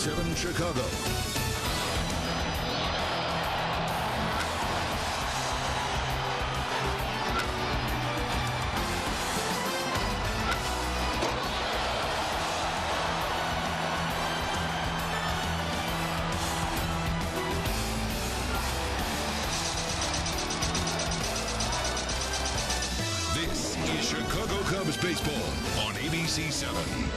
ABC7 Chicago. This is Chicago Cubs baseball on ABC7.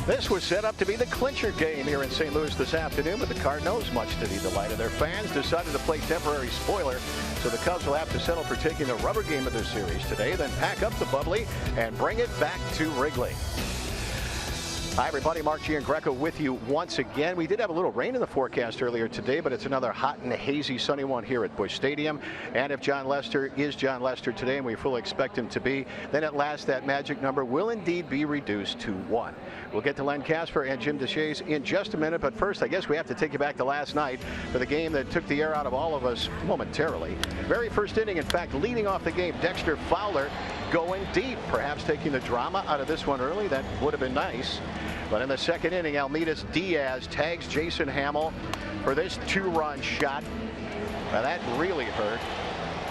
This was set up to be the clincher game here in St. Louis this afternoon, but the Cardinals, much to the delight of their fans, decided to play temporary spoiler. So the Cubs will have to settle for taking the rubber game of their series today, then pack up the bubbly and bring it back to Wrigley. Hi, everybody. Mark Giangreco with you once again. We did have a little rain in the forecast earlier today, but it's another hot and hazy sunny one here at Busch Stadium. And if Jon Lester is Jon Lester today, and we fully expect him to be, then at last that magic number will indeed be reduced to 1. We'll get to Len Casper and Jim Deshaies in just a minute, but first I guess we have to take you back to last night for the game that took the air out of all of us momentarily. Very first inning, in fact, leading off the game, Dexter Fowler going deep, perhaps taking the drama out of this one early. That would have been nice. But in the second inning, Almeidus Diaz tags Jason Hammel for this 2-run shot. Now that really hurt.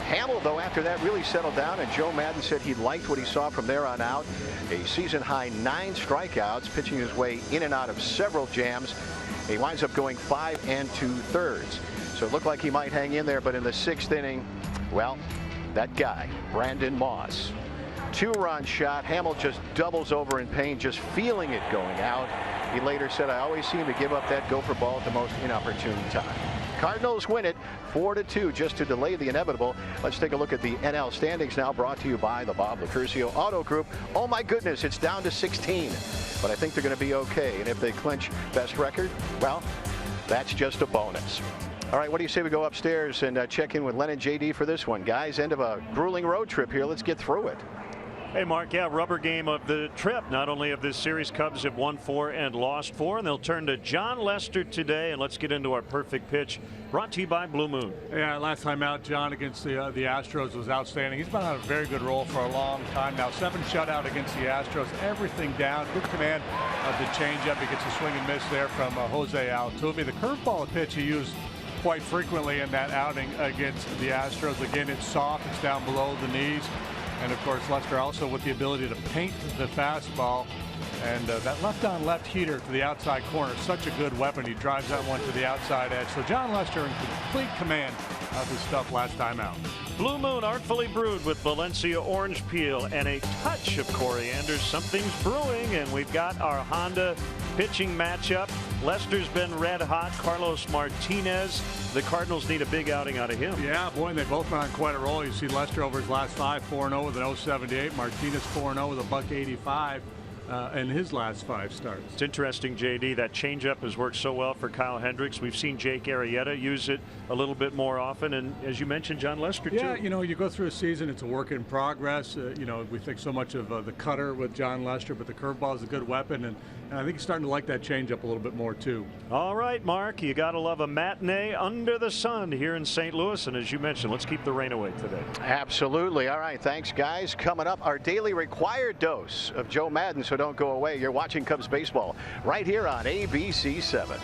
Hammel, though, after that really settled down, and Joe Madden said he liked what he saw from there on out. A season-high 9 strikeouts, pitching his way in and out of several jams. He winds up going 5 2/3. So it looked like he might hang in there, but in the 6th inning, well, that guy, Brandon Moss. 2-run shot. Hammel just doubles over in pain, just feeling it going out. He later said, I always seem to give up that gopher ball at the most inopportune time. Cardinals win it 4-2 just to delay the inevitable. Let's take a look at the NL standings now, brought to you by the Bob Lacurcio Auto Group. Oh my goodness, it's down to 16, but I think they're going to be okay. And if they clinch best record, well, that's just a bonus. All right, what do you say we go upstairs and check in with Len and JD for this one? Guys, end of a grueling road trip here. Let's get through it. Hey, Mark, yeah, rubber game of the trip. Not only of this series, Cubs have won 4 and lost 4, and they'll turn to Jon Lester today. And let's get into our perfect pitch, brought to you by Blue Moon. Yeah, last time out, John, against the Astros was outstanding. He's been on a very good roll for a long time now. 7 shutout against the Astros, everything down. Good command of the changeup. He gets a swing and miss there from Jose Altuve. The curveball pitch he used quite frequently in that outing against the Astros. Again, it's soft, it's down below the knees. And of course, Lester also with the ability to paint the fastball, and that left-on-left heater to the outside corner, such a good weapon. He drives that one to the outside edge. So Jon Lester in complete command of his stuff last time out. Blue Moon, artfully brewed with Valencia orange peel and a touch of coriander. Something's brewing, and we've got our Honda pitching matchup. Lester's been red hot. Carlos Martinez. The Cardinals need a big outing out of him. Yeah, boy, and they've both been on quite a roll. You see Lester over his last 5, 4-0 with an 0.78. Martinez 4-0 with a .185. In his last 5 starts. It's interesting, JD, that changeup has worked so well for Kyle Hendricks. We've seen Jake Arrieta use it a little bit more often, and as you mentioned, Jon Lester too. Yeah, you know, you go through a season, it's a work in progress. You know, we think so much of the cutter with Jon Lester, but the curveball is a good weapon, and I think he's starting to like that changeup a little bit more too. All right, Mark, you got to love a matinee under the sun here in St. Louis, and as you mentioned, let's keep the rain away today. Absolutely. All right, thanks, guys. Coming up, our daily required dose of Joe Madden, so don't go away. You're watching Cubs baseball right here on ABC7.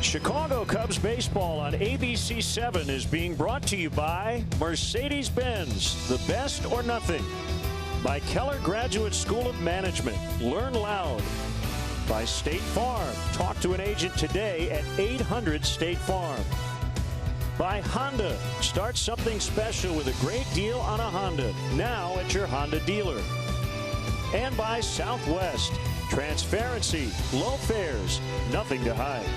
Chicago Cubs baseball on ABC7 is being brought to you by Mercedes-Benz, the best or nothing. By Keller Graduate School of Management, learn loud. By State Farm, talk to an agent today at 800 State Farm. By Honda, start something special with a great deal on a Honda, now at your Honda dealer. And by Southwest, transparency, low fares, nothing to hide.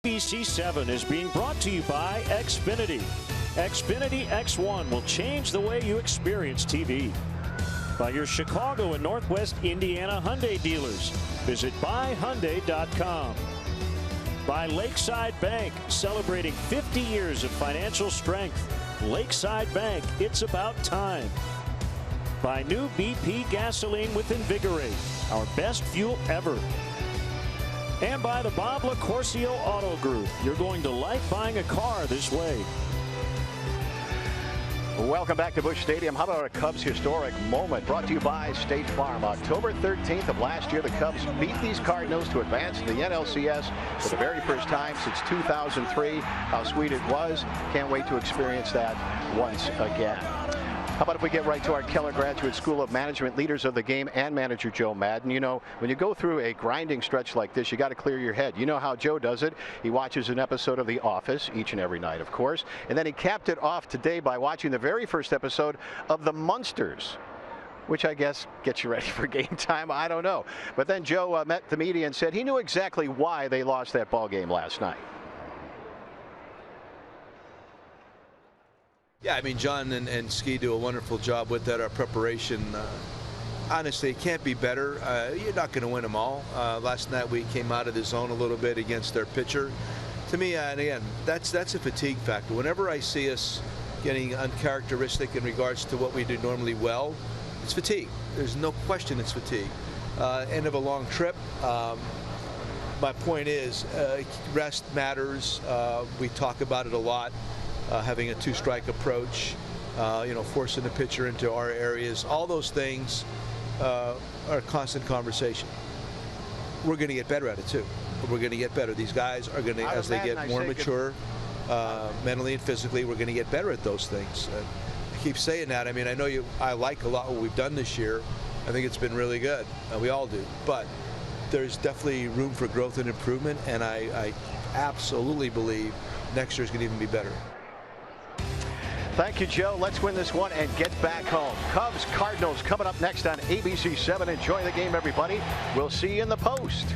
ABC 7 is being brought to you by Xfinity. Xfinity X1 will change the way you experience TV. By your Chicago and Northwest Indiana Hyundai dealers. Visit buyhyundai.com. By Lakeside Bank, celebrating 50 years of financial strength. Lakeside Bank, it's about time. By new BP gasoline with Invigorate, our best fuel ever. And by the Bob LaCourcio Auto Group. You're going to like buying a car this way. Welcome back to Busch Stadium. How about a Cubs historic moment brought to you by State Farm? October 13th of last year, the Cubs beat these Cardinals to advance to the NLCS for the very first time since 2003. How sweet it was. Can't wait to experience that once again. How about if we get right to our Keller Graduate School of Management leaders of the game and manager Joe Madden. You know, when you go through a grinding stretch like this, you got to clear your head. You know how Joe does it. He watches an episode of The Office each and every night, of course. And then he capped it off today by watching the very first episode of The Munsters, which I guess gets you ready for game time. I don't know. But then Joe met the media and said he knew exactly why they lost that ball game last night. Yeah, I mean, John and Ski do a wonderful job with that. Our preparation, honestly, it can't be better. You're not going to win them all. Last night we came out of the zone a little bit against their pitcher. To me, and again, that's a fatigue factor. Whenever I see us getting uncharacteristic in regards to what we do normally well, it's fatigue. There's no question it's fatigue. End of a long trip. My point is, rest matters. We talk about it a lot. Having a two-strike approach, forcing the pitcher into our areas, all those things are a constant conversation. We're going to get better at it too. We're going to get better. These guys are going to, as they get more mature, mentally and physically, we're going to get better at those things. I keep saying that. I mean, I know I like a lot what we've done this year. I think it's been really good. We all do. But there's definitely room for growth and improvement, and I absolutely believe next year is going to even be better. Thank you, Joe. Let's win this one and get back home. Cubs Cardinals coming up next on ABC 7. Enjoy the game, everybody. We'll see you in the post.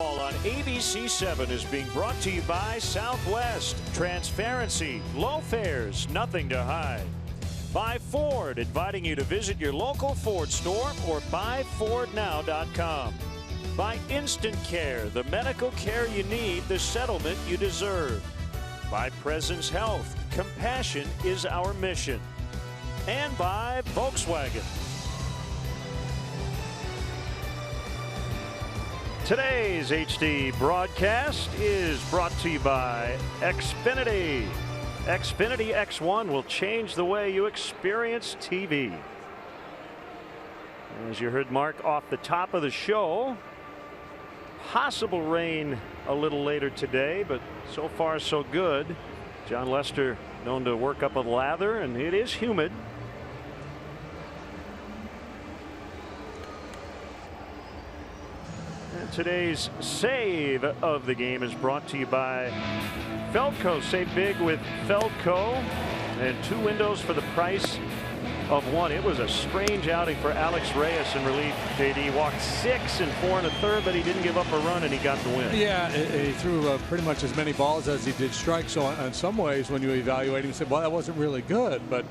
On ABC 7 is being brought to you by Southwest. Transparency, low fares, nothing to hide. By Ford, inviting you to visit your local Ford store or buyfordnow.com. By Instant Care, the medical care you need, the settlement you deserve. By Presence Health, compassion is our mission. And by Volkswagen. Today's HD broadcast is brought to you by Xfinity. Xfinity X1 will change the way you experience TV. As you heard Mark off the top of the show, possible rain a little later today, but so far so good. John Lester known to work up a lather, and it is humid. And today's save of the game is brought to you by Feldco. Save big with Feldco, and 2 windows for the price of 1. It was a strange outing for Alex Reyes in relief. JD walked 6 and 4 1/3, but he didn't give up a run, and he got the win. Yeah, he threw pretty much as many balls as he did strikes. So in some ways, when you evaluate him, you say, well, that wasn't really good. But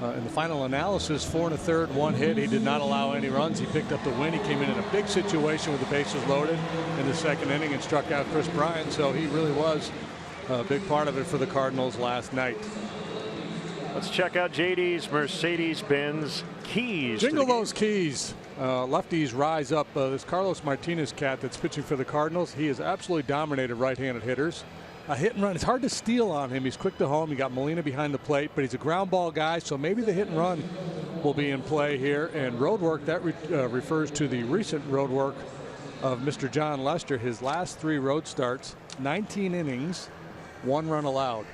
in the final analysis, 4 1/3, 1 hit. He did not allow any runs. He picked up the win. He came in a big situation with the bases loaded in the 2nd inning and struck out Chris Bryant. So he really was a big part of it for the Cardinals last night. Let's check out JD's Mercedes-Benz keys. Jingle those keys. Lefties rise up. This Carlos Martinez cat that's pitching for the Cardinals, he has absolutely dominated right-handed hitters. A hit and run, it's hard to steal on him. He's quick to home. You got Molina behind the plate, but he's a ground ball guy, so maybe the hit and run will be in play here. And road work, that refers to the recent road work of Mr. John Lester. His last 3 road starts, 19 innings, 1 run allowed.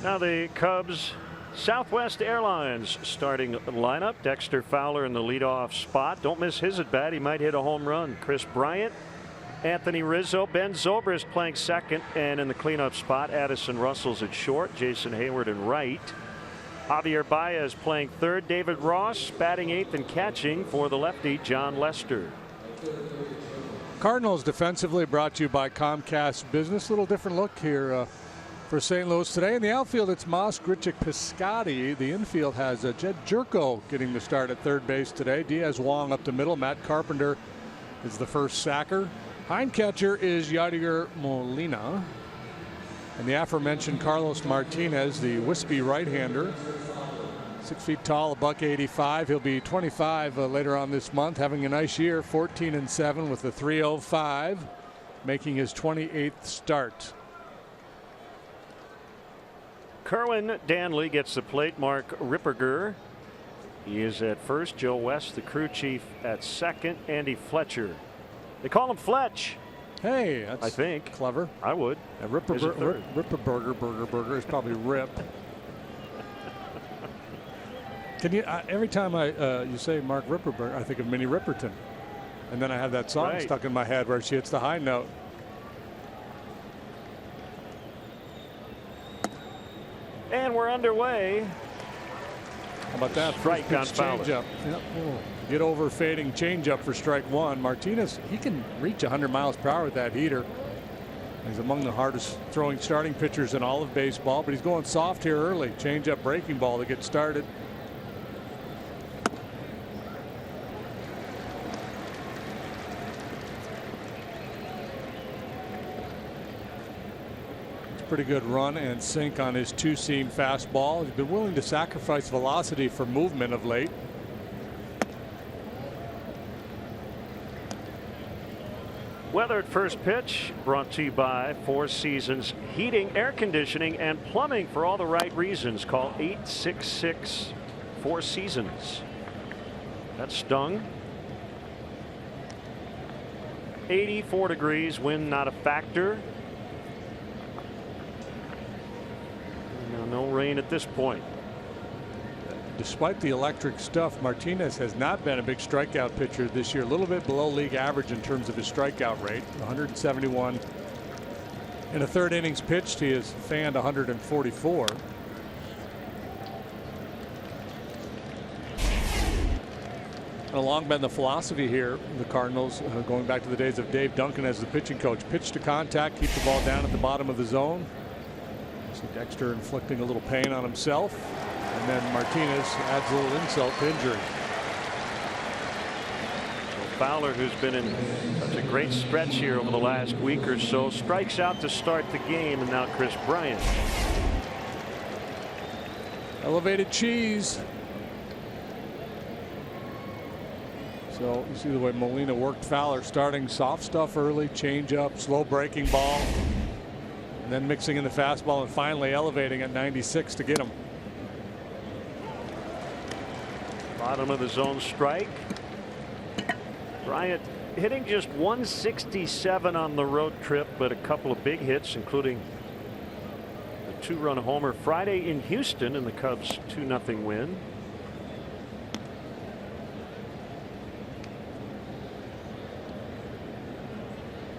Now the Cubs Southwest Airlines starting lineup. Dexter Fowler in the leadoff spot. Don't miss his at bat. He might hit a home run. Chris Bryant, Anthony Rizzo, Ben Zobrist playing second, and in the cleanup spot, Addison Russell's at short, Jason Hayward in right. Javier Baez playing third, David Ross batting 8th and catching for the lefty John Lester. Cardinals defensively brought to you by Comcast Business. Little different look here for St. Louis today. In the outfield, it's Moss, Grichuk, Piscotty. The infield has Jed Jerko getting the start at third base today. Diaz Wong up the middle. Matt Carpenter is the first sacker. Hind catcher is Yadier Molina. And the aforementioned Carlos Martinez, the wispy right-hander. 6 feet tall, $185. He'll be 25 later on this month, having a nice year, 14-7 with a 3.05, making his 28th start. Kerwin Danley gets the plate. Mark Ripperger, he is at first. Joe West, the crew chief, at second. Andy Fletcher. They call him Fletch. Hey, that's I think clever. I would. Ripperburger is probably Rip. Can you? Every time you say Mark Ripperburger, I think of Minnie Ripperton, and then I have that song stuck in my head where she hits the high note. And we're underway. How about that? Strike on Fowler. Yep. Get over fading changeup for strike 1. Martinez, he can reach 100 miles per hour with that heater. He's among the hardest throwing starting pitchers in all of baseball, but he's going soft here early. Changeup breaking ball to get started. Pretty good run and sink on his 2-seam fastball. He's been willing to sacrifice velocity for movement of late. Weather at first pitch brought to you by Four Seasons Heating, Air Conditioning, and Plumbing for all the right reasons. Call 866-4Seasons. That stung. 84 degrees, wind not a factor. No rain at this point. Despite the electric stuff, Martinez has not been a big strikeout pitcher this year. A little bit below league average in terms of his strikeout rate. 171 in a 3rd innings pitched. He has fanned 144. long been the philosophy here, the Cardinals, going back to the days of Dave Duncan as the pitching coach. Pitch to contact, keep the ball down at the bottom of the zone. See Dexter inflicting a little pain on himself, and then Martinez adds a little insult to injury. Fowler, who's been in such a great stretch here over the last week or so, strikes out to start the game, and now Chris Bryant. Elevated cheese. So you see the way Molina worked Fowler, starting soft stuff early, change up, slow breaking ball, and then mixing in the fastball and finally elevating at 96 to get him. Bottom of the zone strike. Bryant hitting just 167 on the road trip, but a couple of big hits, including a 2-run homer Friday in Houston in the Cubs 2-0 win.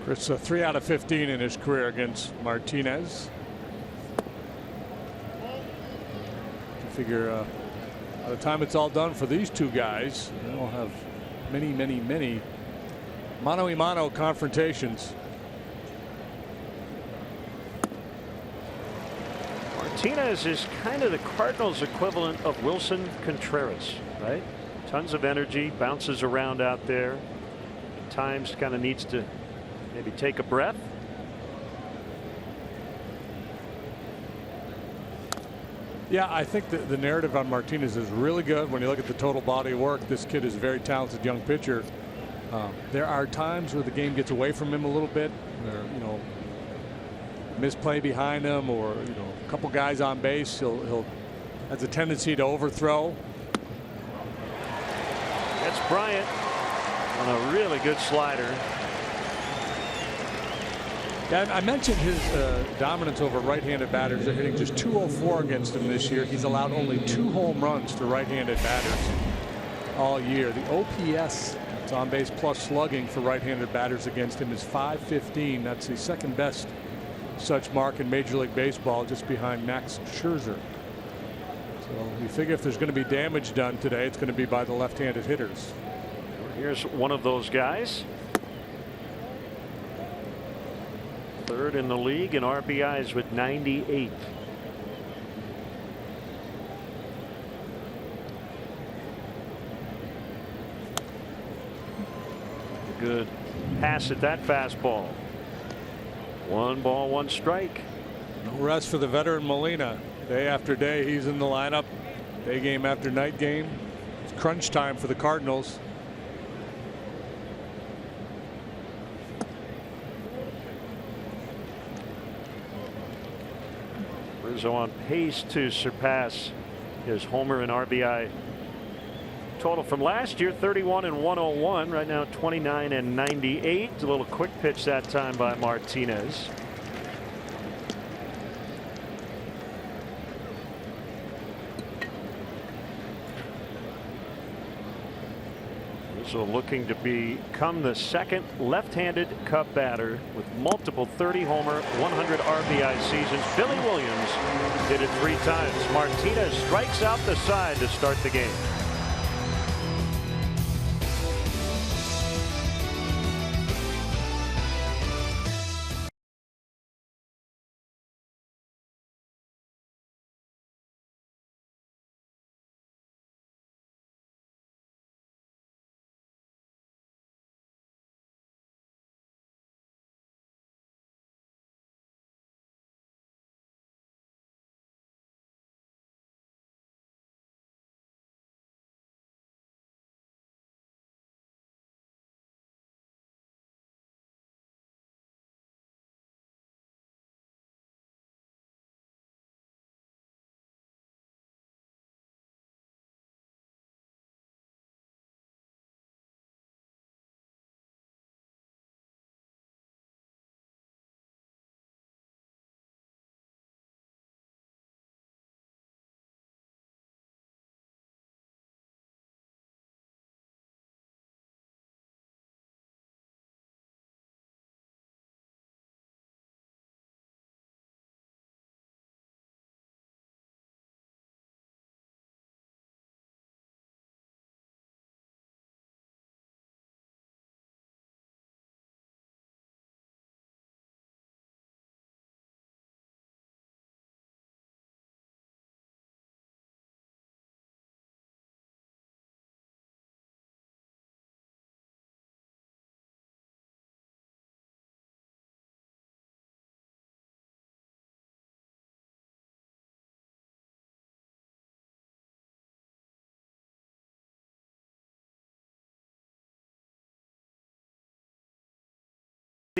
Chris, 3 out of 15 in his career against Martinez. You figure by the time it's all done for these two guys, they'll have many mano-a-mano confrontations. Martinez is kind of the Cardinals equivalent of Wilson Contreras, right? Tons of energy, bounces around out there. At times kind of needs to maybe take a breath. Yeah, I think the narrative on Martinez is really good. When you look at the total body of work, this kid is a very talented young pitcher. There are times where the game gets away from him a little bit, where misplay behind him, or a couple guys on base. He'll has a tendency to overthrow. That's Bryant on a really good slider. Yeah, I mentioned his dominance over right-handed batters. They're hitting just .204 against him this year. He's allowed only 2 home runs to right-handed batters all year. The OPS, it's on base plus slugging for right-handed batters against him, is .515. That's the second best such mark in Major League Baseball, just behind Max Scherzer. So you figure if there's going to be damage done today, it's going to be by the left-handed hitters. Here's one of those guys. Third in the league in RBIs with 98. Good pass at that fastball. 1 ball, 1 strike. No rest for the veteran Molina. Day after day he's in the lineup. Day game after night game. It's crunch time for the Cardinals. Rizzo on pace to surpass his homer and RBI total from last year, 31 and 101. Right now 29 and 98. A little quick pitch that time by Martinez. Rizzo looking to become the second left-handed Cub batter with multiple 30-homer, 100 RBI seasons. Billy Williams did it 3 times. Martinez strikes out the side to start the game.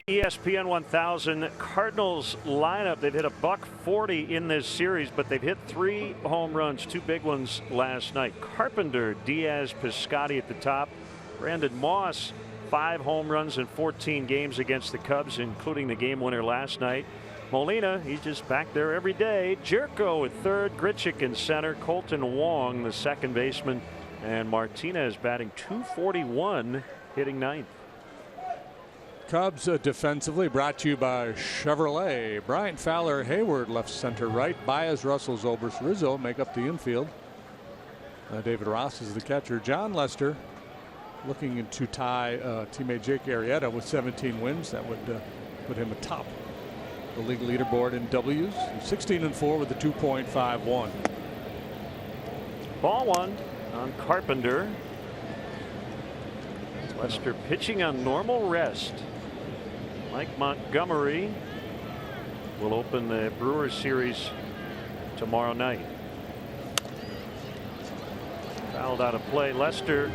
ESPN 1000 Cardinals lineup. They've hit $140 in this series, but they've hit 3 home runs, 2 big ones last night. Carpenter, Diaz, Piscotty at the top. Brandon Moss, 5 home runs in 14 games against the Cubs, including the game winner last night. Molina, he's just back there every day. Jerko at third, Grichuk in center, Colton Wong, the second baseman, and Martinez batting .241, hitting ninth. Cubs defensively brought to you by Chevrolet. Bryant, Fowler, Hayward left, center, right. Baez, Russell, Zobrist, Rizzo make up the infield. David Ross is the catcher. John Lester looking to tie teammate Jake Arrieta with 17 wins. That would put him atop the league leaderboard in W's. 16-4 with a 2.51. Ball 1 on Carpenter. Lester pitching on normal rest. Mike Montgomery will open the Brewers series tomorrow night. Fouled out of play. Lester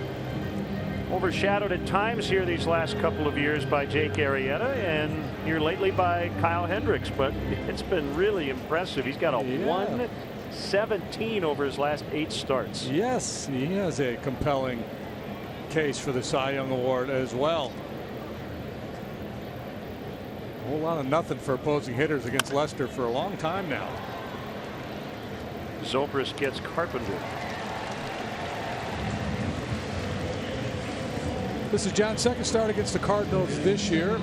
overshadowed at times here these last couple of years by Jake Arrieta, and here lately by Kyle Hendricks, but it's been really impressive. He's got a 117 over his last 8 starts. Yes, he has a compelling case for the Cy Young Award as well. A whole lot of nothing for opposing hitters against Lester for a long time now. Zobrist gets Carpenter. This is John's second start against the Cardinals this year.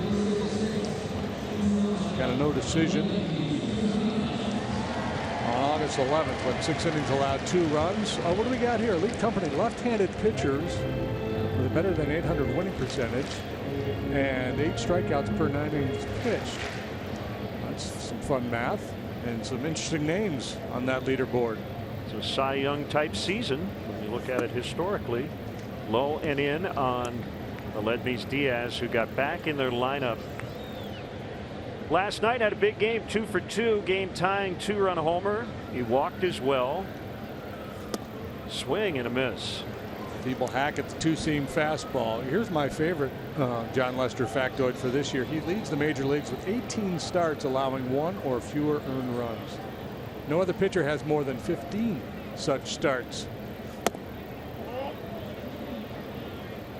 Got a no decision on August 11th when 6 innings allowed 2 runs. What do we got here? Elite company left-handed pitchers with a better than .800 winning percentage and 8 strikeouts per 9 innings pitched. That's some fun math and some interesting names on that leaderboard. It's a Cy Young type season when you look at it historically. Low and in on Aledmys Diaz, who got back in their lineup last night. Had a big game, 2 for 2, game tying 2-run homer. He walked as well. Swing and a miss. Feeble hack at the 2-seam fastball. Here's my favorite John Lester factoid for this year. He leads the major leagues with 18 starts allowing 1 or fewer earned runs. No other pitcher has more than 15 such starts.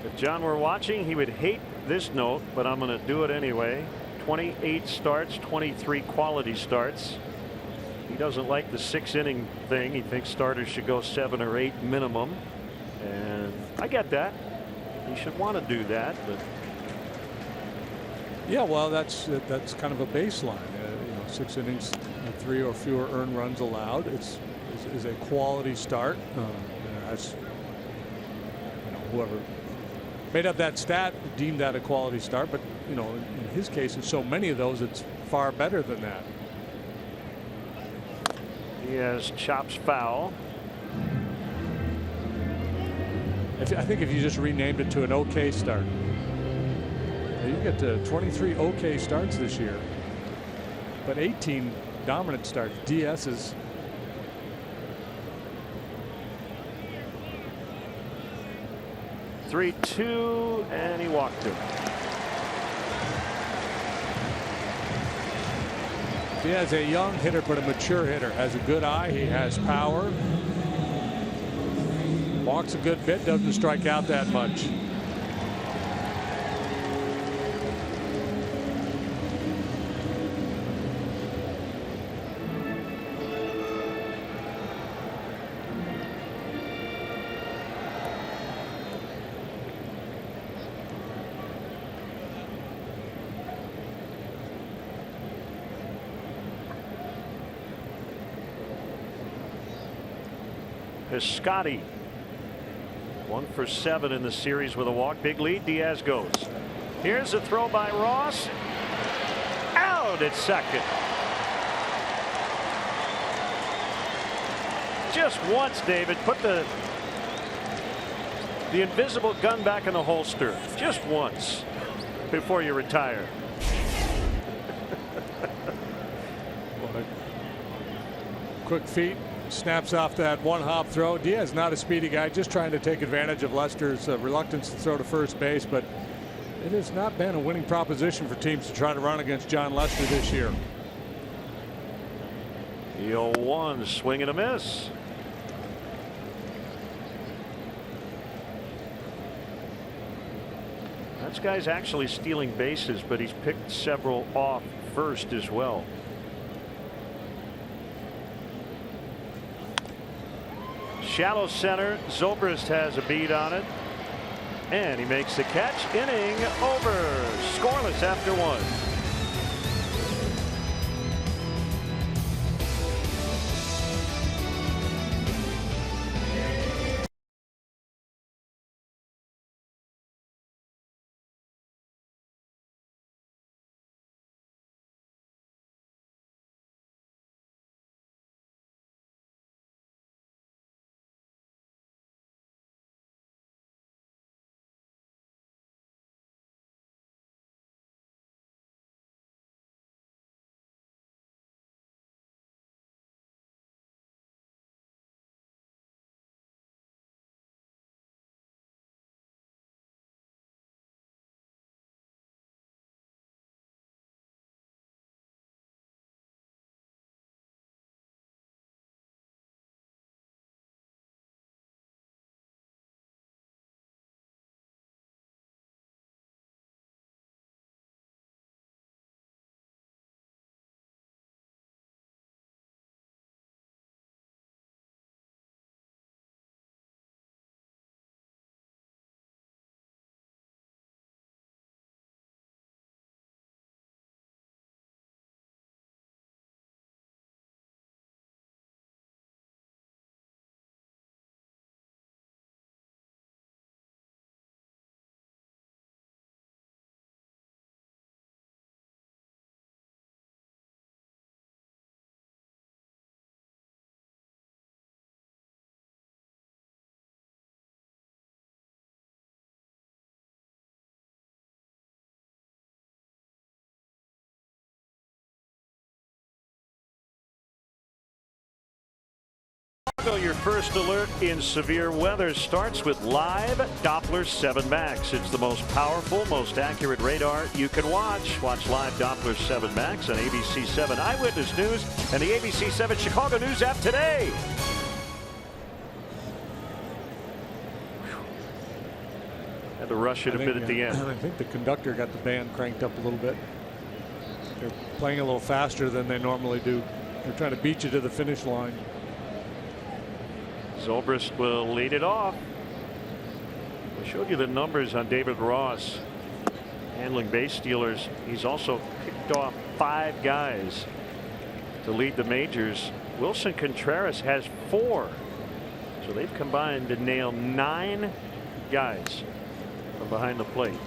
If John were watching, he would hate this note, but I'm going to do it anyway. 28 starts, 23 quality starts. He doesn't like the 6-inning thing. He thinks starters should go 7 or 8 minimum. And I get that. He should want to do that, but yeah, well, that's kind of a baseline. 6 innings, 3 or fewer earned runs allowed. Is a quality start. As whoever made up that stat deemed that a quality start, but in his case, in so many of those, it's far better than that. He has chops foul. I think if you just renamed it to an OK start, you get to 23 OK starts this year, but 18 dominant starts. DS's. (3-2) and he walked him. He has a young hitter, but a mature hitter. Has a good eye. He has power. Walks a good bit. Doesn't strike out that much. Piscotty 1 for 7 in the series with a walk. Big lead. Diaz goes. Here's a throw by Ross. Out at second. Just once, David. Put the invisible gun back in the holster. Just once before you retire. Quick feet. Snaps off that 1-hop throw. Diaz not a speedy guy, just trying to take advantage of Lester's reluctance to throw to first base, but It has not been a winning proposition for teams to try to run against John Lester this year. The 0-1 swing and a miss. This guy's actually stealing bases, but he's picked several off first as well. Shallow center. Zobrist has a beat on it. And he makes the catch. Inning over. Scoreless after 1. Your first alert in severe weather starts with live Doppler 7 Max. It's the most powerful, most accurate radar you can watch. Watch live Doppler 7 Max on ABC 7 Eyewitness News and the ABC 7 Chicago News app today. Had to rush it a bit at the end. I think the conductor got the band cranked up a little bit. They're playing a little faster than they normally do. They're trying to beat you to the finish line. Zobrist will lead it off. We showed you the numbers on David Ross handling base stealers. He's also picked off 5 guys to lead the majors. Wilson Contreras has 4. So they've combined to nail 9 guys from behind the plate.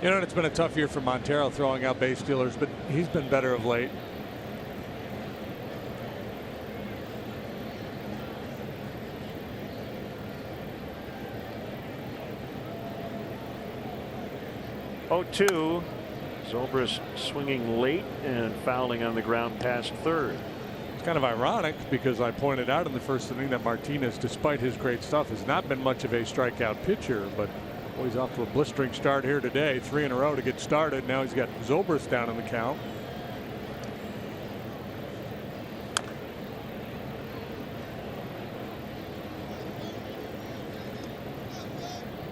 You know, it's been a tough year for Montero throwing out base stealers, but he's been better of late. Oh-2. Zobrist swinging late and fouling on the ground past third. It's kind of ironic because I pointed out in the first inning that Martinez, despite his great stuff, has not been much of a strikeout pitcher, but he's off to a blistering start here today. 3 in a row to get started. Now he's got Zobrist down in the count.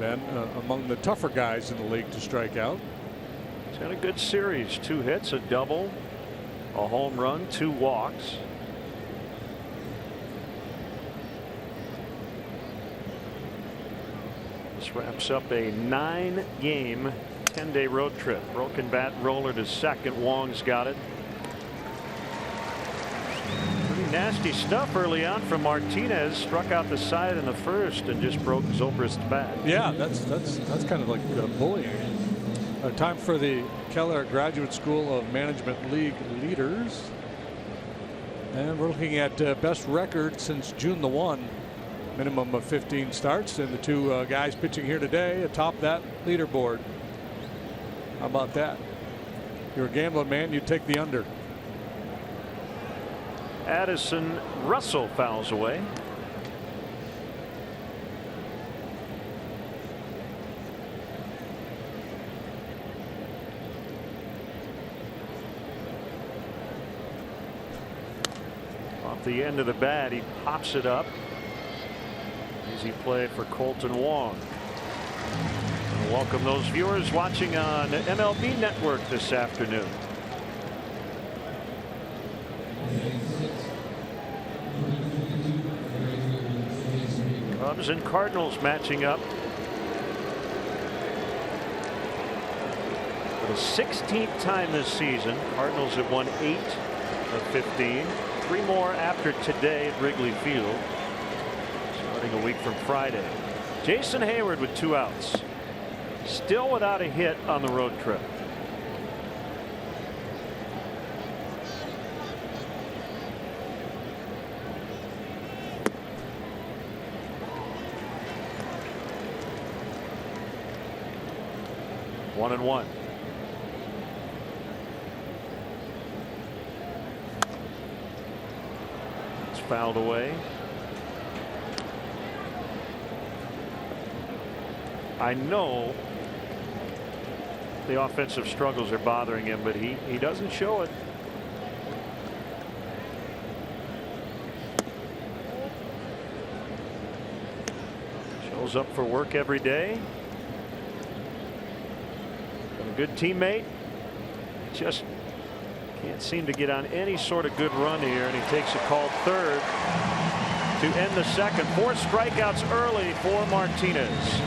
Ben, among the tougher guys in the league to strike out. He's had a good series. 2 hits, a double, a home run, 2 walks. This wraps up a 9-game 10-day road trip. Broken bat roller to second. Wong's got it. Pretty nasty stuff early on from Martinez. Struck out the side in the first and just broke Zobrist's bat. Yeah, that's kind of like bullying. Time for the Keller Graduate School of Management League leaders. And we're looking at best record since June the 1. Minimum of 15 starts, and the 2 guys pitching here today atop that leaderboard. How about that? You're a gambling man, you take the under. Addison Russell fouls away. the end of the bat. He pops it up. Easy play for Colton Wong. And welcome those viewers watching on MLB Network this afternoon. Cubs and Cardinals matching up. For the 16th time this season, Cardinals have won 8 of 15. 3 more after today at Wrigley Field, starting a week from Friday. Jason Hayward with 2 outs. Still without a hit on the road trip. One and one. It's fouled away. I know the offensive struggles are bothering him, but he doesn't show it. Shows up for work every day. A good teammate. Just can't seem to get on any sort of good run here, and he takes a called third to end the second. 4 strikeouts early for Martinez.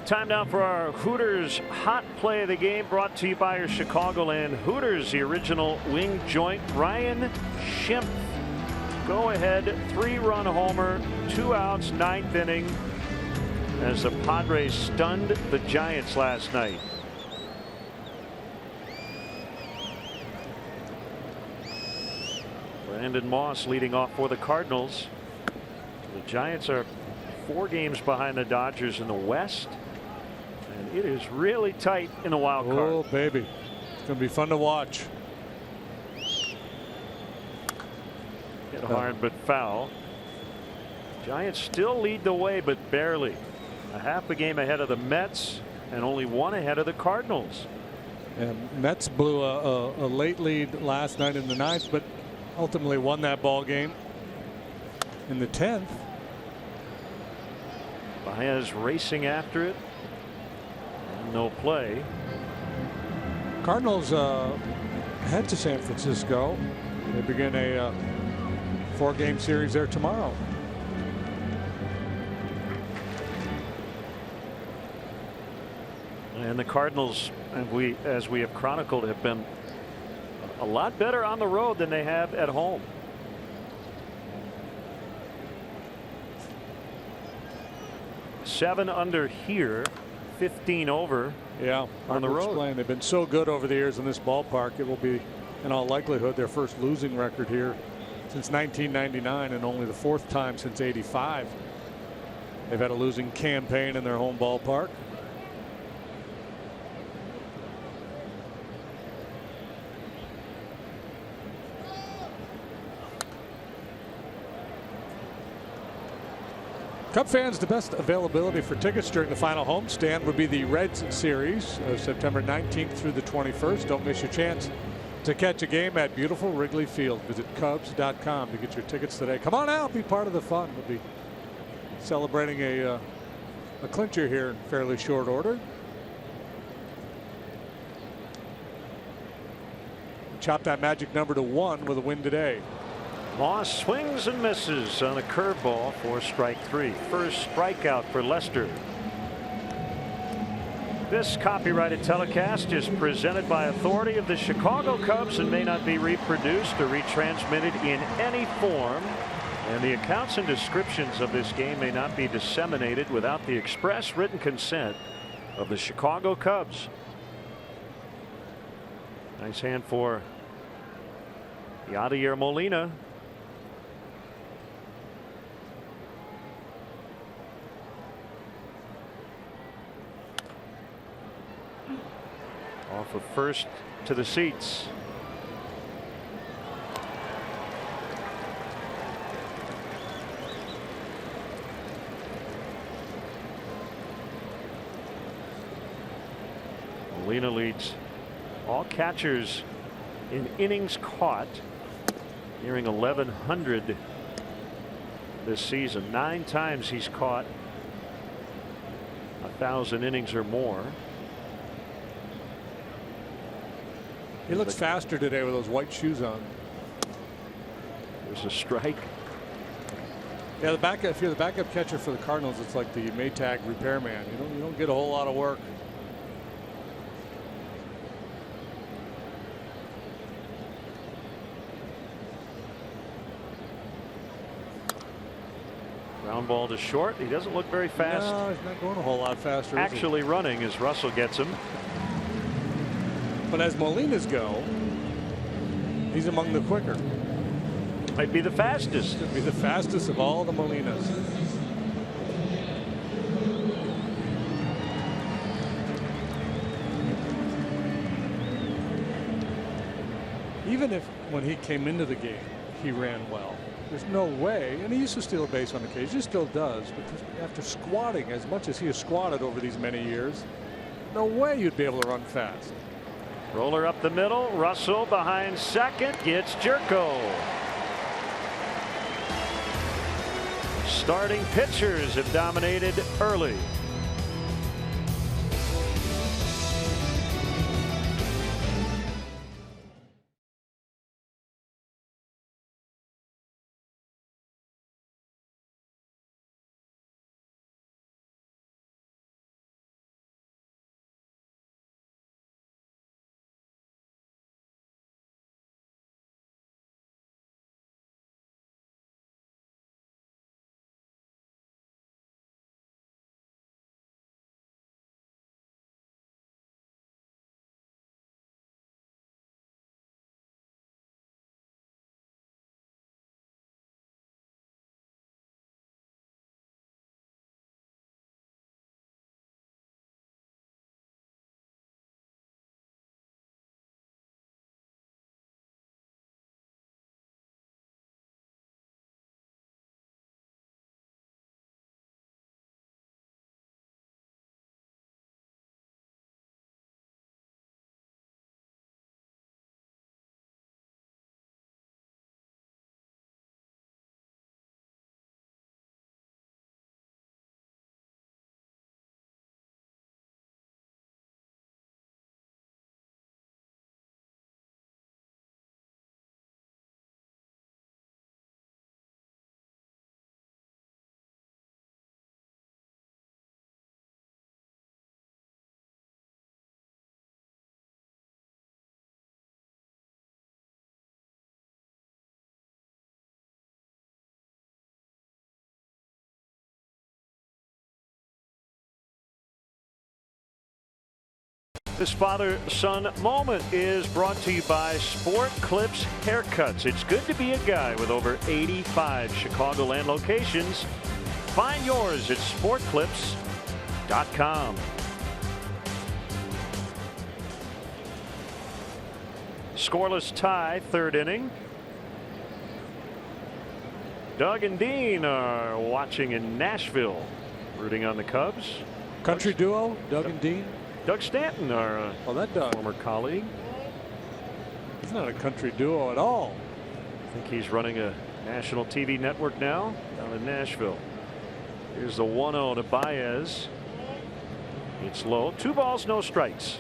Time now for our Hooters hot play of the game, brought to you by your Chicagoland Hooters, the original wing joint. Ryan Schimpf, go ahead 3-run homer, 2 outs, 9th inning, as the Padres stunned the Giants last night. Brandon Moss leading off for the Cardinals. The Giants are 4 games behind the Dodgers in the West. And it is really tight in the wild card. Oh, baby. It's going to be fun to watch. Hit hard but foul. Giants still lead the way, but barely. A half a game ahead of the Mets and only 1 ahead of the Cardinals. And Mets blew a late lead last night in the 9th, but ultimately won that ball game in the 10th. Baez racing after it. No play. Cardinals head to San Francisco. They begin a 4-game series there tomorrow. And the Cardinals, as we have chronicled, have been a lot better on the road than they have at home. Seven under here, 15 over. Yeah, on the road. Explain. They've been so good over the years in this ballpark. It will be, in all likelihood, their first losing record here since 1999, and only the 4th time since '85. They've had a losing campaign in their home ballpark. Cub fans, the best availability for tickets during the final homestand would be the Reds series of September 19th through the 21st. Don't miss your chance to catch a game at beautiful Wrigley Field. Visit Cubs.com to get your tickets today. Come on out, be part of the fun. We'll be celebrating a clincher here in fairly short order. Chop that magic number to 1 with a win today. Moss swings and misses on a curveball for strike 3. First strikeout for Lester. This copyrighted telecast is presented by authority of the Chicago Cubs and may not be reproduced or retransmitted in any form. And the accounts and descriptions of this game may not be disseminated without the express written consent of the Chicago Cubs. Nice hand for Yadier Molina. Off of first to the seats. Molina leads all catchers in innings caught, nearing 1,100 this season. 9 times he's caught 1,000 innings or more. He looks faster today with those white shoes on. There's a strike. Yeah, the backup. If you're the backup catcher for the Cardinals, it's like the Maytag repairman. You don't get a whole lot of work. Ground ball to short. He doesn't look very fast. No, he's not going a whole lot faster. Actually running as Russell gets him. But as Molinas go, he's among the quicker. Might be the fastest. Could be the fastest of all the Molinas. Even if when he came into the game, he ran well. There's no way, and he used to steal a base on occasion, he still does, but after squatting as much as he has squatted over these many years, no way you'd be able to run fast. Roller up the middle. Russell behind second gets Jerko. Starting pitchers have dominated early. this father-son moment is brought to you by Sport Clips Haircuts. It's good to be a guy with over 85 Chicagoland locations. Find yours at sportclips.com. Scoreless tie, third inning. Doug and Dean are watching in Nashville, rooting on the Cubs. Country duo, Doug and Dean. Doug Stanton, our former colleague. He's not a country duo at all. I think he's running a national TV network now down in Nashville. Here's the 1-0 to Baez. It's low. 2 balls, no strikes.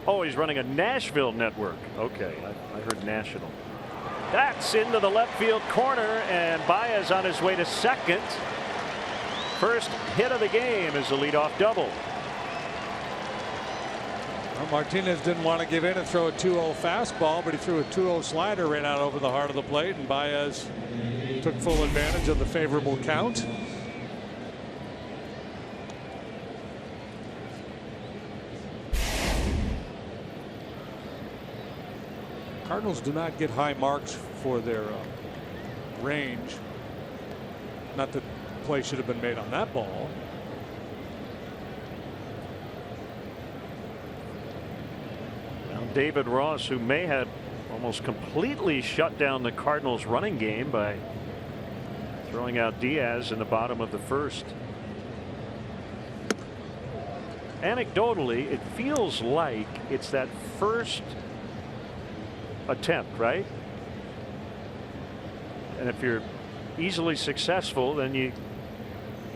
Oh, he's running a Nashville network. Okay, I heard national. That's into the left field corner, and Baez on his way to second. First hit of the game is a leadoff double. Well, Martinez didn't want to give in and throw a 2-0 fastball, but he threw a 2-0 slider right out over the heart of the plate, and Baez took full advantage of the favorable count. Cardinals do not get high marks for their range. Not that play should have been made on that ball. Now David Ross, who may have almost completely shut down the Cardinals running game by throwing out Diaz in the bottom of the first. Anecdotally, it feels like it's that first attempt, right? And if you're easily successful, then you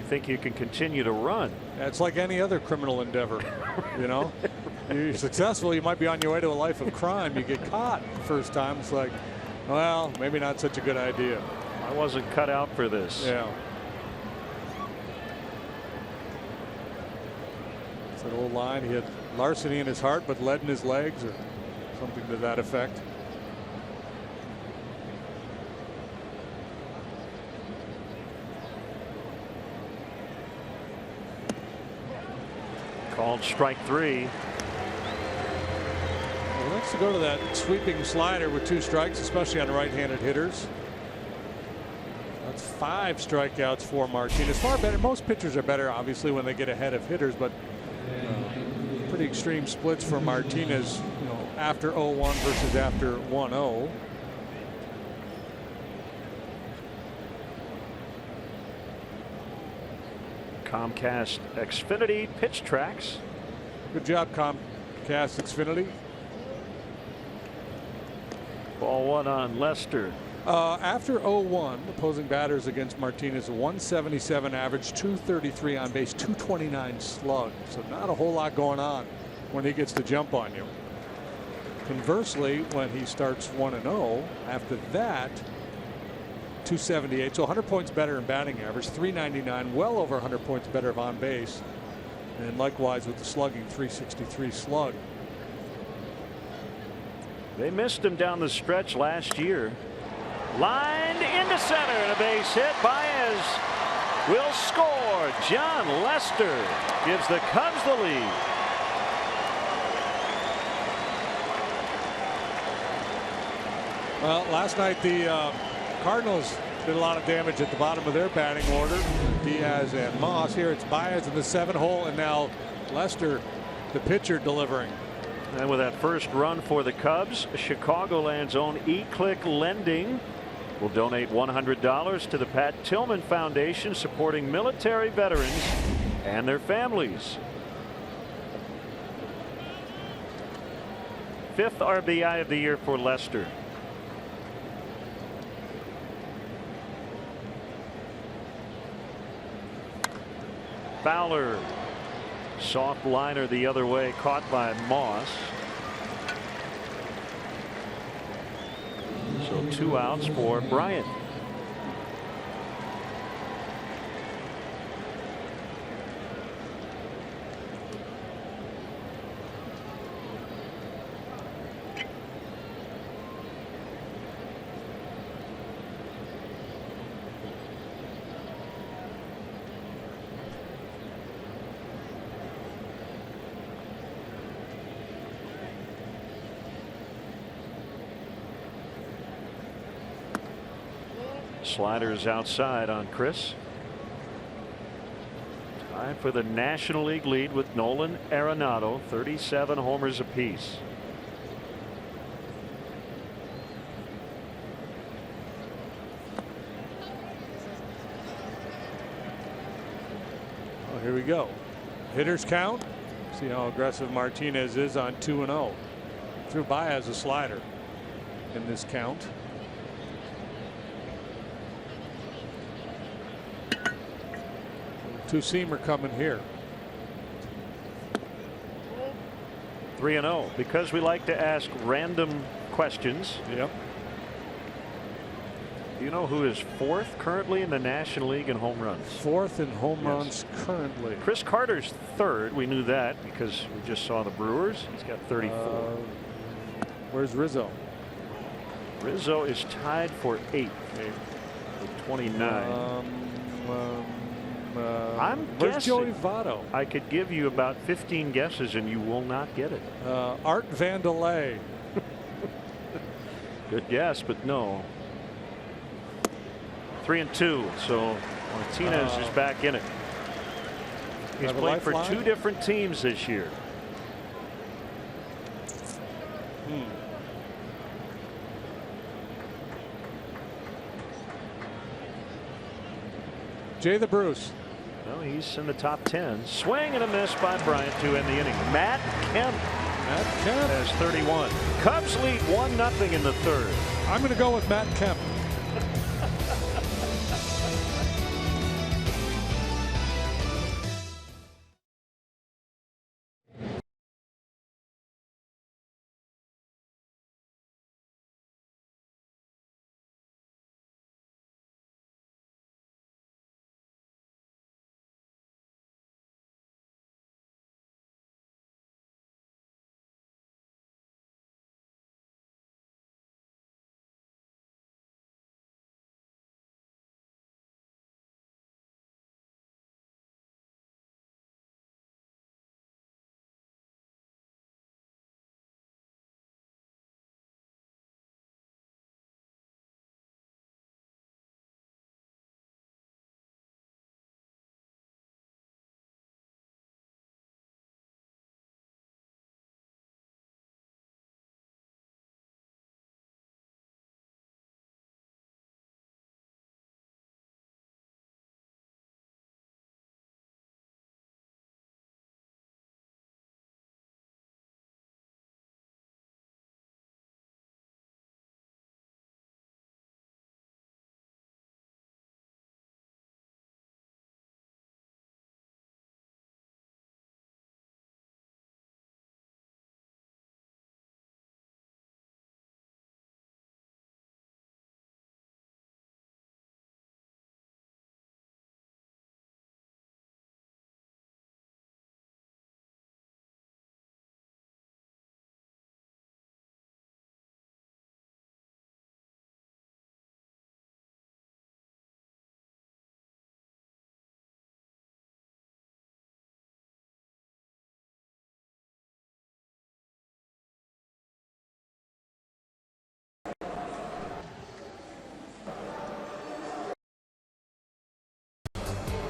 think you can continue to run. It's like any other criminal endeavor. You know, you're successful, you might be on your way to a life of crime. You get caught the first time. It's like, well, maybe not such a good idea. I wasn't cut out for this. Yeah. It's that old line. He had larceny in his heart, but lead in his legs, or something to that effect. Called strike 3. He likes to go to that sweeping slider with 2 strikes, especially on right-handed hitters. That's 5 strikeouts for Martinez. Far better. Most pitchers are better, obviously, when they get ahead of hitters, but pretty extreme splits for Martinez, you know, after 0-1 versus after 1-0. Comcast Xfinity pitch tracks. Good job, Comcast Xfinity. Ball 1 on Lester. After 0-1, opposing batters against Martinez, 177 average, 233 on base, 229 slug. So not a whole lot going on when he gets to jump on you. Conversely, when he starts 1-0, after that, 278, so 100 points better in batting average, 399, well over 100 points better of on base, and likewise with the slugging, 363 slug. They missed him down the stretch last year. Lined into center, and a base hit. Baez will score. John Lester gives the Cubs the lead. Well, last night the Cardinals did a lot of damage at the bottom of their batting order. Diaz and Moss. Here it's Baez in the 7-hole, and now Lester, the pitcher, delivering. And with that first run for the Cubs, Chicagoland's own E-Click Lending will donate $100 to the Pat Tillman Foundation, supporting military veterans and their families. 5th RBI of the year for Lester. Fowler, soft liner the other way, caught by Moss. So 2 outs for Bryant. Sliders outside on Chris. Tied for the National League lead with Nolan Arenado, 37 homers apiece. Oh, here we go. Hitters count. See how aggressive Martinez is on 2-0. Threw Baez a slider in this count. Two-seamer coming here. 3-0. Because we like to ask random questions. Yep. Do you know who is fourth currently in the National League in home runs? Fourth in home runs currently. Chris Carter's third. We knew that because we just saw the Brewers. He's got 34. Where's Rizzo? Rizzo is tied for eighth with 29. I'm where's guessing. Joey Votto? I could give you about 15 guesses and you will not get it. Art Vandelay. Good guess, but no. 3-2. So Martinez is back in it. He's played for two different teams this year. Jay the Bruce. Well, he's in the top 10. Swing and a miss by Bryant to end the inning. Matt Kemp. Matt Kemp has 31. Cubs lead 1-0 in the third. I'm going to go with Matt Kemp.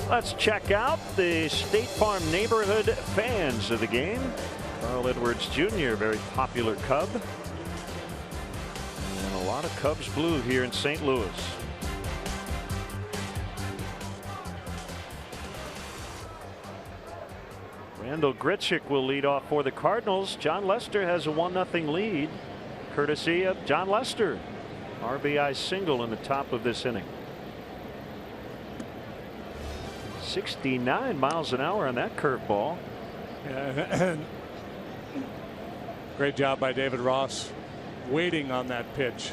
Let's check out the State Farm neighborhood fans of the game. Carl Edwards Jr., very popular Cub. And a lot of Cubs blue here in St. Louis. Randall Grichuk will lead off for the Cardinals. John Lester has a 1-0 lead, courtesy of John Lester. RBI single in the top of this inning. 69 miles an hour on that curveball. Yeah, great job by David Ross waiting on that pitch,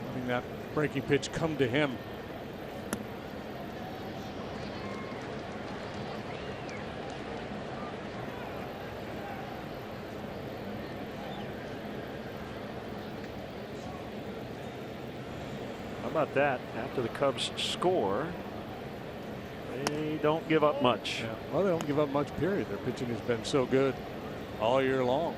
letting that breaking pitch come to him. How about that? After the Cubs score, they don't give up much. Yeah. Well, they don't give up much, period. Their pitching has been so good all year long.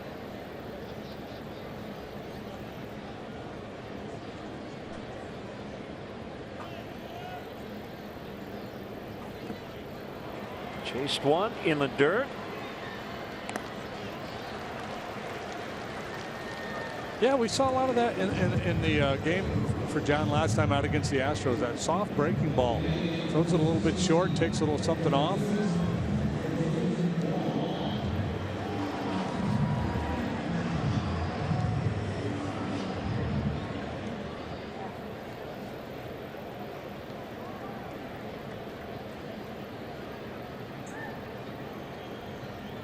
Chased one in the dirt. Yeah, we saw a lot of that in the game for John last time out against the Astros. That soft breaking ball. Throws it a little bit short, takes a little something off.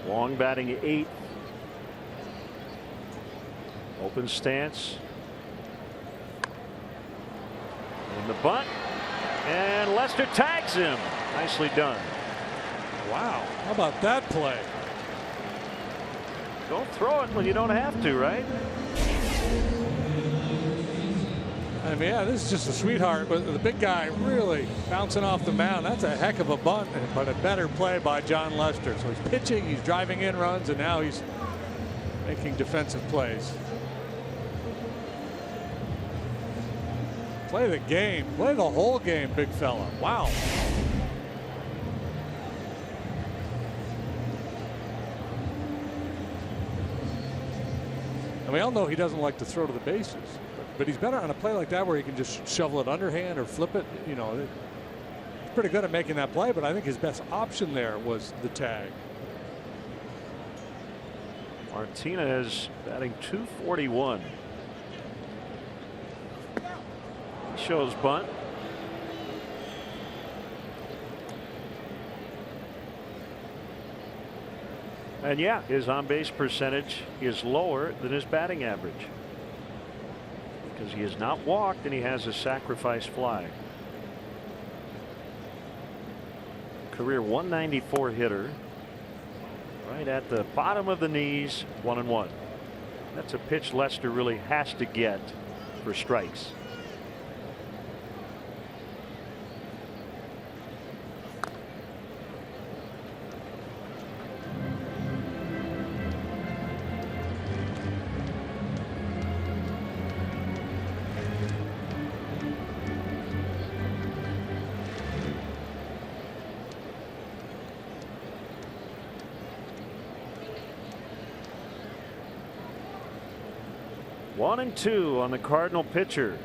Long batting 8th. Open stance. In the bunt. And Lester tags him. Nicely done. Wow. How about that play? Don't throw it when you don't have to, right? I mean, yeah, this is just a sweetheart, but the big guy really bouncing off the mound. That's a heck of a bunt, but a better play by John Lester. So he's pitching, he's driving in runs, and now he's making defensive plays. Play the game. Play the whole game, big fella. Wow. And we all know he doesn't like to throw to the bases. But he's better on a play like that where he can just shovel it underhand or flip it. You know, he's pretty good at making that play, but I think his best option there was the tag. Martinez batting .241. He shows bunt. And yeah, his on-base percentage is lower than his batting average, because he has not walked and he has a sacrifice fly. Career .194 hitter. Right at the bottom of the knees, 1-1. That's a pitch Lester really has to get for strikes. One and two on the Cardinal pitcher.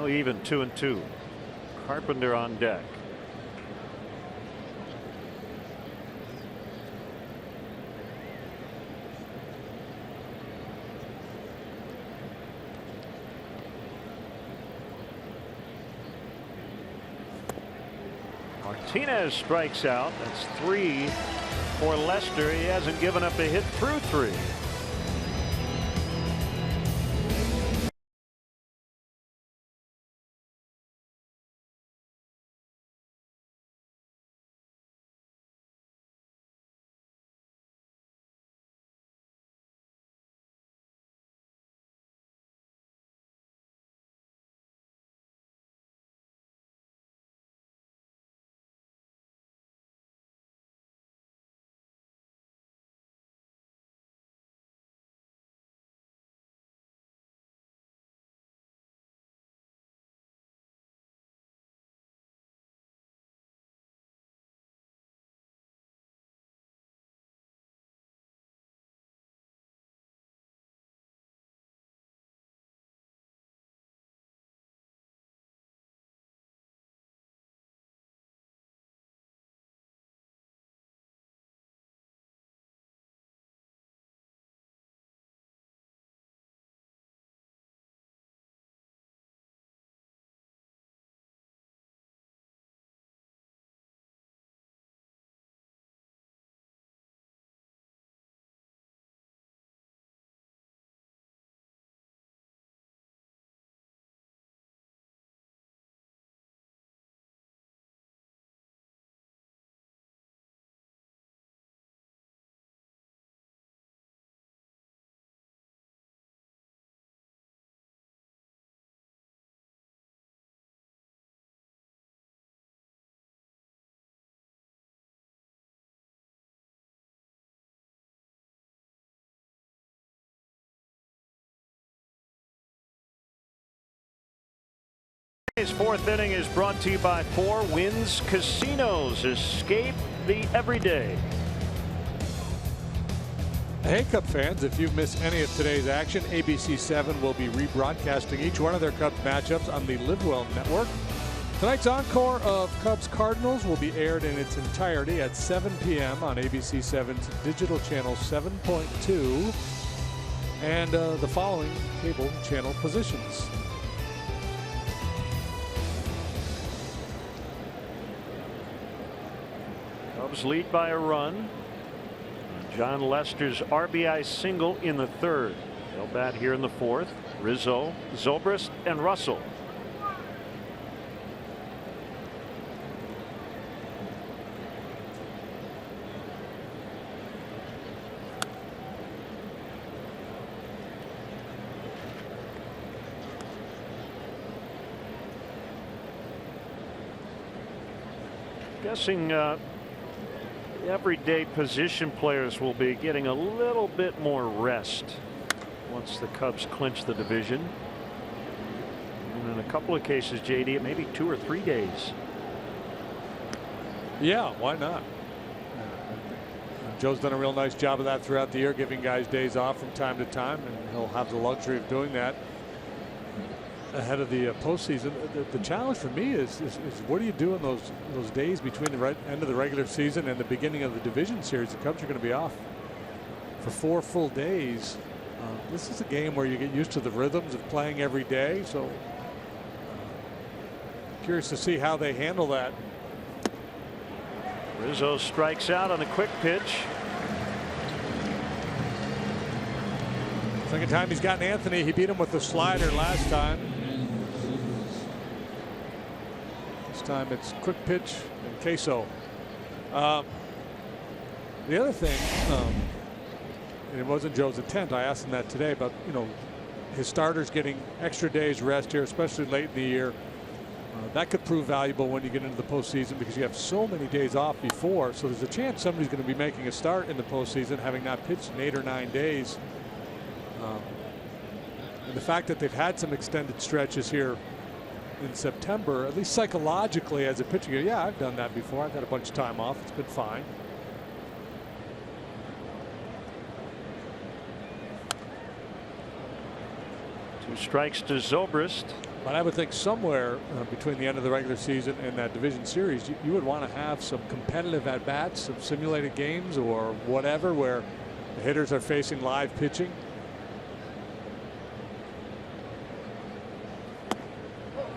Even 2-2. Carpenter on deck. Martinez strikes out. That's 3 for Lester. He hasn't given up a hit through 3. Today's fourth inning is brought to you by Four Winds Casinos. Escape the everyday. Hey, Cub fans, if you've missed any of today's action, ABC 7 will be rebroadcasting each one of their Cubs matchups on the Live Well Network. Tonight's encore of Cubs Cardinals will be aired in its entirety at 7 p.m. on ABC 7's digital channel 7.2 and the following cable channel positions. Cubs lead by a run. John Lester's RBI single in the third. They'll bat here in the fourth. Rizzo, Zobrist, and Russell. Guessing everyday position players will be getting a little bit more rest once the Cubs clinch the division. And in a couple of cases, JD, it may be 2 or 3 days. Yeah, why not? Joe's done a real nice job of that throughout the year, giving guys days off from time to time, and he'll have the luxury of doing that ahead of the postseason. The challenge for me is what do you do in those days between the end of the regular season and the beginning of the division series? The Cubs are going to be off for 4 full days. This is a game where you get used to the rhythms of playing every day, so curious to see how they handle that. Rizzo strikes out on a quick pitch. Second time he's gotten Anthony. He beat him with the slider last time. This time it's quick pitch and queso. The other thing, and it wasn't Joe's intent, I asked him that today, but his starters getting extra days rest here, especially late in the year. That could prove valuable when you get into the postseason because you have so many days off before. So there's a chance somebody's going to be making a start in the postseason having not pitched in 8 or 9 days. And the fact that they've had some extended stretches here in September, at least psychologically as a pitcher, yeah, I've done that before. I've had a bunch of time off. It's been fine. Two strikes to Zobrist. But I would think somewhere between the end of the regular season and that division series, you would want to have some competitive at-bats, some simulated games or whatever where the hitters are facing live pitching.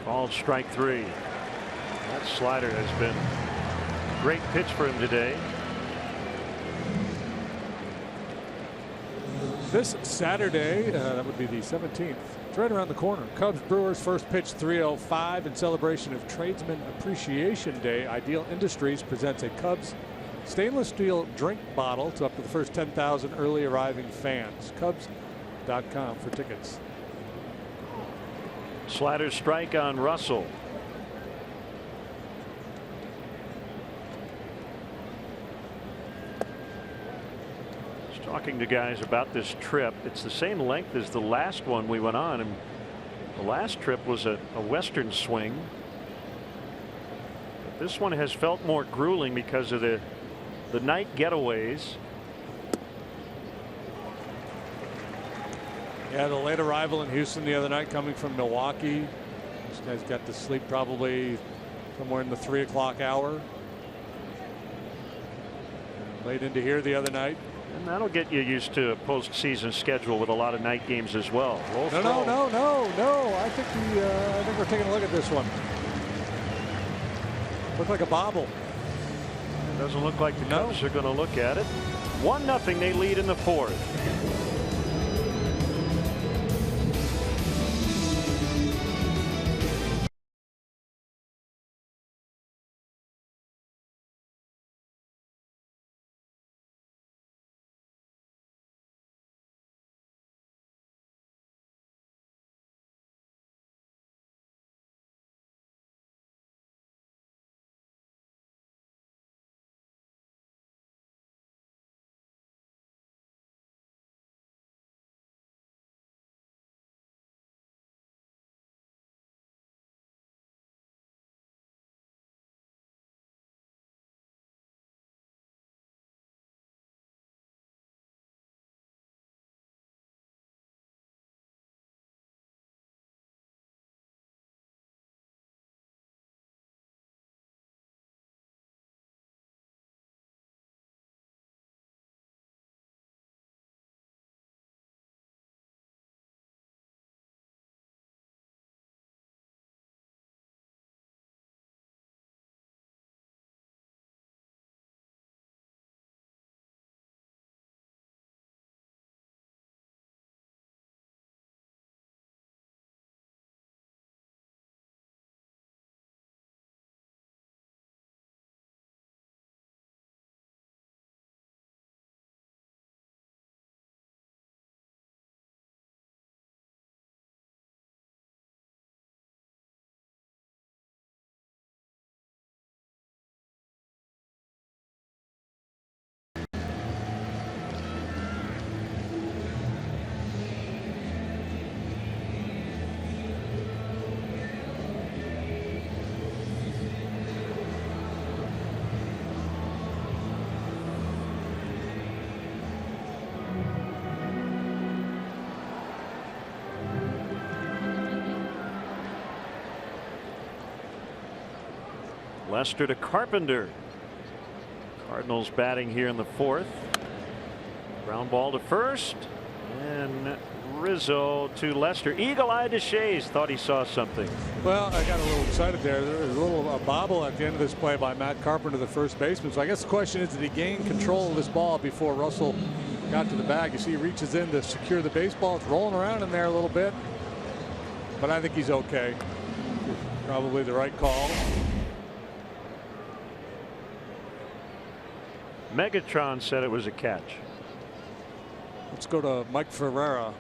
Called strike 3. That slider has been a great pitch for him today. This Saturday, that would be the 17th. It's right around the corner. Cubs Brewers first pitch 3:05 in celebration of Tradesman Appreciation Day. Ideal Industries presents a Cubs stainless steel drink bottle to up to the first 10,000 early arriving fans. Cubs.com for tickets. Slider strike on Russell. Talking to guys about this trip. It's the same length as the last one we went on, and the last trip was a western swing. But this one has felt more grueling because of the night getaways. Yeah, the late arrival in Houston the other night coming from Milwaukee. This guy's got to sleep probably somewhere in the 3 o'clock hour. Late into here the other night. And that'll get you used to a postseason schedule with a lot of night games as well. No. I think we're taking a look at this one. Looked like a bobble. It doesn't look like the Cubs are going to look at it. 1-0 they lead in the fourth. Lester to Carpenter. Cardinals batting here in the 4th. Ground ball to first, and Rizzo to Lester. Eagle-eyed to Shays. Thought he saw something. Well, I got a little excited there. There was a little bobble at the end of this play by Matt Carpenter, the first baseman. So I guess the question is, did he gain control of this ball before Russell got to the bag? You see, he reaches in to secure the baseball. It's rolling around in there a little bit, but I think he's okay. Probably the right call. Megatron said it was a catch. Let's go to Mike Ferreira.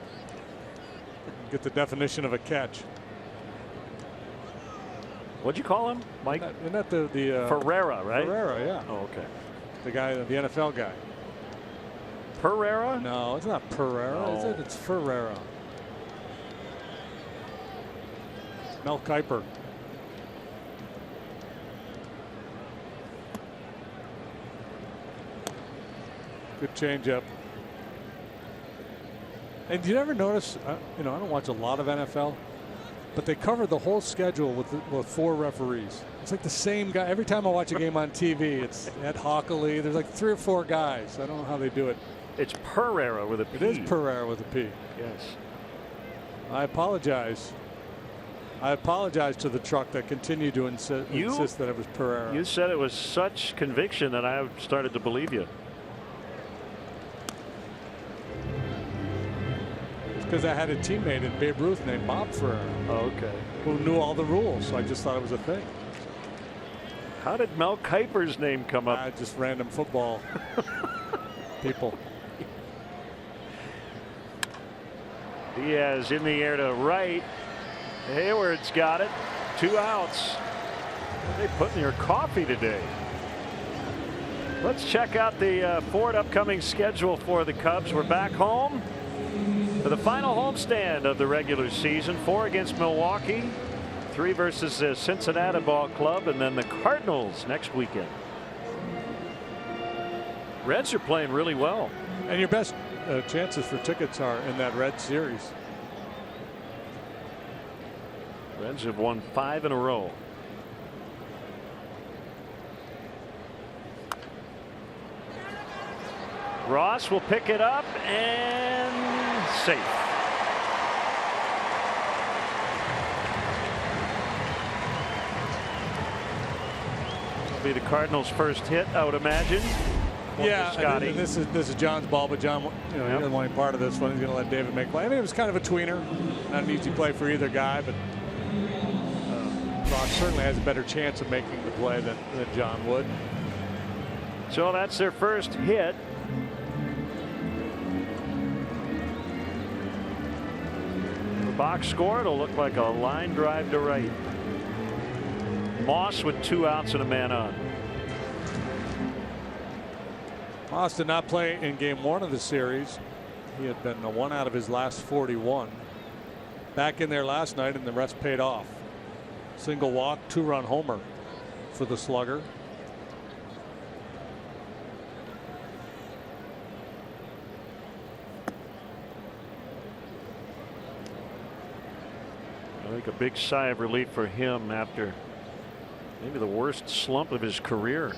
Get the definition of a catch. What'd you call him, Mike? Isn't that the Ferreira, right? Ferreira, yeah. Oh, okay. The guy, the NFL guy. Pereira? No, it's not Pereira, is it? It's Ferreira. Mel Kiper. Good changeup. And do you ever notice? You know, I don't watch a lot of NFL, but they cover the whole schedule with 4 referees. It's like the same guy every time I watch a game on TV. It's Ed Hockley. There's like 3 or 4 guys. I don't know how they do it. It's Pereira with a P. It is Pereira with a P. Yes. I apologize. I apologize to the truck that continued to insist that it was Pereira. You said it was such conviction that I started to believe you. Because I had a teammate in Babe Ruth named Bob Ferreira. Oh, okay. Who knew all the rules, so I just thought it was a thing. How did Mel Kiper's name come up? Just random football people. Diaz in the air to right. Hayward's got it. 2 outs. What are they putting in your coffee today? Let's check out the forward upcoming schedule for the Cubs. We're back home for the final homestand of the regular season. 4 against Milwaukee, 3 versus the Cincinnati ball club, and then the Cardinals next weekend. Reds are playing really well. And your best chances for tickets are in that Red series. Reds have won 5 in a row. Ross will pick it up and safe. It'll be the Cardinals' first hit, I would imagine. Yeah, Scotty. and this is John's ball, but John, he doesn't want any part of this one. He's going to let David make play. I mean, it was kind of a tweener, not an easy play for either guy, but Ross certainly has a better chance of making the play than John would. So that's their first hit. The box score, it'll look like a line drive to right. Moss with 2 outs and a man on. Moss did not play in game 1 of the series. He had been 1 out of his last 41. Back in there last night, and the rest paid off. Single walk, 2-run homer for the slugger. I think a big sigh of relief for him after maybe the worst slump of his career.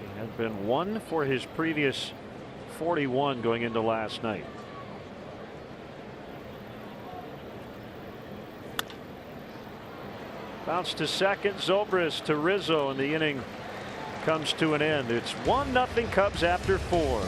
He had been 1 for his previous 41 going into last night. Bounce to second. Zobrist to Rizzo, and the inning comes to an end. It's 1-0 Cubs after 4.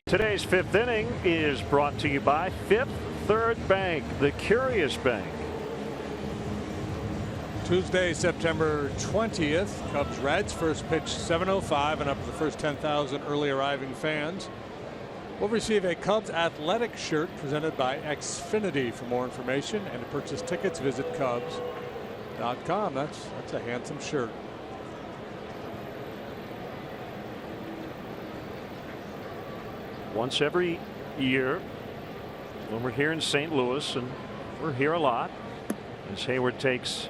Today's fifth inning is brought to you by Fifth Third Bank, the curious bank. Tuesday, September 20th, Cubs Reds, first pitch 7:05, and up to the first 10,000 early arriving fans will receive a Cubs athletic shirt presented by Xfinity. For more information and to purchase tickets, visit Cubs.com. That's a handsome shirt. Once every year when we're here in St. Louis, and we're here a lot, as Hayward takes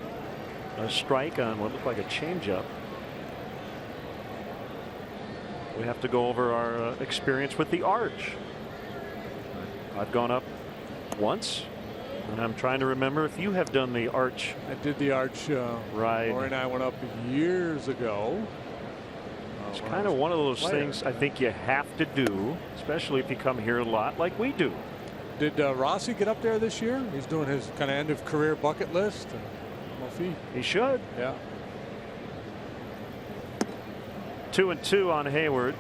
a strike on what looked like a changeup, we have to go over our experience with the arch. I've gone up once, and I'm trying to remember if you have done the arch. I did the arch. Right. Lori and I went up years ago. It's kind of one of those things I think you have to do, especially if you come here a lot like we do. Did Rossi get up there this year? He's doing his kind of end of career bucket list. Well, he should. Yeah. 2-2 on Hayward.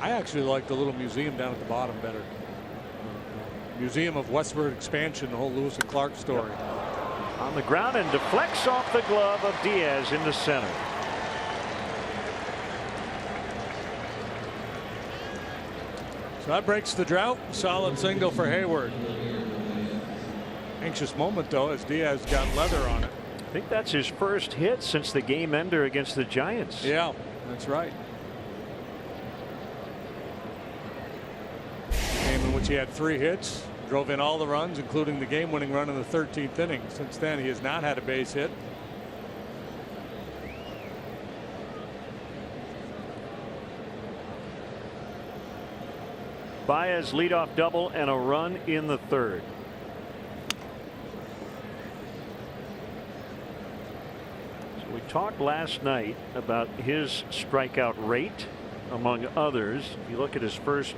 I actually like the little museum down at the bottom better. Museum of Westward Expansion, the whole Lewis and Clark story. Yep. On the ground and deflects off the glove of Diaz into center. So that breaks the drought. Solid single for Hayward. Anxious moment though as Diaz got leather on it. I think that's his first hit since the game ender against the Giants. Yeah, that's right. Game in which he had 3 hits. Drove in all the runs, including the game-winning run in the 13th inning. Since then, he has not had a base hit. Baez leadoff double and a run in the third. So we talked last night about his strikeout rate, among others. If you look at his first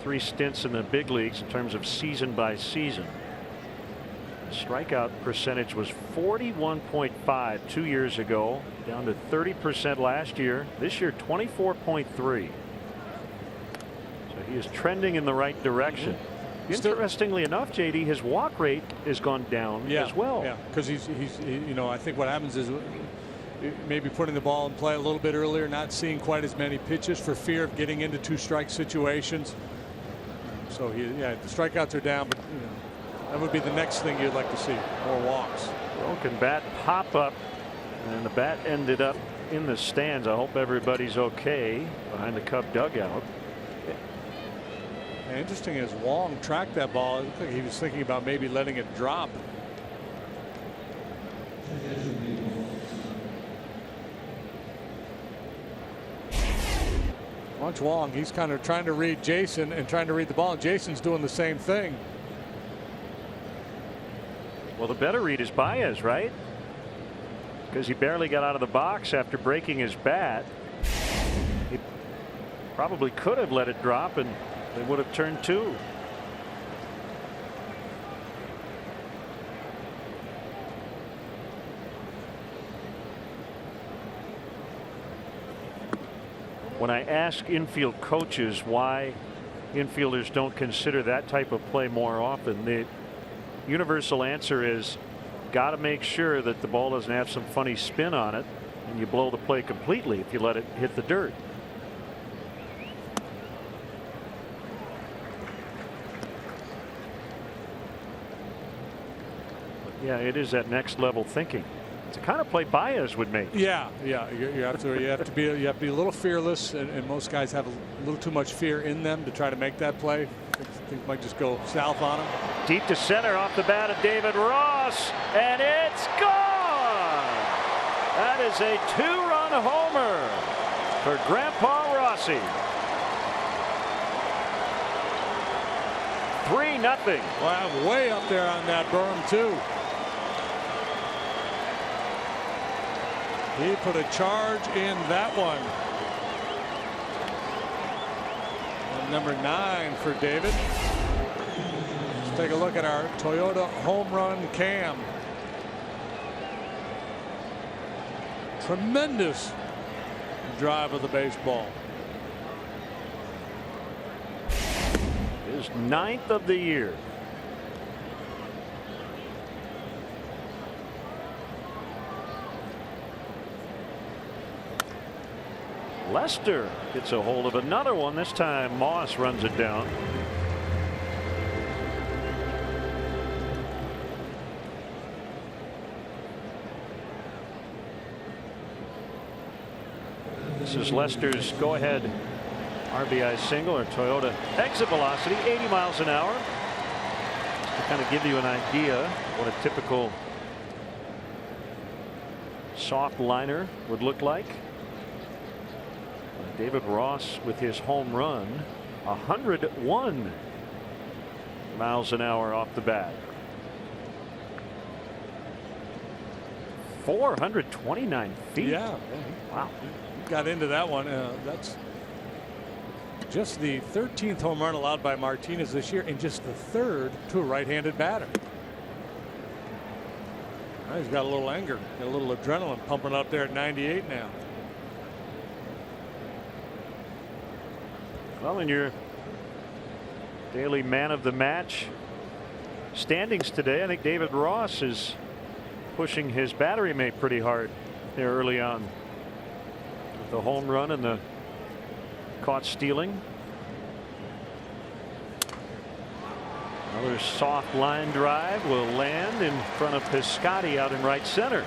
3 stints in the big leagues in terms of season by season, the strikeout percentage was 41.5 2 years ago, down to 30% last year. This year 24.3. So he is trending in the right direction. Interestingly enough, JD, his walk rate has gone down as well. Yeah, because he's you know, I think what happens is maybe putting the ball in play a little bit earlier, not seeing quite as many pitches for fear of getting into 2-strike situations. So the strikeouts are down, but you know, that would be the next thing you'd like to see, more walks. Broken bat pop up, and the bat ended up in the stands. I hope everybody's okay behind the Cub dugout. And interesting as Wong tracked that ball, it looked like he was thinking about maybe letting it drop. Watch Wong. He's kind of trying to read Jason and trying to read the ball. And Jason's doing the same thing. Well, the better read is Baez, right? Because he barely got out of the box after breaking his bat. He probably could have let it drop, and they would have turned 2. When I ask infield coaches why infielders don't consider that type of play more often, the universal answer is got to make sure that the ball doesn't have some funny spin on it and you blow the play completely if you let it hit the dirt. But yeah, it is that next level thinking. It's the kind of play Baez would make. Yeah. You have to be a little fearless, and most guys have a little too much fear in them to try to make that play. Things might just go south on them. Deep to center off the bat of David Ross, and it's gone. That is a 2-run homer for Grandpa Rossi. 3-0. Wow, way up there on that berm too. He put a charge in that one. And number 9 for David. Let's take a look at our Toyota home run cam. Tremendous drive of the baseball. His 9th of the year. Lester gets a hold of another one. This time Moss runs it down. This is Lester's go-ahead RBI single or Toyota exit velocity, 80 miles an hour. To kind of give you an idea what a typical soft liner would look like. David Ross with his home run, 101 miles an hour off the bat. 429 feet. Yeah. Wow. Got into that one. That's just the 13th home run allowed by Martinez this year, and just the 3rd to a right-handed batter. Well, he's got a little anger, got a little adrenaline pumping up there at 98 now. Well, in your daily man of the match standings today, I think David Ross is pushing his battery mate pretty hard there early on. With the home run and the caught stealing. Another soft line drive will land in front of Piscotty out in right center.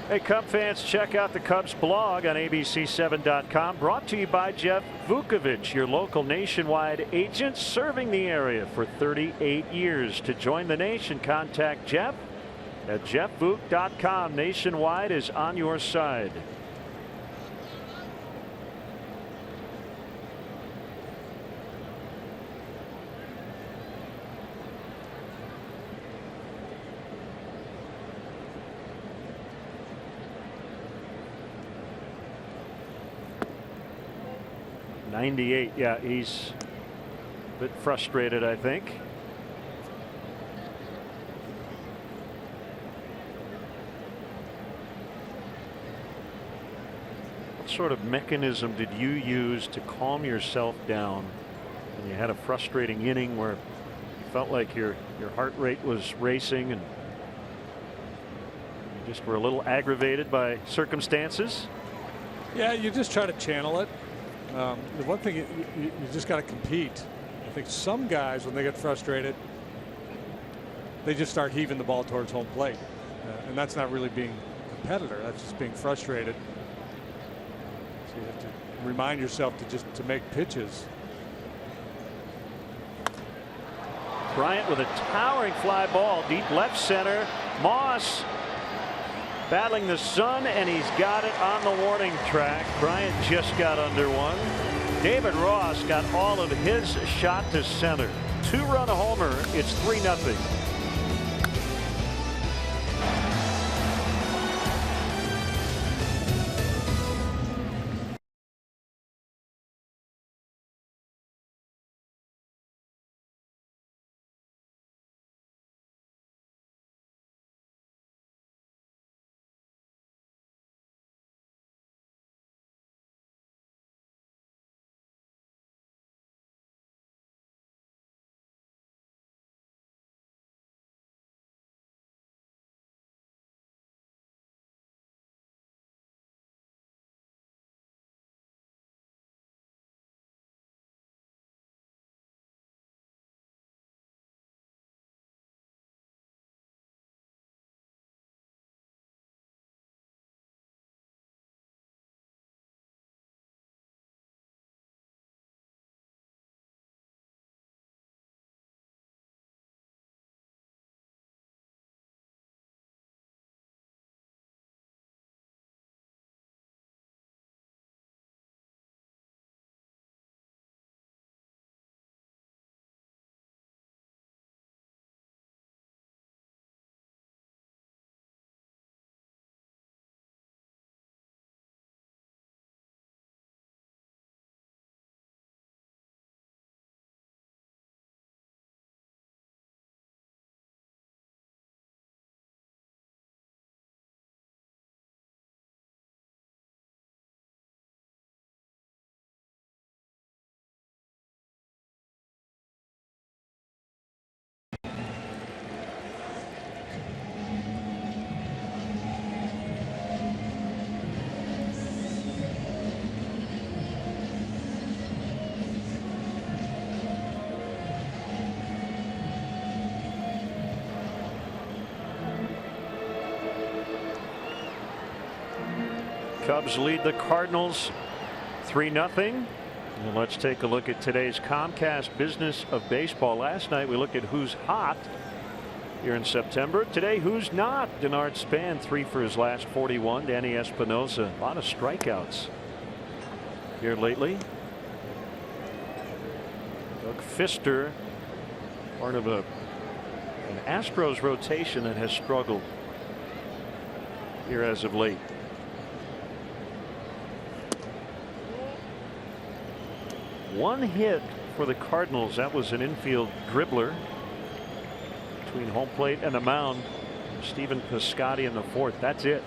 Hey, Cub fans, check out the Cubs blog on abc7.com. Brought to you by Jeff Vukovich, your local nationwide agent serving the area for 38 years. To join the nation, contact Jeff at jeffvuk.com. Nationwide is on your side. '98. Yeah, he's a bit frustrated, I think. What sort of mechanism did you use to calm yourself down when you had a frustrating inning where you felt like your heart rate was racing and you just were a little aggravated by circumstances? Yeah, you just try to channel it. The one thing you just got to compete. I think some guys, when they get frustrated, they just start heaving the ball towards home plate, and that's not really being a competitor. That's just being frustrated. So you have to remind yourself to make pitches. Bryant with a towering fly ball deep left center. Moss battling the sun, and he's got it on the warning track. Bryant just got under one. David Ross got all of his shot to center. 2-run homer. It's 3-0. Cubs lead the Cardinals 3-0. And let's take a look at today's Comcast Business of Baseball. Last night we looked at who's hot here in September. Today, who's not? Denard Span, 3 for his last 41. Danny Espinosa, a lot of strikeouts here lately. Doug Fister, part of an Astros rotation that has struggled here as of late. One hit for the Cardinals. That was an infield dribbler between home plate and the mound. Stephen Piscotty in the 4th. That's it.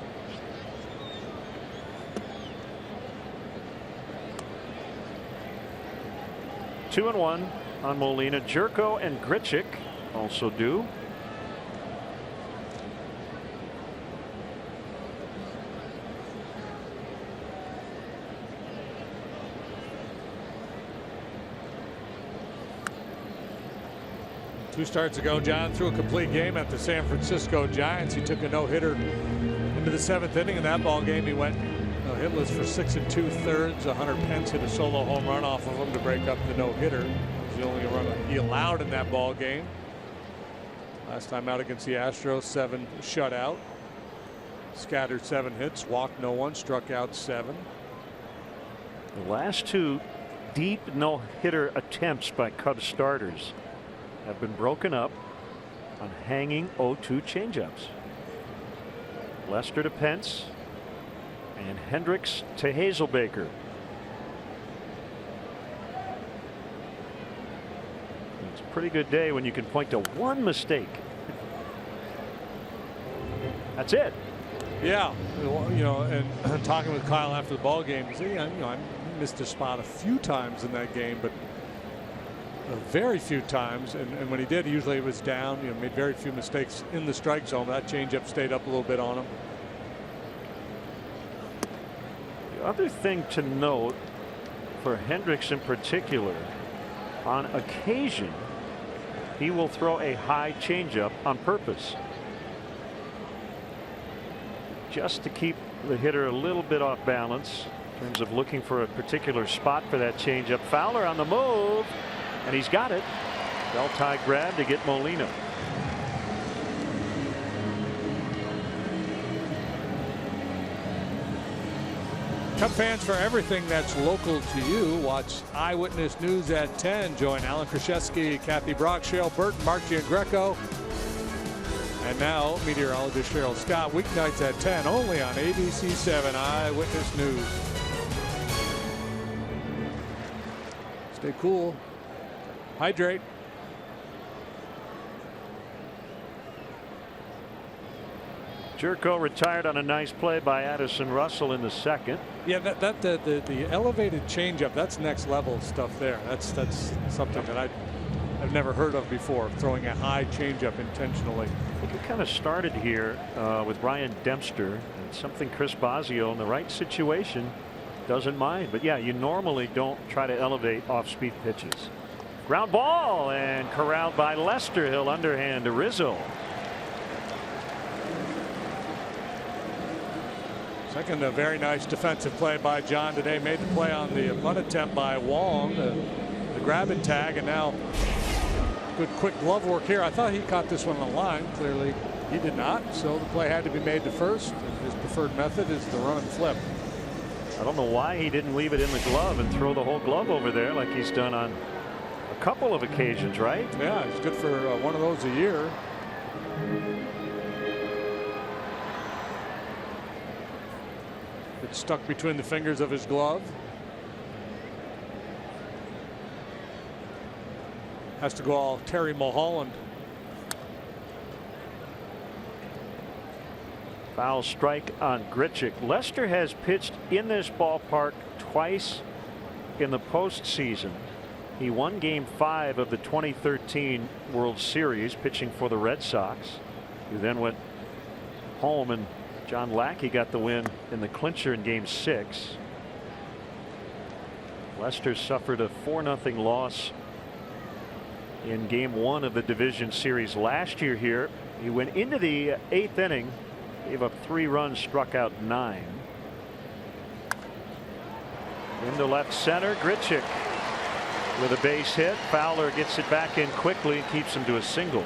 Two and one on Molina. Jerko and Grichuk also due. Two starts ago, John threw a complete game at the San Francisco Giants. He took a no-hitter into the 7th inning. In that ball game, he went hitless for 6 2/3. Hunter Pence hit a solo home run off of him to break up the no-hitter. It was the only run he allowed in that ball game. Last time out against the Astros, 7 shutout. Scattered 7 hits, walked no one, struck out 7. The last 2 deep no-hitter attempts by Cubs starters have been broken up on hanging 0-2 changeups. Lester to Pence and Hendricks to Hazelbaker. It's a pretty good day when you can point to one mistake. That's it. Yeah, you know, and talking with Kyle after the ball game, he said, yeah, you know, I missed a spot a few times in that game, but very few times, and when he did, usually it was down. You know, made very few mistakes in the strike zone. That changeup stayed up a little bit on him. The other thing to note for Hendricks in particular, on occasion he will throw a high changeup on purpose, just to keep the hitter a little bit off balance in terms of looking for a particular spot for that changeup. Fowler on the move. And he's got it. Bell tie grab to get Molina. Cub fans, for everything that's local to you, watch Eyewitness News at 10. Join Alan Krzyzewski, Kathy Brock, Cheryl Burton, Mark Giangreco, and now meteorologist Cheryl Scott. Weeknights at 10 only on ABC 7 Eyewitness News. Stay cool. Hydrate. Jerko retired on a nice play by Addison Russell in the 2nd. Yeah, the elevated changeup, that's next level stuff there. That's something that I've never heard of before, throwing a high changeup intentionally. I think it kind of started here with Ryan Dempster, and something Chris Bosio in the right situation doesn't mind. But yeah, you normally don't try to elevate off-speed pitches. Ground ball and corralled by Lester. He'll underhand to Rizzo. Second, a very nice defensive play by John today. Made the play on the bunt attempt by Wong, the grab and tag, and now good quick glove work here. I thought he caught this one on the line. Clearly he did not, so the play had to be made to first. His preferred method is the run and flip. I don't know why he didn't leave it in the glove and throw the whole glove over there like he's done on a couple of occasions, right? Yeah, it's good for one of those a year. It's stuck between the fingers of his glove. Has to go all Terry Mulholland. Foul strike on Grichuk. Lester has pitched in this ballpark twice in the postseason. He won Game 5 of the 2013 World Series, pitching for the Red Sox. He then went home, and John Lackey got the win in the clincher in Game 6. Lester suffered a 4-0 loss in Game 1 of the division series last year here. He went into the 8th inning, gave up 3 runs, struck out 9. Into left center. Grichuk with a base hit. Fowler gets it back in quickly and keeps him to a single.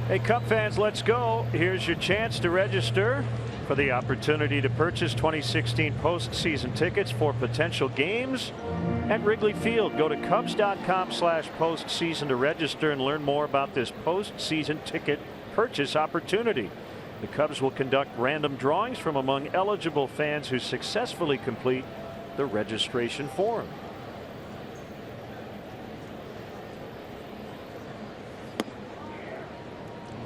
Hey, Cub fans, let's go. Here's your chance to register for the opportunity to purchase 2016 postseason tickets for potential games at Wrigley Field. Go to Cubs.com/postseason to register and learn more about this postseason ticket purchase opportunity. The Cubs will conduct random drawings from among eligible fans who successfully complete the registration form.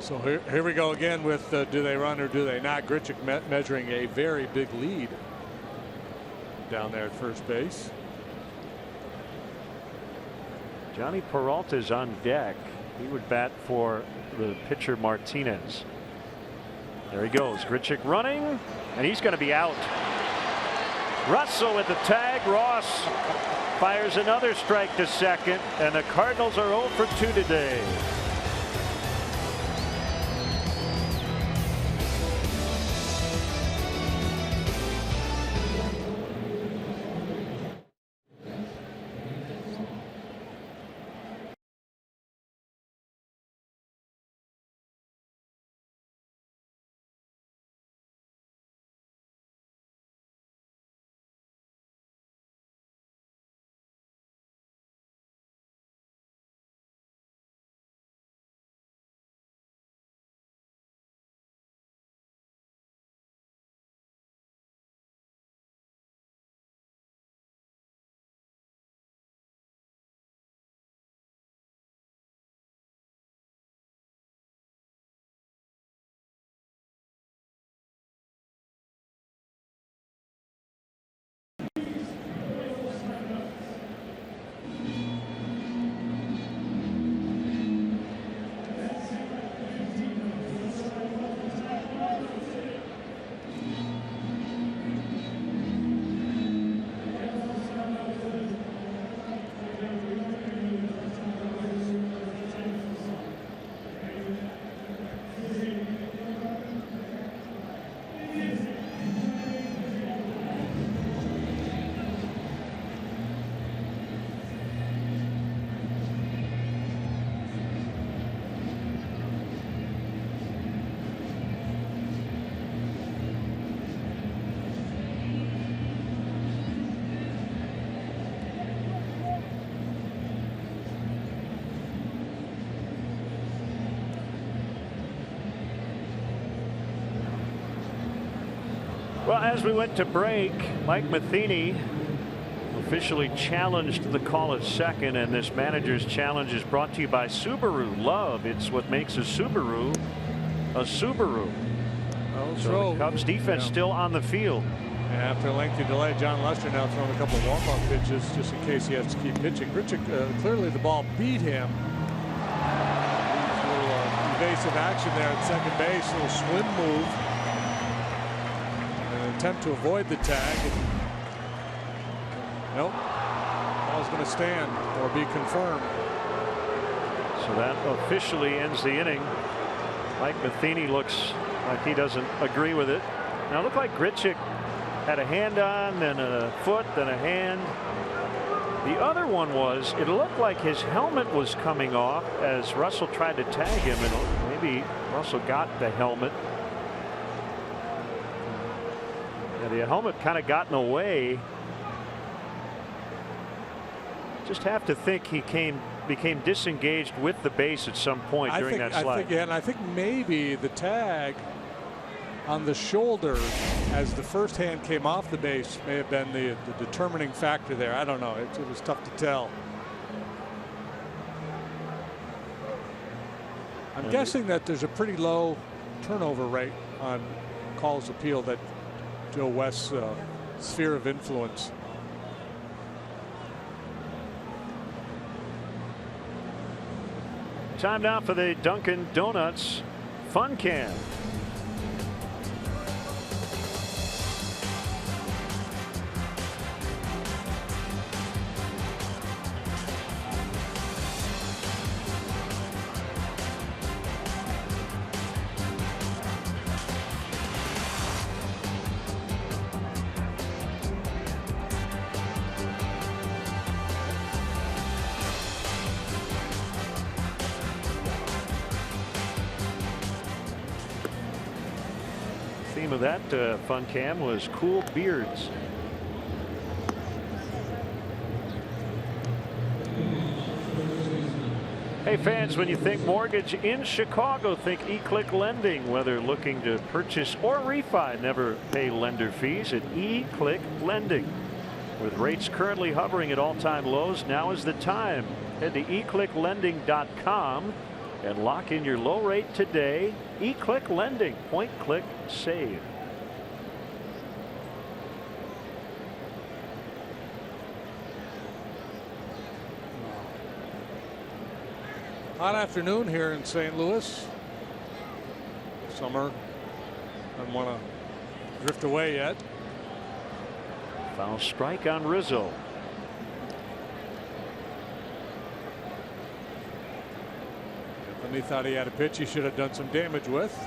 So here we go again with do they run or do they not? Grichuk measuring a very big lead down there at first base. Johnny Peralta's on deck. He would bat for the pitcher Martinez. There he goes. Grichuk running, and he's going to be out. Russell with the tag. Ross fires another strike to second, and the Cardinals are 0 for 2 today. Well, as we went to break, Mike Matheny officially challenged the call at second, and this manager's challenge is brought to you by Subaru. Love, it's what makes a Subaru a Subaru. So the Cubs defense still on the field. And after a lengthy delay, John Lester now throwing a couple of walk-off pitches just in case he has to keep pitching. Grichuk, clearly the ball beat him. A little evasive action there at second base, a little swim move. Attempt to avoid the tag. Nope. Ball's going to stand or be confirmed. So that officially ends the inning. Mike Matheny looks like he doesn't agree with it. Now it looked like Grichuk had a hand on, then a foot, then a hand. The other one was, it looked like his helmet was coming off as Russell tried to tag him, and maybe Russell got the helmet. The helmet kind of got in the way. Just have to think he became disengaged with the base at some point during that slide. And I think maybe the tag on the shoulder as the first hand came off the base may have been the determining factor there. I don't know. It was tough to tell. I'm guessing that there's a pretty low turnover rate on calls appeal that Joe West's sphere of influence. Time now for the Dunkin' Donuts Fun Can. theme of that fun cam was cool beards. Hey fans, when you think mortgage in Chicago, think eClick Lending. Whether looking to purchase or refi, never pay lender fees at eClick Lending. With rates currently hovering at all-time lows, now is the time. Head to eclicklending.com and lock in your low rate today. eClick Lending, point, click, save. Hot afternoon here in St. Louis. Summer doesn't want to drift away yet. Foul strike on Rizzo. Anthony thought he had a pitch he should have done some damage with.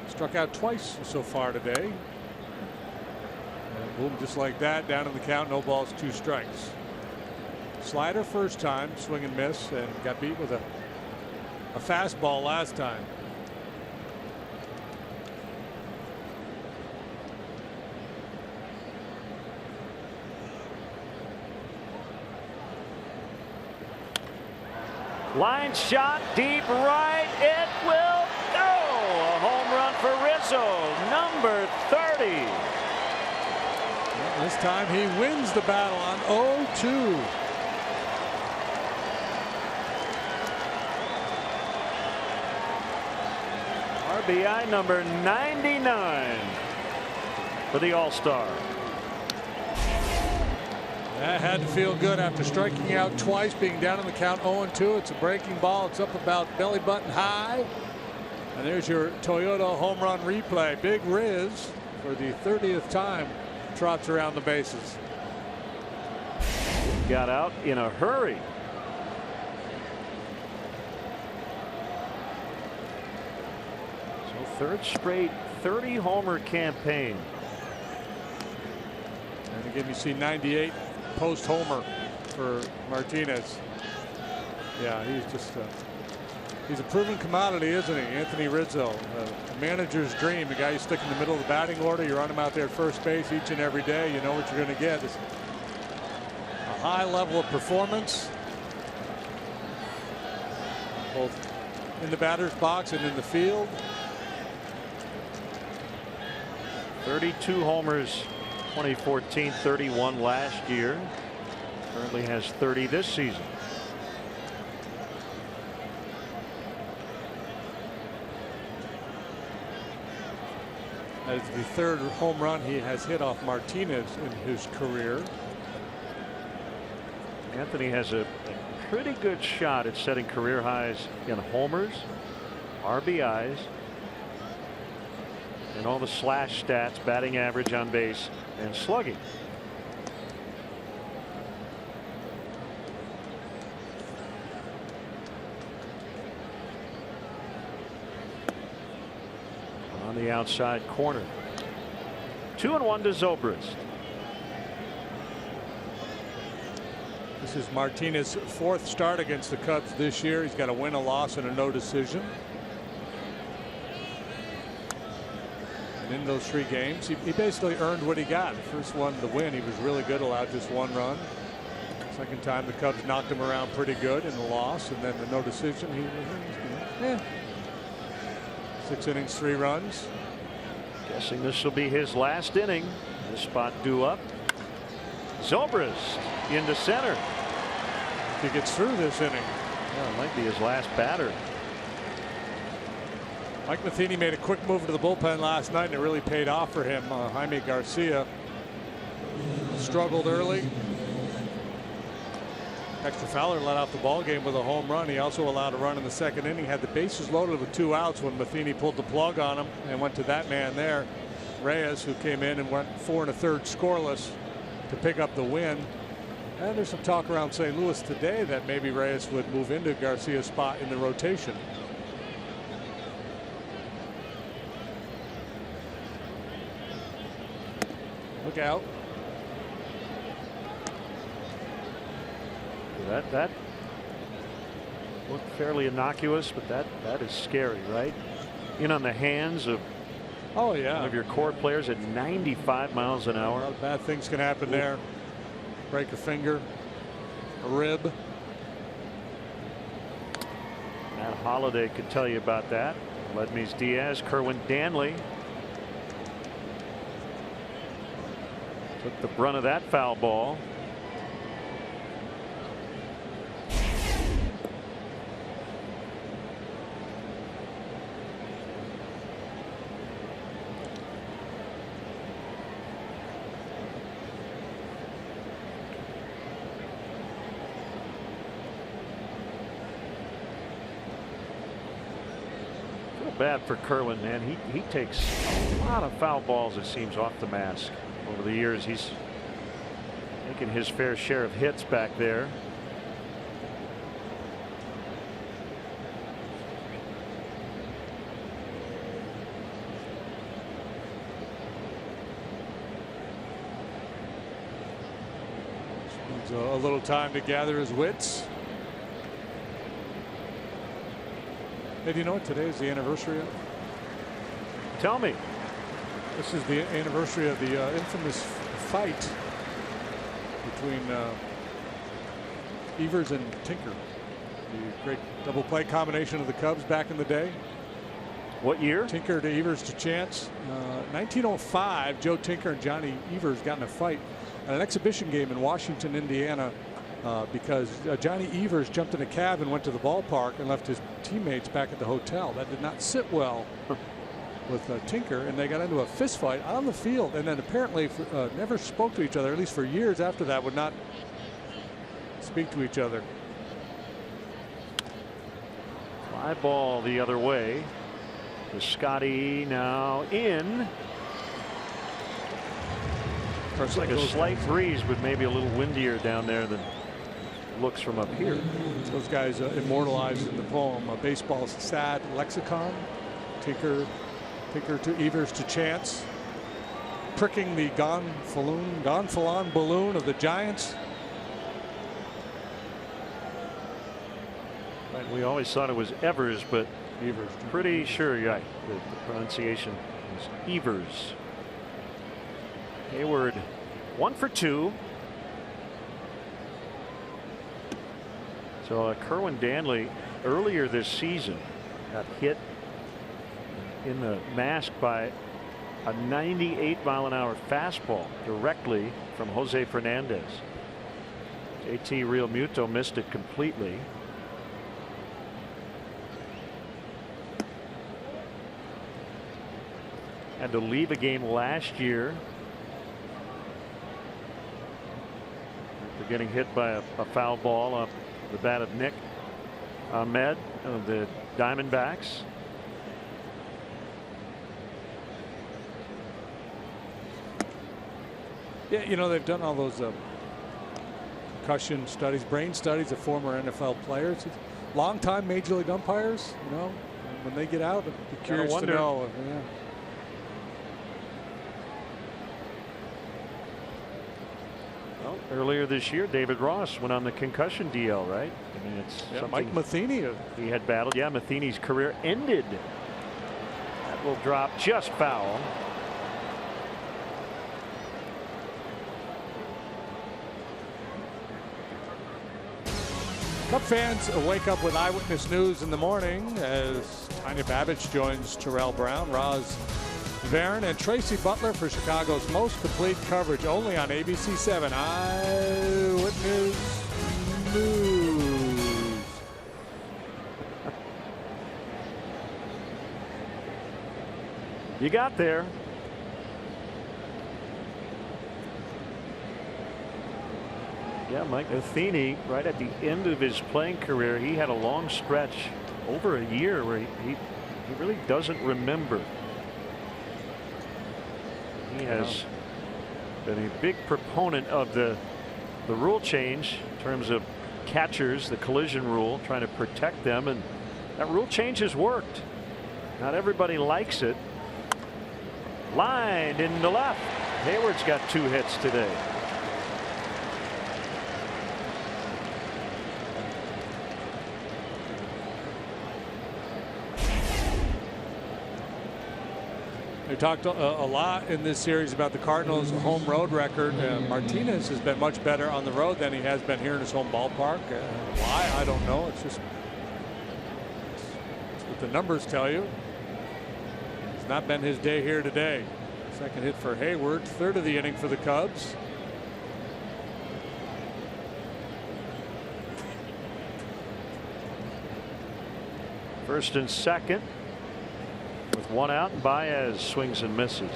Struck out twice so far today. And boom, just like that, down in the count, no balls, 2 strikes. Slider first time, swing and miss, and got beat with a fastball last time. Line shot deep right. It will go. A home run for Rizzo, number 30. Well, this time he wins the battle on 0-2. RBI number 99 for the All-Star. That had to feel good after striking out twice, being down in the count 0-2. It's a breaking ball. It's up about belly button high. And there's your Toyota home run replay. Big Riz, for the 30th time, trots around the bases. Got out in a hurry. So third straight 30 homer campaign. And again, you see 98 post homer for Martinez. Yeah, he's just he's a proven commodity, isn't he? Anthony Rizzo, a manager's dream. The guy you stick in the middle of the batting order, you run him out there at first base each and every day, you know what you're going to get. It's a high level of performance, both in the batter's box and in the field. 32 homers 2014, 31 last year. Currently has 30 this season. That is the third home run he has hit off Martinez in his career. Anthony has a pretty good shot at setting career highs in homers, RBIs, and all the slash stats, batting average, on base, and slugging. On the outside corner. 2-1 to Zobrist. This is Martinez's 4th start against the Cubs this year. He's got a win, a loss, and a no decision. And in those 3 games, he basically earned what he got. The first one, the win, he was really good, allowed just 1 run. Second time, the Cubs knocked him around pretty good in the loss, and then the no decision, he was 6 innings, 3 runs. Guessing this will be his last inning. This spot due up. Zobrist into center. If he gets through this inning. Yeah, it might be his last batter. Mike Matheny made a quick move to the bullpen last night, and it really paid off for him. Jaime Garcia struggled early. Dexter Fowler let off the ball game with a home run. He also allowed a run in the 2nd inning. Had the bases loaded with 2 outs when Matheny pulled the plug on him and went to that man there, Reyes, who came in and went 4 1/3 scoreless to pick up the win. And there's some talk around St. Louis today that maybe Reyes would move into Garcia's spot in the rotation. Look out. That looked fairly innocuous, but that is scary, right? In on the hands of Oh, yeah. One of your core players at 95 miles an hour. A lot of bad things can happen there. Break a finger, a rib. Matt Holliday could tell you about that. Ledmys Diaz, Kerwin Danley took the brunt of that foul ball. Bad for Kerwin, man. He takes a lot of foul balls, it seems, off the mask. Over the years, he's taken his fair share of hits back there. Needs a little time to gather his wits. Hey, do you know what today is the anniversary of? Tell me. This is the anniversary of the infamous fight between Evers and Tinker. The great double play combination of the Cubs back in the day. What year? Tinker to Evers to Chance. 1905, Joe Tinker and Johnny Evers got in a fight at an exhibition game in Washington, Indiana. Because Johnny Evers jumped in a cab and went to the ballpark and left his teammates back at the hotel. That did not sit well with Tinker, and they got into a fist fight on the field, and then apparently never spoke to each other, at least for years after that, would not speak to each other. Fly ball the other way. The Scotty now in. It's like a slight breeze, but maybe a little windier down there than looks from up here. Those guys immortalized in the poem Baseball's Sad Lexicon. Tinker to Evers to Chance, pricking the gonfalon balloon of the Giants. Right, we always thought it was Evers, but Evers. Pretty sure, yeah, the pronunciation is Evers. Hayward 1 for 2. So Kerwin Danley earlier this season got hit in the mask by a 98-mile-an-hour fastball directly from Jose Fernandez. JT Realmuto missed it completely. Had to leave a game last year after getting hit by a foul ball off the bat of Nick Ahmed of the Diamondbacks. Yeah, you know, they've done all those concussion studies, brain studies of former NFL players, longtime major league umpires. You know, when they get out, I'd be curious to know. Yeah. Well, earlier this year, David Ross went on the concussion DL, right? I mean, it's Mike Matheny. He had battled. Yeah, Matheny's career ended. That will drop just foul. Cub fans wake up with eyewitness news in the morning as Tanya Babich joins Terrell Brown, Roz Varon, and Tracy Butler for Chicago's most complete coverage only on ABC 7 Eyewitness News. You got there. Yeah, Mike Matheny, right at the end of his playing career, he had a long stretch over a year where he really doesn't remember. He has been a big proponent of the rule change in terms of catchers, the collision rule, trying to protect them, and that rule change has worked. Not everybody likes it. Lined into left. Hayward's got 2 hits today. We talked a lot in this series about the Cardinals' home road record. Martinez has been much better on the road than he has been here in his home ballpark. Why? I don't know. It's just it's what the numbers tell you. It's not been his day here today. Second hit for Hayward, third of the inning for the Cubs. First and second. With one out, and Baez swings and misses.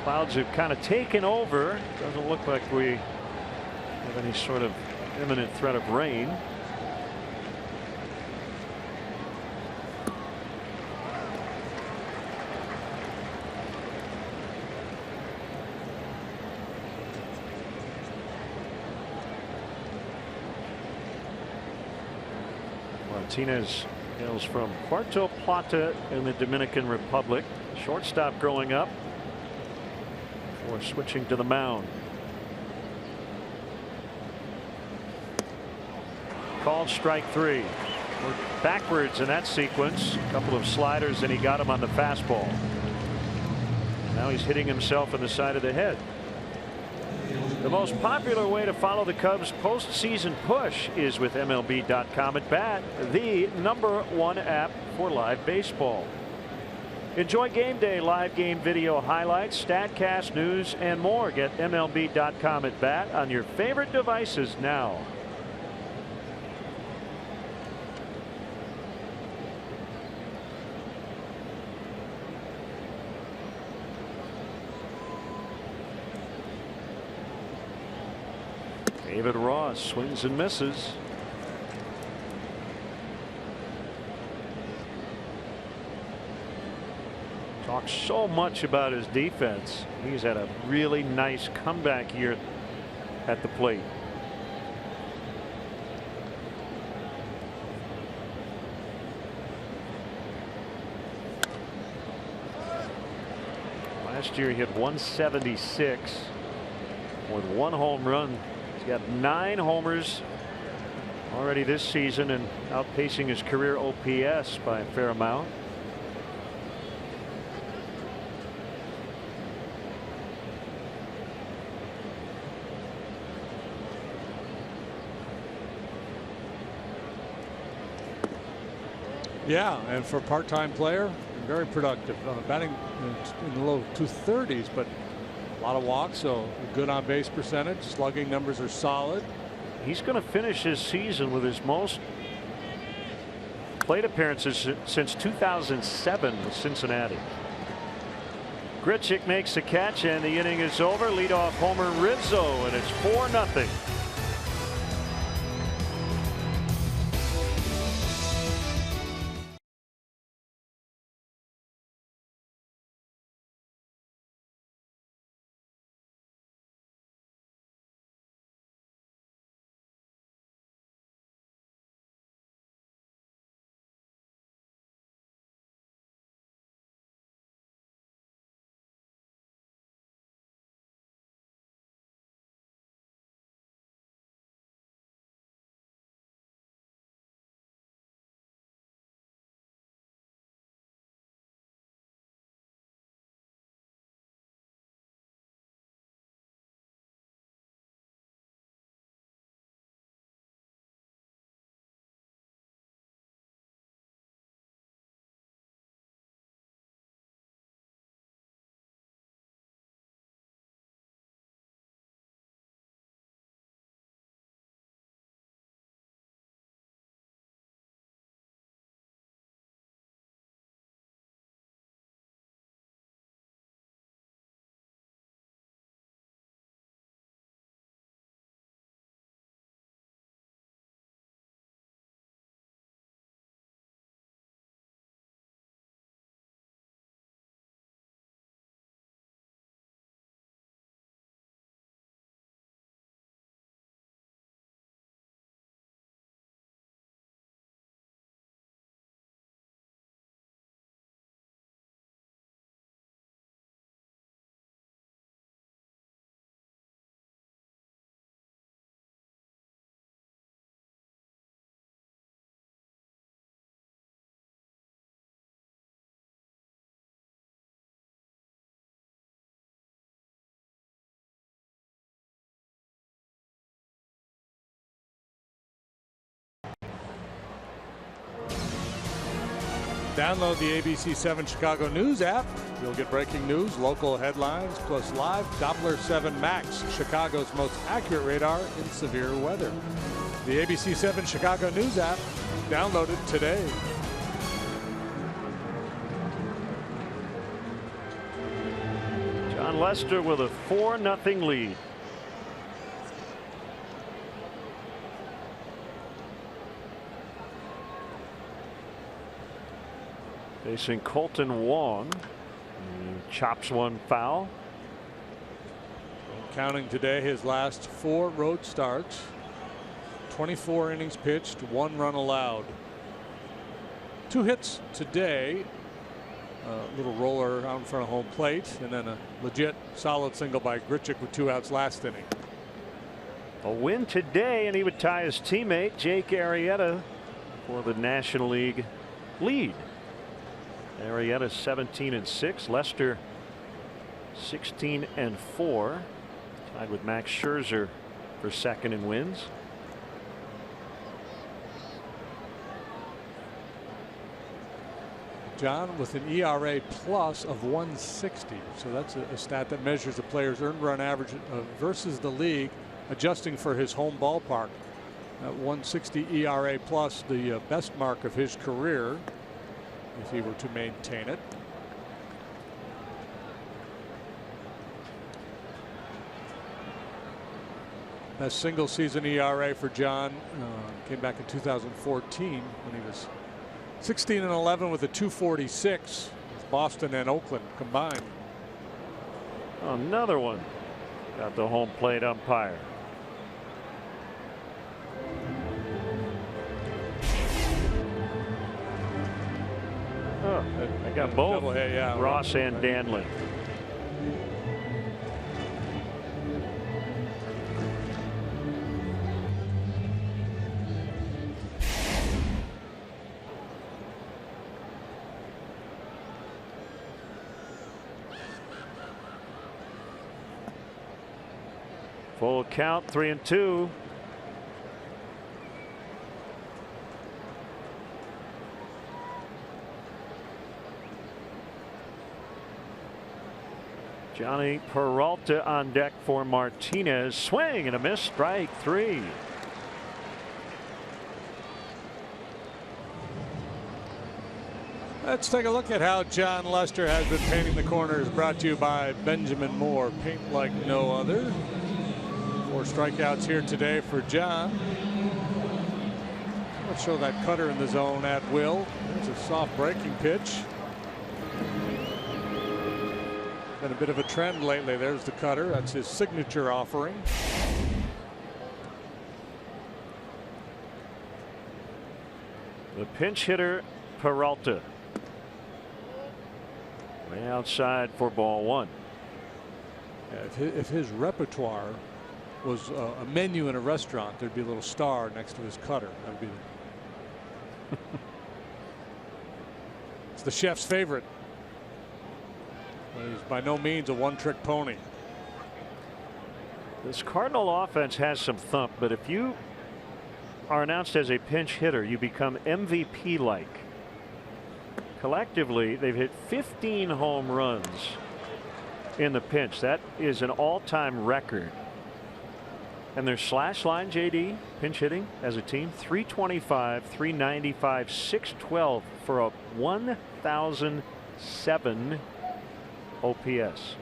Clouds have kind of taken over. Doesn't look like we have any sort of imminent threat of rain. Martinez hails from Puerto Plata in the Dominican Republic. Shortstop growing up before switching to the mound. Called strike three. We're backwards in that sequence. A couple of sliders and he got him on the fastball. Now he's hitting himself in the side of the head. The most popular way to follow the Cubs postseason push is with MLB.com at Bat, the #1 app for live baseball. Enjoy game day, live game video highlights, StatCast news, and more. Get MLB.com at Bat on your favorite devices now. David Ross swings and misses. Talks so much about his defense. He's had a really nice comeback here at the plate. Last year he hit 176 with 1 home run. He's got 9 homers already this season and outpacing his career OPS by a fair amount. Yeah, and for a part-time player, very productive. Batting in the low 230s, but a lot of walks, so good on base percentage. Slugging numbers are solid. He's going to finish his season with his most plate appearances since 2007 with Cincinnati. Grichuk makes the catch and the inning is over. Leadoff homer Rizzo, and it's 4-0. Download the ABC7 Chicago News app. You'll get breaking news, local headlines, plus live Doppler 7 Max, Chicago's most accurate radar in severe weather. The ABC7 Chicago News app. Download it today. John Lester with a 4-0 lead. Facing Colton Wong. He chops one foul. Counting today his last 4 road starts. 24 innings pitched, 1 run allowed. 2 hits today. A little roller out in front of home plate, and then a legit solid single by Grichuk with 2 outs last inning. A win today, and he would tie his teammate Jake Arrieta for the National League lead. Arrieta 17-6, Lester 16-4, tied with Max Scherzer for second in wins. John with an ERA plus of 160, so that's a stat that measures a player's earned run average versus the league, adjusting for his home ballpark. 160 ERA plus, the best mark of his career if he were to maintain it. Best single season ERA for John came back in 2014 when he was 16-11 with a 2.46 with Boston and Oakland combined. Another one. Got the home plate umpire. I got both Ross and Danlin. Full count, 3-2. Johnny Peralta on deck for Martinez. Swing and a miss, strike 3. Let's take a look at how John Lester has been painting the corners. Brought to you by Benjamin Moore, paint like no other. 4 strikeouts here today for John. Let's show that cutter in the zone at will. It's a soft breaking pitch. Been a bit of a trend lately. There's the cutter. That's his signature offering. The pinch hitter Peralta. Way outside for ball 1. Yeah, if his repertoire was a menu in a restaurant, there'd be a little star next to his cutter. That would be it's the chef's favorite. He's by no means a one-trick pony. This Cardinal offense has some thump, but if you are announced as a pinch hitter, you become MVP-like. Collectively, they've hit 15 home runs in the pinch. That is an all-time record. And their slash line, JD, pinch hitting as a team, 325, 395, 612 for a 1,007 OPS.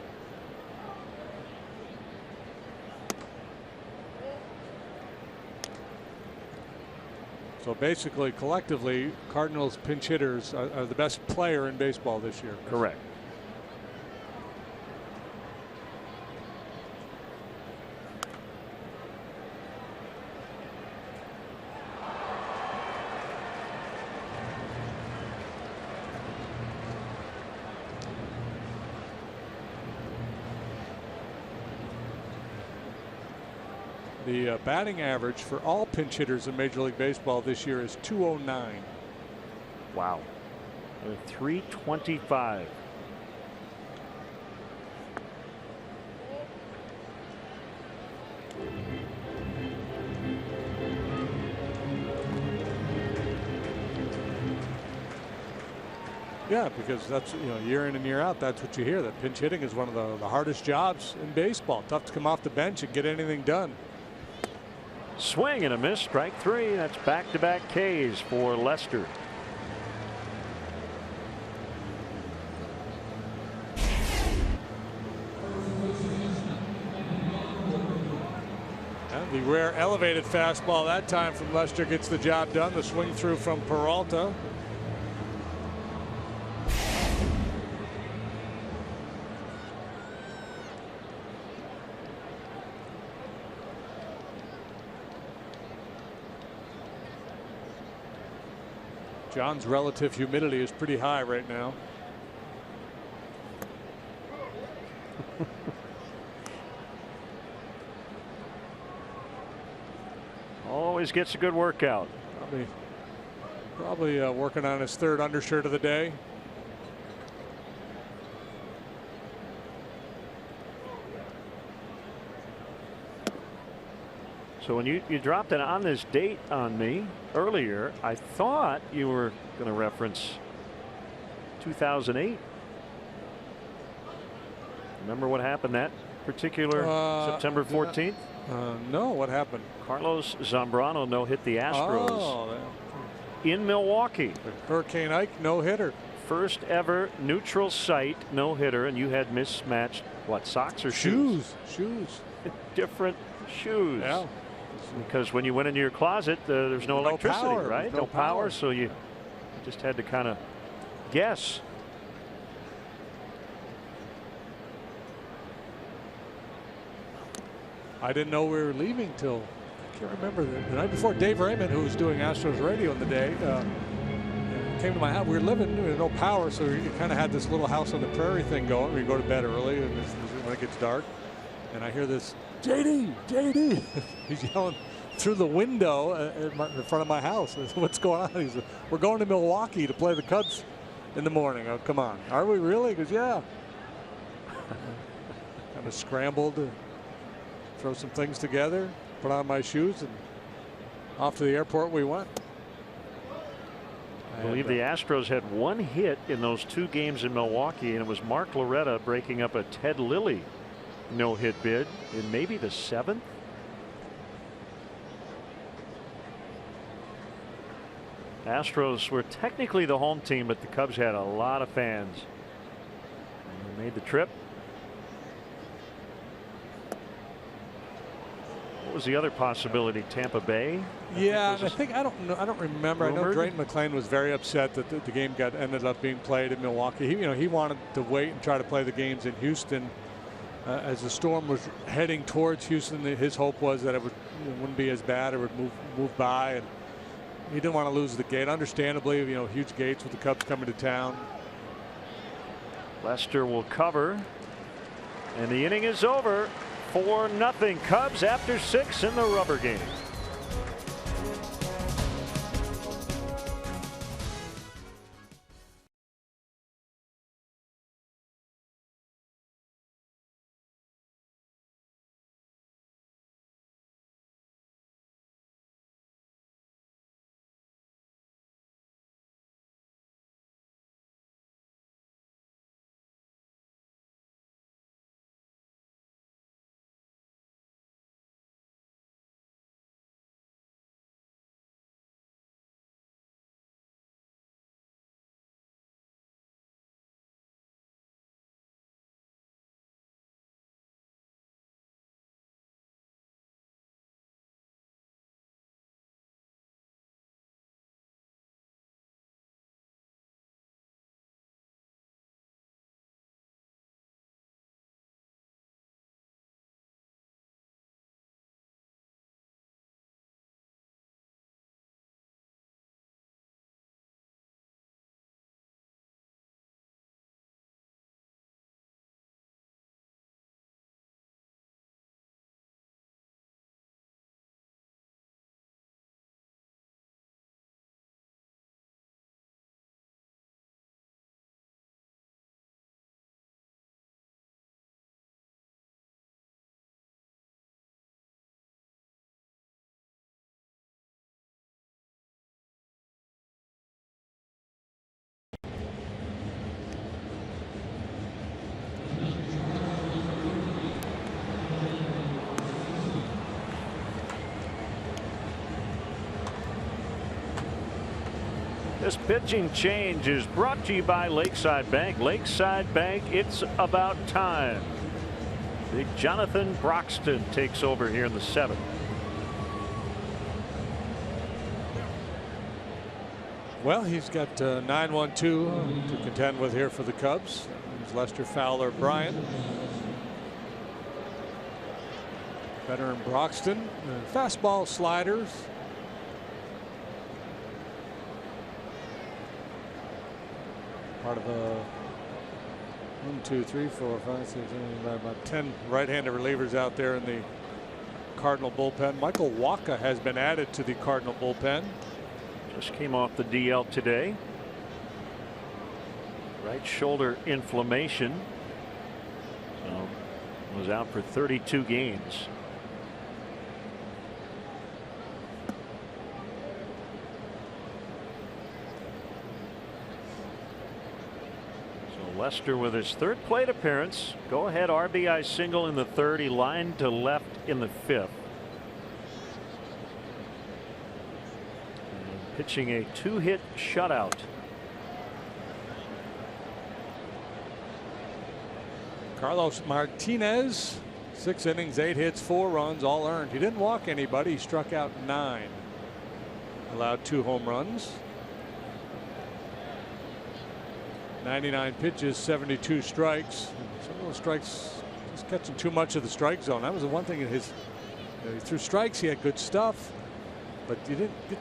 So basically, collectively, Cardinals pinch hitters are the best player in baseball this year. Correct. The batting average for all pinch hitters in Major League Baseball this year is .209. Wow. 325. Yeah, because that's, year in and year out, that's what you hear. That pinch hitting is one of the hardest jobs in baseball. Tough to come off the bench and get anything done. Swing and a miss. Strike 3. That's back-to-back Ks for Lester. And the rare elevated fastball that time from Lester gets the job done. The swing through from Peralta. John's relative humidity is pretty high right now. Always gets a good workout. Probably working on his third undershirt of the day. So when you dropped an on this date on me earlier, I thought you were going to reference 2008. Remember what happened that particular September 14th? No, what happened? Carlos Zambrano no hit the Astros in Milwaukee. Hurricane Ike no hitter. First ever neutral site no hitter, and you had mismatched what, socks or shoes? Shoes. Different shoes. Yeah. Because when you went into your closet, there's no electricity, power, right? No power, so you just had to kind of guess. I didn't know we were leaving till, I can't remember, the night before. Dave Raymond, who was doing Astros radio in the day, came to my house. We were living with no power, so you kind of had this little house on the prairie thing going where you go to bed early and when it gets dark. And I hear this, JD, JD. He's yelling through the window in front of my house. I said, what's going on? He said, we're going to Milwaukee to play the Cubs in the morning. Oh, come on. Are we really? He goes, yeah. Kind of scrambled to throw some things together, put on my shoes, and off to the airport we went. I believe the Astros had one hit in those 2 games in Milwaukee, and it was Mark Loretta breaking up a Ted Lilly no-hit bid in maybe the 7th. Astros were technically the home team, but the Cubs had a lot of fans. And they made the trip. What was the other possibility? Tampa Bay? Yeah, I don't know. I don't remember. Rumored? I know Drayton McClain was very upset that the game ended up being played in Milwaukee. He wanted to wait and try to play the games in Houston. As the storm was heading towards Houston, his hope was that it wouldn't be as bad. It would move by, and he didn't want to lose the gate. Understandably, huge gates with the Cubs coming to town. Lester will cover, and the inning is over. 4-0 Cubs after 6 in the rubber game. This pitching change is brought to you by Lakeside Bank. Lakeside Bank, it's about time. Big Jonathan Broxton takes over here in the 7th. Well, he's got 9-1-2 to contend with here for the Cubs. There's Lester, Fowler, Bryant. Veteran Broxton. Fastball, sliders. Part of a 1, 2, 3, 4, 5, 6, 7, about 10 right-handed relievers out there in the Cardinal bullpen. Michael Wacha has been added to the Cardinal bullpen. Just came off the DL today. Right shoulder inflammation. So was out for 32 games. Lester with his 3rd plate appearance. Go ahead RBI single in the 3rd. He lined to left in the 5th. And pitching a 2-hit shutout. Carlos Martinez, 6 innings, 8 hits, 4 runs, all earned. He didn't walk anybody. He struck out 9. Allowed 2 home runs. 99 pitches, 72 strikes. Some of those strikes, just catching too much of the strike zone. That was the one thing in his. He threw strikes. He had good stuff, but you didn't get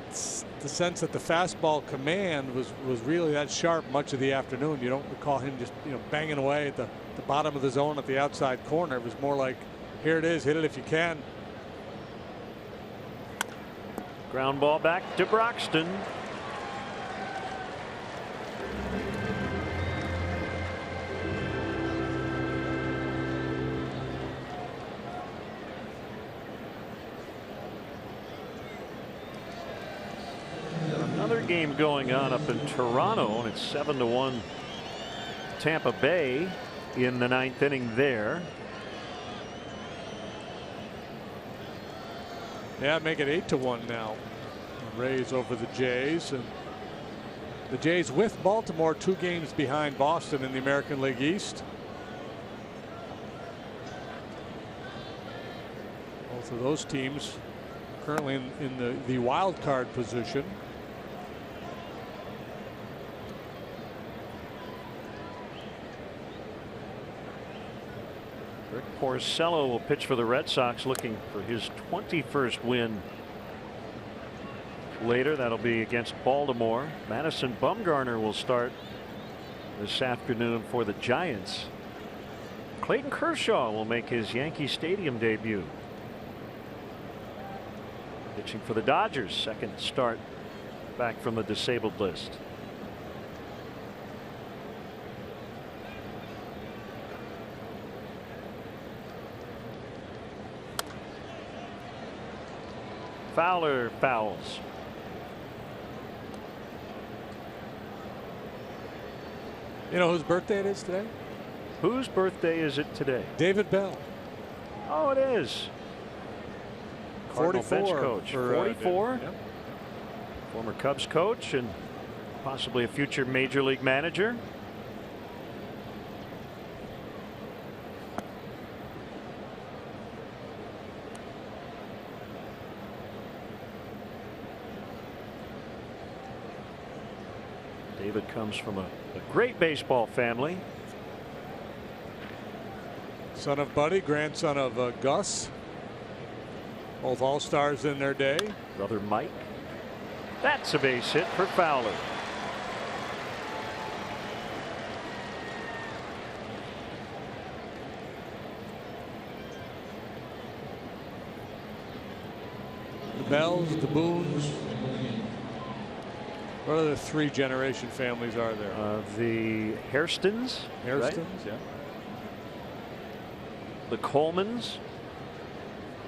the sense that the fastball command was really that sharp much of the afternoon. You don't recall him just banging away at the bottom of the zone at the outside corner. It was more like, here it is, hit it if you can. Ground ball back to Broxton. Game going on up in Toronto, and it's 7-1 Tampa Bay in the 9th inning there. Yeah, make it 8-1 now. Rays over the Jays, and the Jays with Baltimore 2 games behind Boston in the American League East. Both of those teams currently in the wild card position. Porcello will pitch for the Red Sox, looking for his 21st win. Later, that'll be against Baltimore. Madison Bumgarner will start this afternoon for the Giants. Clayton Kershaw will make his Yankee Stadium debut. Pitching for the Dodgers, 2nd start back from the disabled list. Fowler fouls. You know whose birthday it is today? Whose birthday is it today? David Bell. Oh, it is. Cardinal 44 bench coach. 44. Yep. Former Cubs coach and possibly a future major league manager. David comes from a great baseball family. Son of Buddy, grandson of Gus. Both all-stars in their day. Brother Mike. That's a base hit for Fowler. The Bells, the Boones. What other 3-generation families are there? The Hairstons. Hairstons, right? yeah. The Colemans.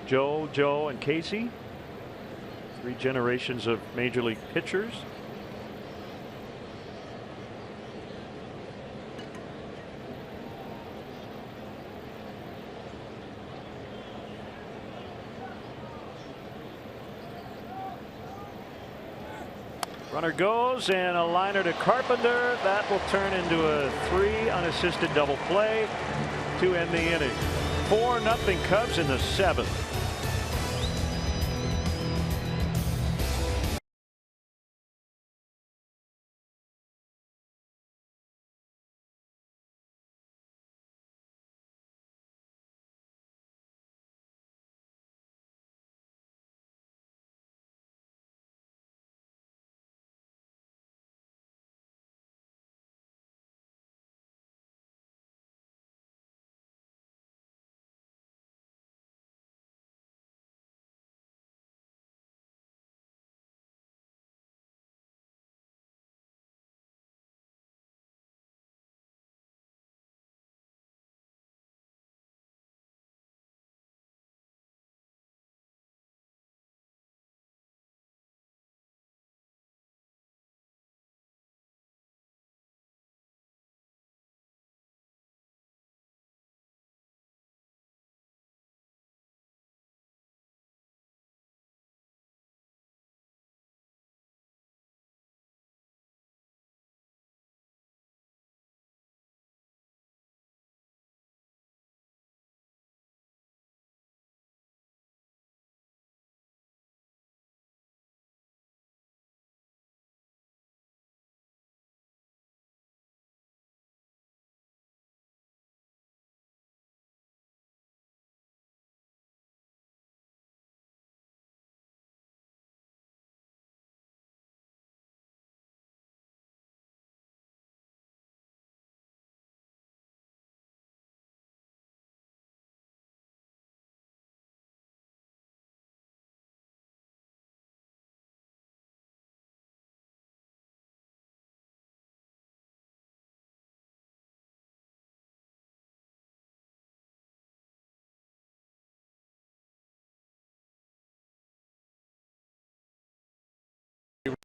Joe, and Casey. 3 generations of major league pitchers. Runner goes, and a liner to Carpenter. That will turn into a 3 unassisted double play to end the inning. 4-0 Cubs in the 7th.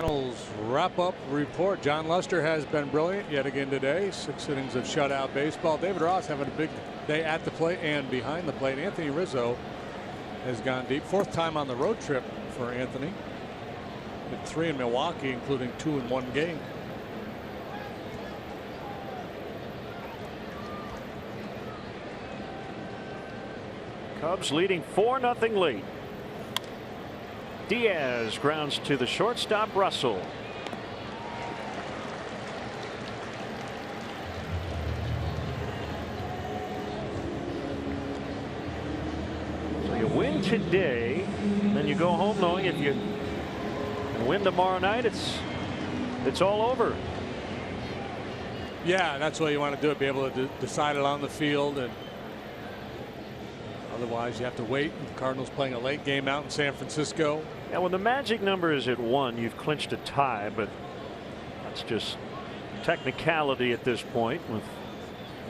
Reynolds wrap-up report. John Lester has been brilliant yet again today. 6 innings of shutout baseball. David Ross having a big day at the plate and behind the plate. Anthony Rizzo has gone deep. 4th time on the road trip for Anthony. Hit 3 in Milwaukee, including 2 in 1 game. Cubs leading 4-0 late. Diaz grounds to the shortstop Russell. So you win today, then you go home knowing if you win tomorrow night, it's all over. Yeah, that's what you want to do. Be able to decide it on the field, and otherwise you have to wait. The Cardinals playing a late game out in San Francisco. Yeah, when the magic number is at 1, you've clinched a tie, but that's just technicality at this point with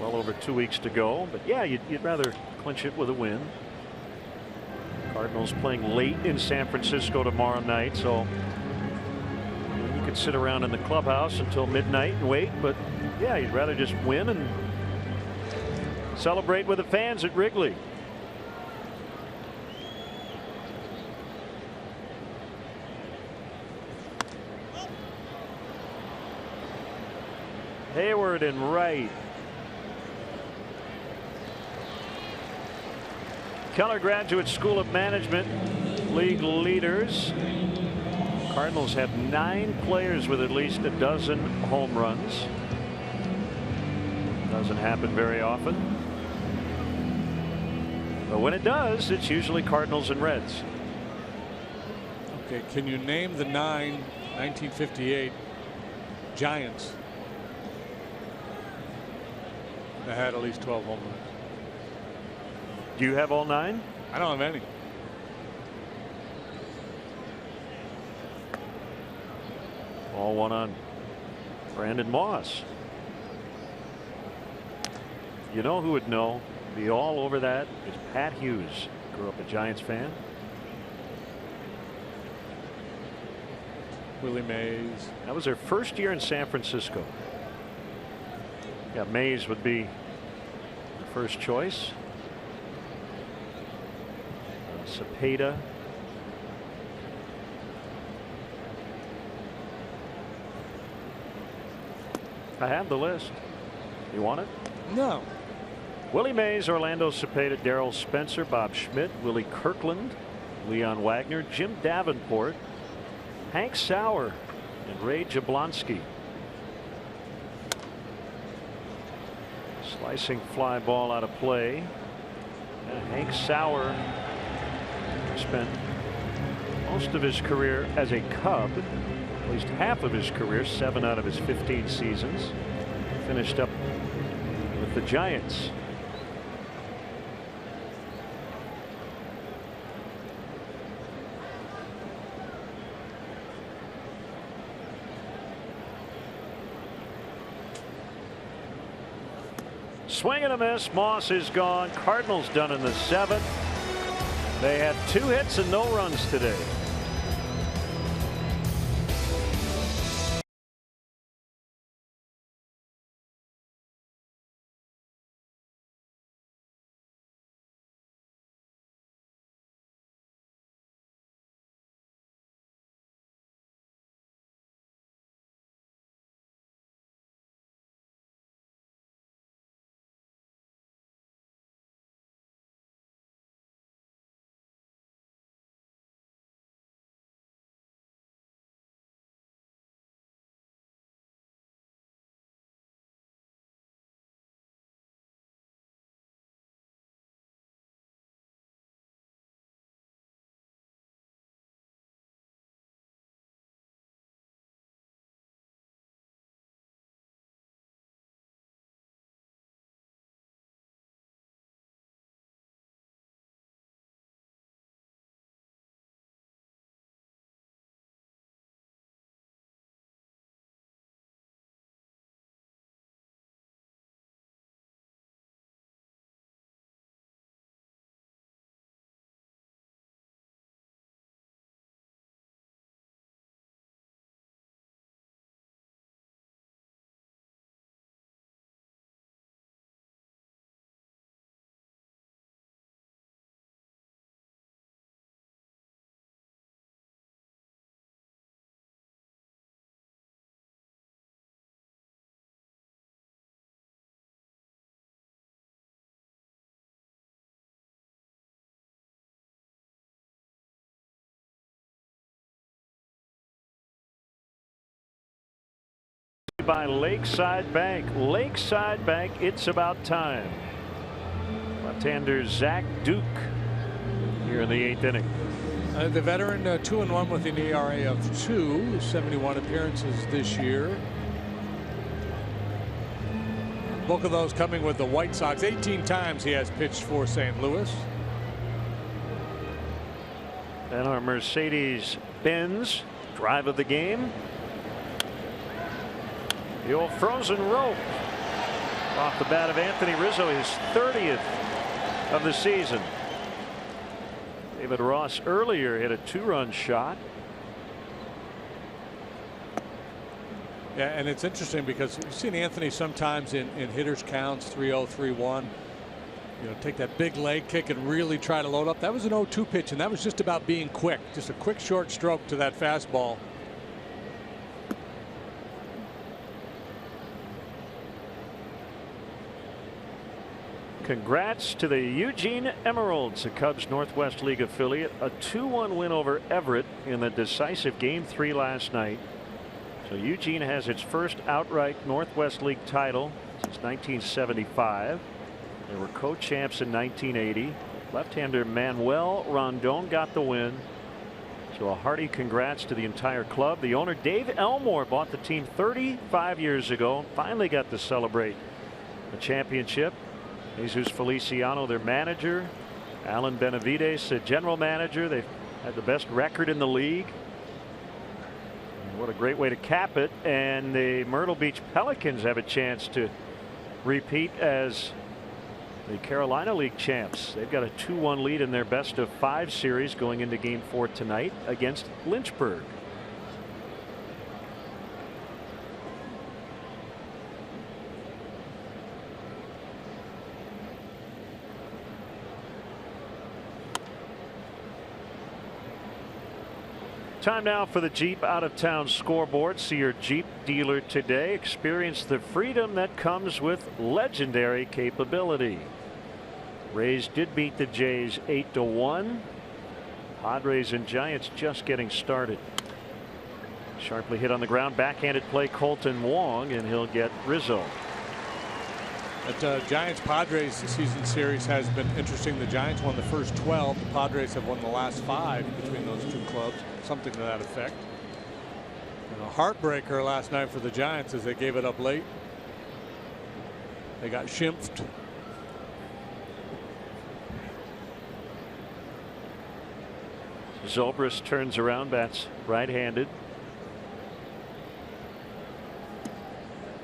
well over 2 weeks to go. But yeah, you'd rather clinch it with a win. Cardinals playing late in San Francisco tomorrow night, so you could sit around in the clubhouse until midnight and wait, but yeah, you'd rather just win and celebrate with the fans at Wrigley. Hayward and right. Keller Graduate School of Management league leaders. Cardinals have 9 players with at least a dozen home runs. Doesn't happen very often, but when it does, it's usually Cardinals and Reds. Okay, can you name the 9 1958 Giants that had at least 12 home runs? Do you have all 9? I don't have any. All one on Brandon Moss. You know who would know? Be all over that is Pat Hughes. Grew up a Giants fan. Willie Mays. That was their first year in San Francisco. Yeah, Mays would be the first choice. Cepeda. I have the list. You want it? No. Willie Mays, Orlando Cepeda, Darrell Spencer, Bob Schmidt, Willie Kirkland, Leon Wagner, Jim Davenport, Hank Sauer, and Ray Jablonski. Slicing fly ball out of play. And Hank Sauer spent most of his career as a Cub, at least half of his career, 7 out of his 15 seasons. Finished up with the Giants. Swing and a miss. Moss is gone. Cardinals done in the 7th. They had 2 hits and no runs today. By Lakeside Bank. Lakeside Bank, it's about time. Left-hander Zach Duke here in the 8th inning. The veteran 2-1 with an ERA of 2, 71 appearances this year. Both of those coming with the White Sox. 18 times he has pitched for St. Louis. And our Mercedes-Benz drive of the game. The old frozen rope off the bat of Anthony Rizzo, his 30th of the season. David Ross earlier hit a 2-run shot. Yeah, and it's interesting because you've seen Anthony sometimes in hitters counts 3-0, 3-1. You know, take that big leg kick and really try to load up. That was an 0-2 pitch, and that was just about being quick. Just a quick short stroke to that fastball. Congrats to the Eugene Emeralds, a Cubs Northwest League affiliate. A 2-1 win over Everett in the decisive Game 3 last night. So Eugene has its first outright Northwest League title since 1975. They were co-champs in 1980. Left-hander Manuel Rondon got the win. So a hearty congrats to the entire club. The owner Dave Elmore bought the team 35 years ago. Finally got to celebrate a championship. Jesus Feliciano, their manager. Alan Benavides, general manager. They've had the best record in the league. And what a great way to cap it. And the Myrtle Beach Pelicans have a chance to repeat as the Carolina League champs. They've got a 2-1 lead in their best-of-5 series going into Game 4 tonight against Lynchburg. Time now for the Jeep Out of Town scoreboard. See your Jeep dealer today. Experience the freedom that comes with legendary capability. Rays did beat the Jays 8-1. Padres and Giants just getting started. Sharply hit on the ground, backhanded play, Colton Wong, and he'll get Rizzo. That Giants Padres season series has been interesting. The Giants won the first 12. The Padres have won the last 5 between those two clubs, something to that effect. And a heartbreaker last night for the Giants as they gave it up late. They got shimped. Zobrist turns around, bats right-handed.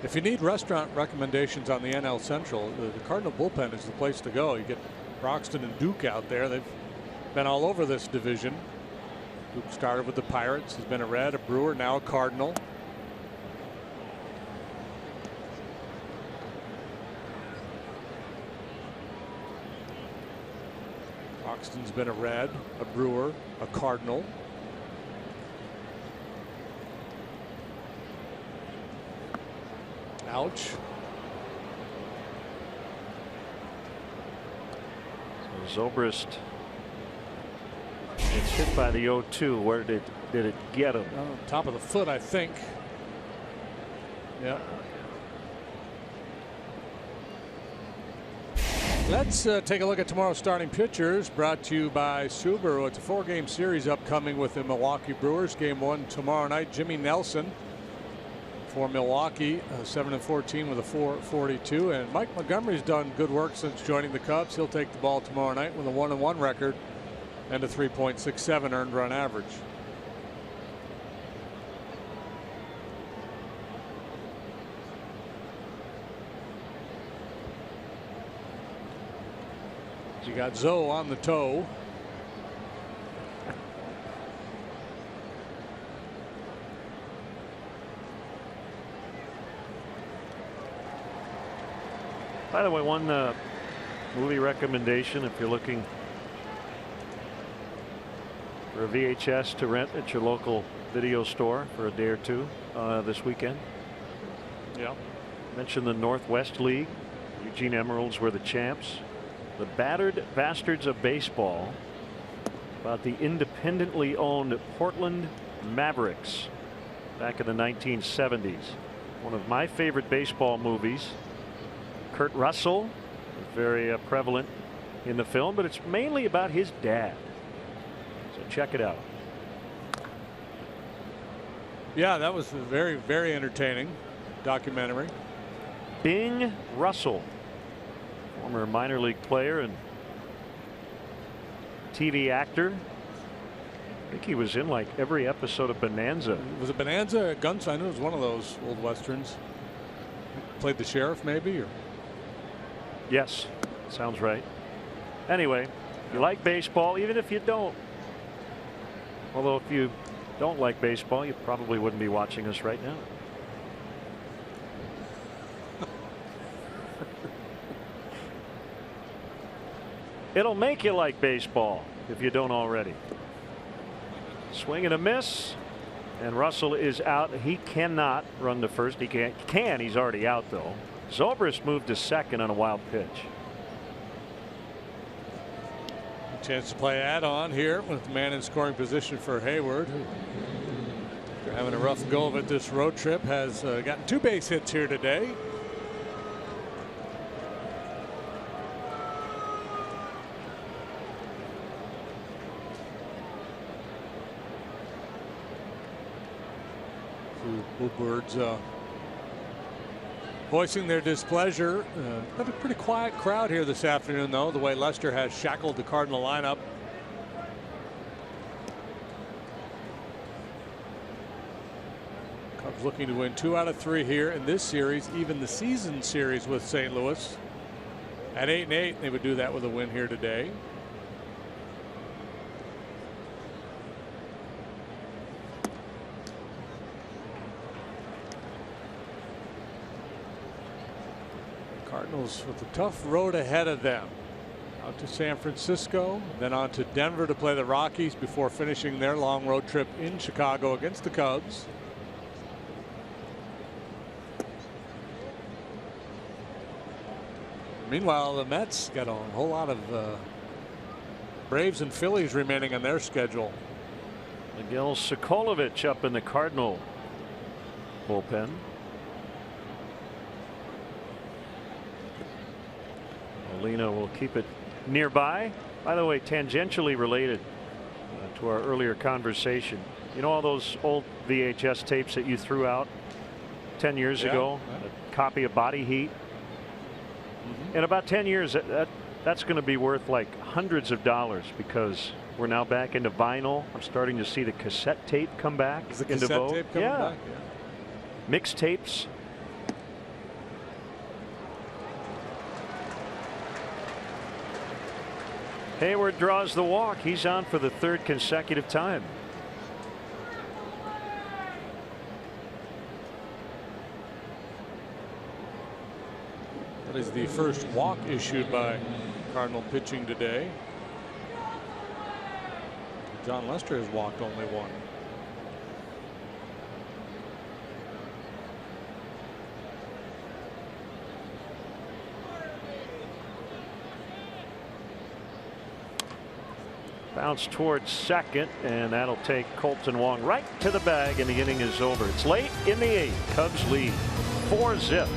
If you need restaurant recommendations on the NL Central, the Cardinal bullpen is the place to go. You get Broxton and Duke out there. They've been all over this division. Duke started with the Pirates. He's been a Red, a Brewer, now a Cardinal. Broxton's been a Red, a Brewer, a Cardinal. Ouch. So Zobrist gets hit by the 0-2. Where did it get him? On top of the foot, I think. Yeah. Let's take a look at tomorrow's starting pitchers, brought to you by Subaru. It's a 4-game series upcoming with the Milwaukee Brewers. Game 1 tomorrow night. Jimmy Nelson for Milwaukee, 7-14 with a 4.42, and Mike Montgomery's done good work since joining the Cubs. He'll take the ball tomorrow night with a 1-1 record and a 3.67 earned run average. You got Zoe on the toe. By the way, one movie recommendation if you're looking for a VHS to rent at your local video store for a day or two this weekend. Yeah. Mentioned the Northwest League. Eugene Emeralds were the champs. The Battered Bastards of Baseball, about the independently owned Portland Mavericks back in the 1970s. One of my favorite baseball movies. Kurt Russell, very prevalent in the film, but it's mainly about his dad. So check it out. Yeah, that was a very, very entertaining documentary. Bing Russell, former minor league player and TV actor. I think he was in like every episode of Bonanza. Was it Bonanza? Gunslinger? I knew it was one of those old westerns. Played the sheriff, maybe? Or? Yes, sounds right. Anyway, you like baseball, even if you don't. Although if you don't like baseball, you probably wouldn't be watching us right now. It'll make you like baseball if you don't already. Swing and a miss, and Russell is out. He cannot run to first. He can. He's already out though. Zobrist moved to second on a wild pitch. A chance to play add-on here with the man in scoring position for Hayward. They're having a rough go of it this road trip. Has gotten 2 base hits here today. Bluebirds voicing their displeasure. Got a pretty quiet crowd here this afternoon, though, the way Lester has shackled the Cardinal lineup. Cubs looking to win 2 out of 3 here in this series, even the season series with St. Louis. At 8-8, they would do that with a win here today. Cardinals with a tough road ahead of them. Now on to San Francisco, then on to Denver to play the Rockies before finishing their long road trip in Chicago against the Cubs. Meanwhile, the Mets got a whole lot of Braves and Phillies remaining on their schedule. Miguel Sokolovich up in the Cardinal bullpen. Molina will keep it nearby. By the way, tangentially related to our earlier conversation. You know all those old VHS tapes that you threw out 10 years ago? A copy of Body Heat. In about 10 years, that's going to be worth like hundreds of dollars because we're now back into vinyl. I'm starting to see the cassette tape come back into vogue. Tape coming back? Mixtapes. Hayward draws the walk. He's on for the third consecutive time. That is the first walk issued by Cardinal pitching today. John Lester has walked only one. Bounce towards second, and that'll take Colton Wong right to the bag, and the inning is over. It's late in the 8th. Cubs lead 4-0.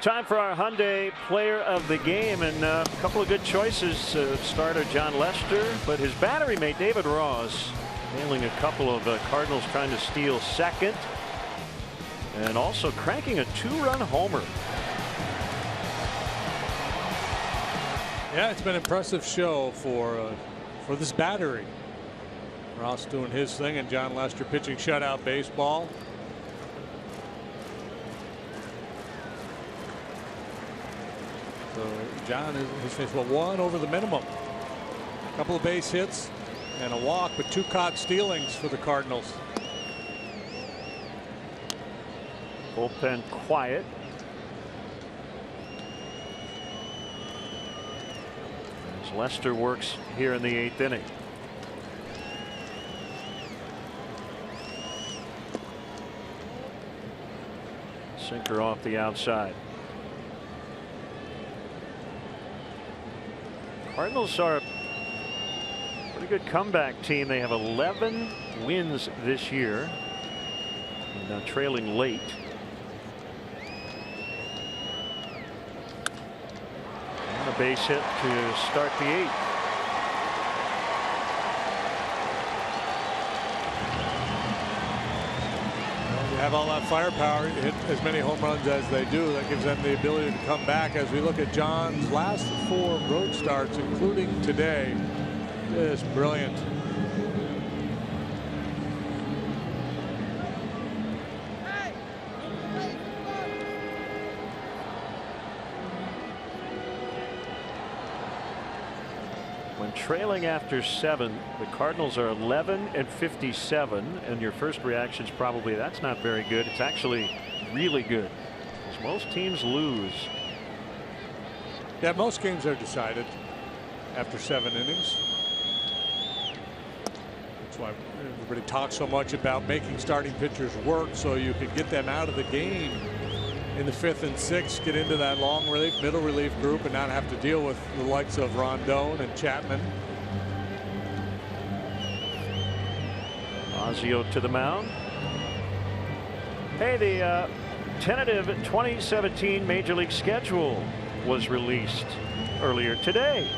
Time for our Hyundai Player of the Game, and a couple of good choices. Starter John Lester, but his battery mate David Ross handling a couple of Cardinals trying to steal second, and also cranking a 2-run homer. Yeah, it's been an impressive show for this battery. Ross doing his thing, and John Lester pitching shutout baseball. So John is faced with one over the minimum. A couple of base hits and a walk, but 2 caught stealings for the Cardinals. Bullpen quiet. As Lester works here in the 8th inning. Sinker off the outside. Cardinals are a pretty good comeback team. They have 11 wins this year. And trailing late. base hit to start the 8th. Have all that firepower, hit as many home runs as they do. That gives them the ability to come back. As we look at John's last 4 road starts, including today, is brilliant. When trailing after 7, the Cardinals are 11-57, and your first reaction is probably that's not very good. It's actually really good, because most teams lose. Yeah, most games are decided after 7 innings. That's why everybody talks so much about making starting pitchers work so you can get them out of the game in the 5th and 6th, get into that long relief, middle relief group, and not have to deal with the likes of Rondon and Chapman. Ozio to the mound. Hey, the tentative 2017 Major League schedule was released earlier today.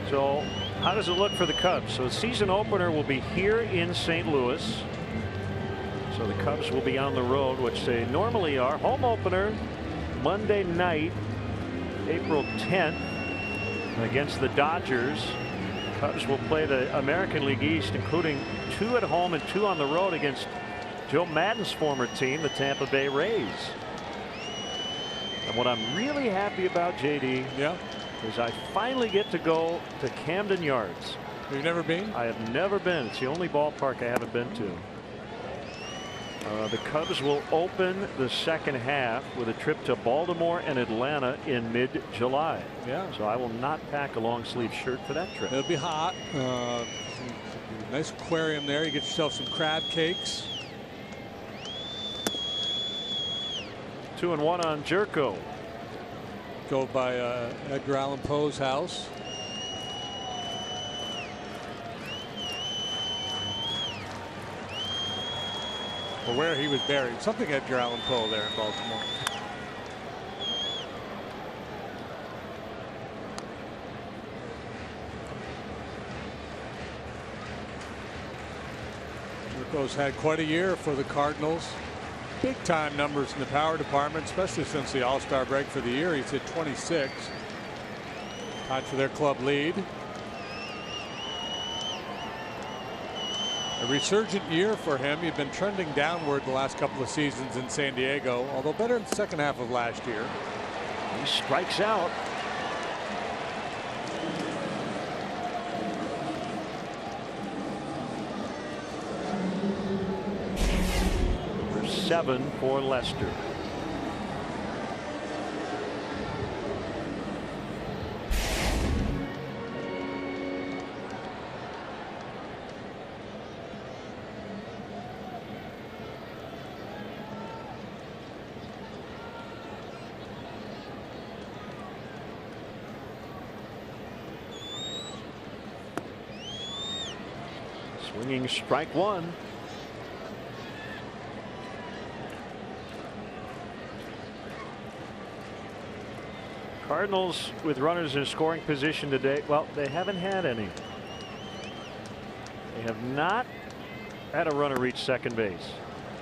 So how does it look for the Cubs? So the season opener will be here in St. Louis. So the Cubs will be on the road, which they normally are. Home opener Monday night, April 10th, against the Dodgers. Cubs will play the American League East, including 2 at home and 2 on the road against Joe Madden's former team, the Tampa Bay Rays. And what I'm really happy about, JD, is I finally get to go to Camden Yards. You've never been? I have never been. It's the only ballpark I haven't been to. The Cubs will open the second half with a trip to Baltimore and Atlanta in mid-July. Yeah. So I will not pack a long sleeve shirt for that trip. It'll be hot. Nice aquarium there. You get yourself some crab cakes. 2-1 on Jerko. Go by Edgar Allan Poe's house. Or where he was buried. Something Edgar Allan Poe there in Baltimore. Jerko's had quite a year for the Cardinals. Big time numbers in the power department, especially since the All-Star break for the year. He's hit 26. Tied for their club lead. A resurgent year for him. He'd been trending downward the last couple of seasons in San Diego, although better in the second half of last year. He strikes out. Number 7 for Lester. Swinging strike 1. Cardinals with runners in scoring position today. Well, they haven't had any. They have not had a runner reach second base.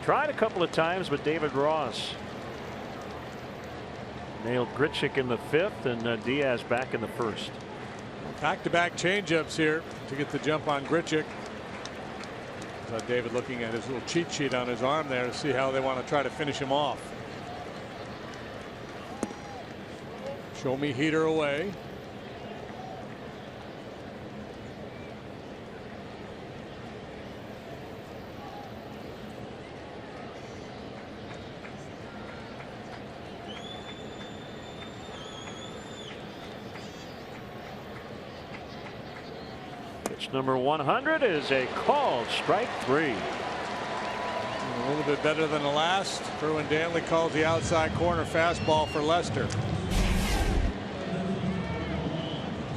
Tried a couple of times, but David Ross nailed Grichuk in the 5th, and Diaz back in the 1st. Back-to-back changeups here to get the jump on Grichuk. David looking at his little cheat sheet on his arm there to see how they want to try to finish him off. Show me heater away. Pitch number 100 is a called strike 3. A little bit better than the last. Kerwin Danley calls the outside corner fastball for Lester.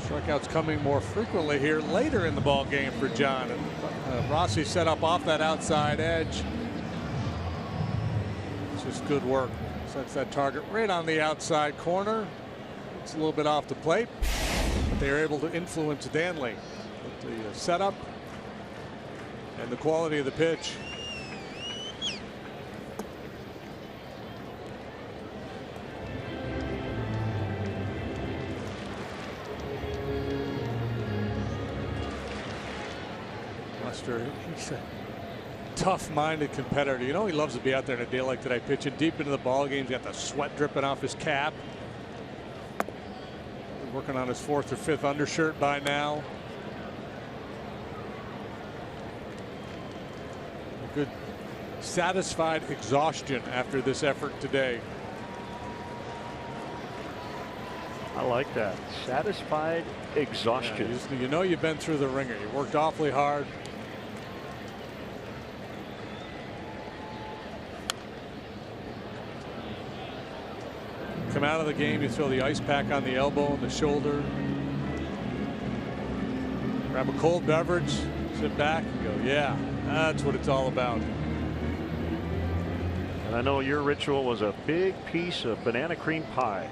Strikeouts coming more frequently here later in the ball game for John. And Rossi set up off that outside edge. It's just good work. Sets that target right on the outside corner. It's a little bit off the plate, but they are able to influence Danley with the setup and the quality of the pitch. Lester, he's a tough-minded competitor. You know he loves to be out there in a day like today, pitching deep into the ball game. He's got the sweat dripping off his cap. Working on his 4th or 5th undershirt by now. A good satisfied exhaustion after this effort today. I like that. Satisfied exhaustion. Yeah, you know you've been through the ringer. You worked awfully hard. Come out of the game, you throw the ice pack on the elbow and the shoulder. Grab a cold beverage, sit back and go, yeah, that's what it's all about. And I know your ritual was a big piece of banana cream pie.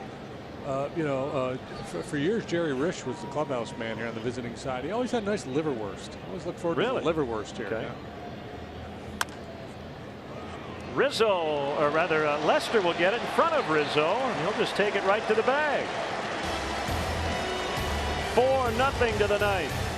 For years, Jerry Risch was the clubhouse man here on the visiting side. He always had nice liverwurst. I always look forward to the liverwurst here. Okay. Yeah. Rizzo, or rather Lester will get it in front of Rizzo, and he'll just take it right to the bag. 4-0 to the ninth.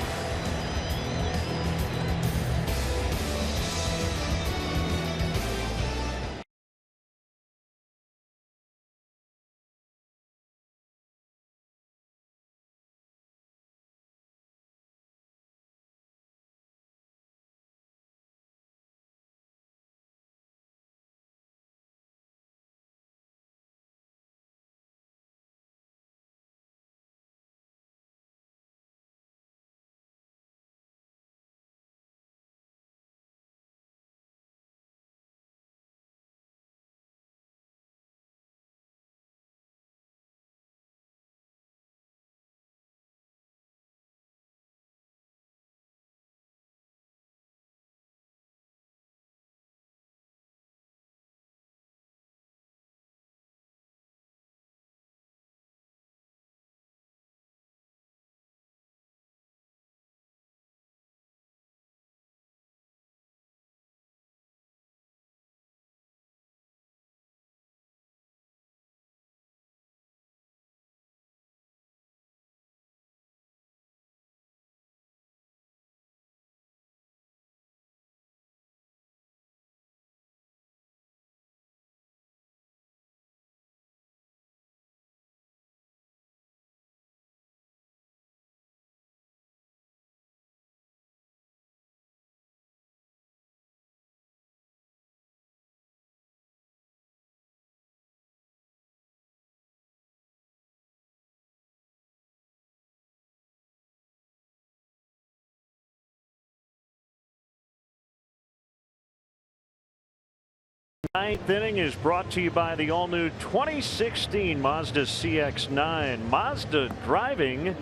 Ninth inning is brought to you by the all-new 2016 Mazda CX-9. Mazda, driving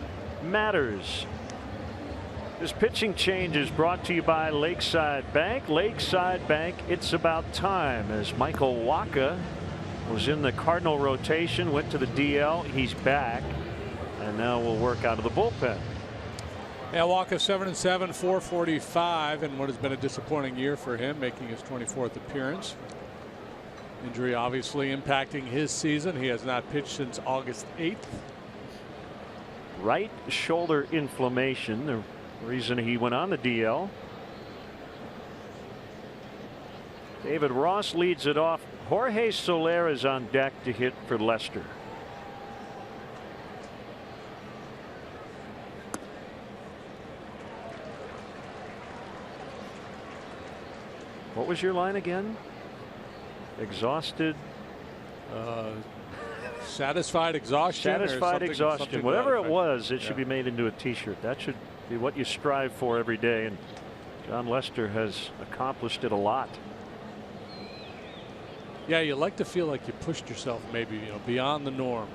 matters. This pitching change is brought to you by Lakeside Bank. Lakeside Bank, it's about time, as Michael Wacha was in the Cardinal rotation, went to the DL. He's back, and now we'll work out of the bullpen. Yeah, Wacha 7-7, 445, and what has been a disappointing year for him, making his 24th appearance. Injury obviously impacting his season. He has not pitched since August 8th. Right shoulder inflammation, the reason he went on the DL. David Ross leads it off. Jorge Soler is on deck to hit for Lester. What was your line again? Exhausted. Satisfied exhaustion. Satisfied exhaustion. Whatever it was, it should Yeah. be made into a T-shirt. That should be what you strive for every day. And John Lester has accomplished it a lot. Yeah, you like to feel like you pushed yourself maybe, beyond the norm.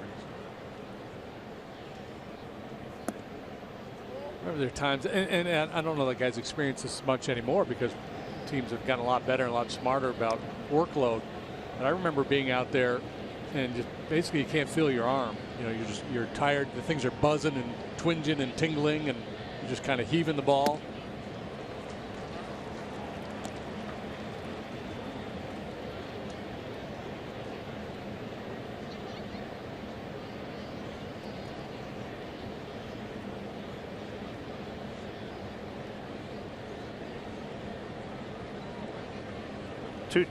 Remember there are times, and I don't know that guys experience this much anymore because teams have gotten a lot better and a lot smarter about workload. But I remember being out there and just basically you can't feel your arm. You know, you're tired. The things are buzzing and twinging and tingling, and you're just kind of heaving the ball.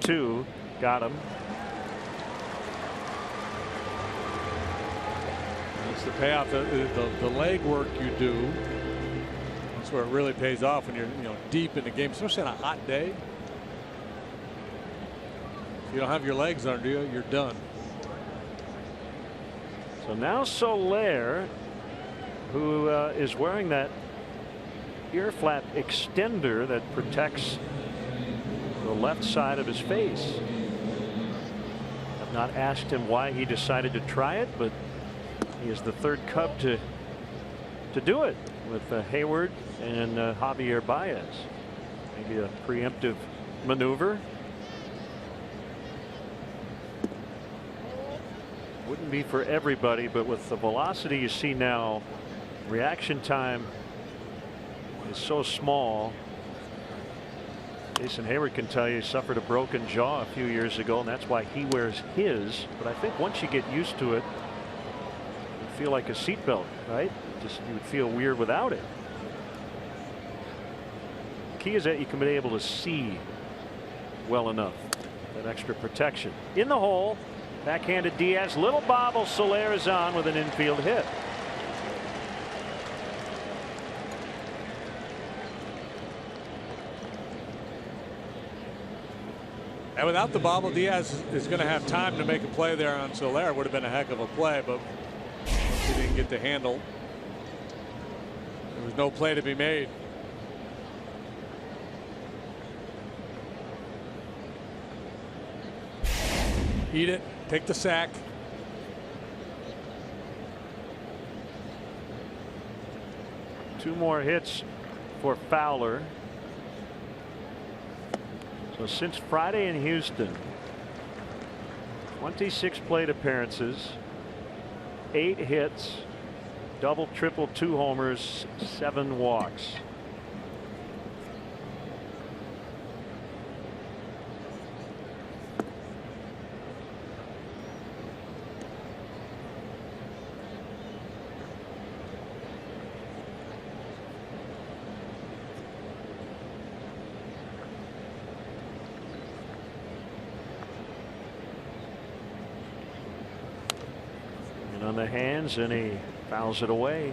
Two got him. It's the payoff, the leg work you do. That's where it really pays off when you're deep in the game, especially on a hot day. If you don't have your legs under you, you're done. So now Soler, who is wearing that ear flap extender that protects the left side of his face. I've not asked him why he decided to try it, but he is the third Cub to do it with Hayward and Javier Baez. Maybe a preemptive maneuver. Wouldn't be for everybody, but with the velocity you see now, reaction time is so small. Jason Hayward can tell you he suffered a broken jaw a few years ago, and that's why he wears his. But I think once you get used to it, you feel like a seatbelt, right? Just you would feel weird without it. The key is that you can be able to see well enough. That extra protection. In the hole, backhanded Diaz, little bobble. Soler is on with an infield hit. And without the bobble, Diaz is going to have time to make a play there on Soler. Would have been a heck of a play, but he didn't get the handle. There was no play to be made. Eat it. Take the sack. Two more hits for Fowler. So since Friday in Houston, 26 plate appearances, 8 hits, double, triple, 2 homers, 7 walks. On the hands, and he fouls it away.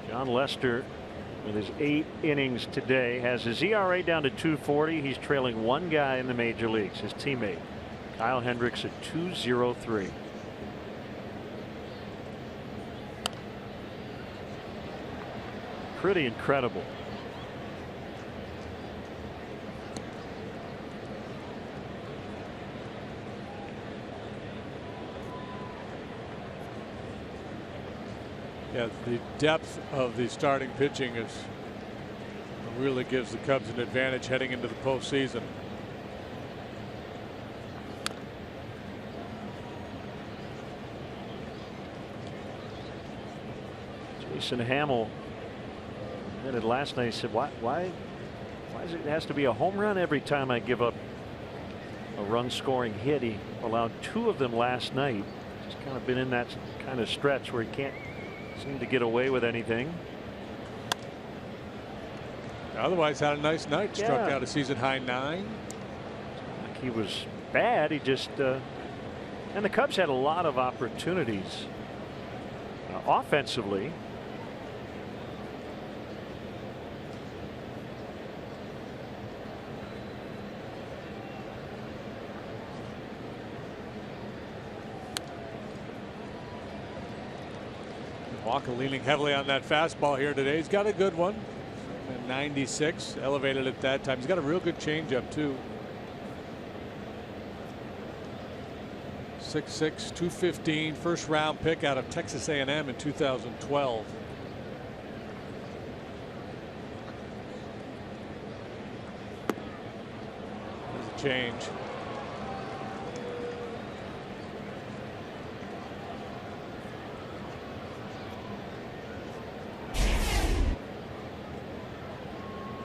John Lester, with his 8 innings today, has his ERA down to 2.40. He's trailing one guy in the major leagues, his teammate Kyle Hendricks, at 2.03. Pretty incredible. Yeah, the depth of the starting pitching really gives the Cubs an advantage heading into the postseason. Jason Hamill admitted last night, he said, why is it has to be a home run every time I give up a run scoring hit? He allowed 2 of them last night. Just kind of been in that kind of stretch where he can't seem to get away with anything. Otherwise had a nice night. Yeah. Struck out a season high 9. Like he was bad. He just and the Cubs had a lot of opportunities offensively. Walker leaning heavily on that fastball here today. He's got a good one. 96, elevated at that time. He's got a real good changeup too. 6'6", 215, first round pick out of Texas A&M in 2012. change.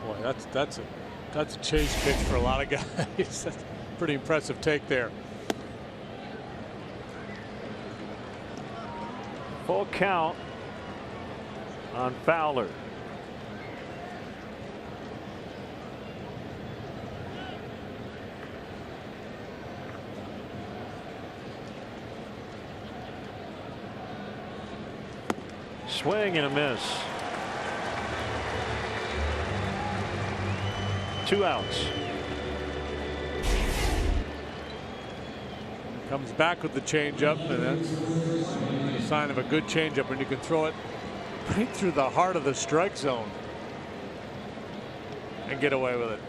Boy, that's a chase pitch for a lot of guys. That's a pretty impressive take there. Full count on Fowler. Swing and a miss. 2 outs. Comes back with the changeup, and that's a sign of a good changeup when you can throw it right through the heart of the strike zone and get away with it.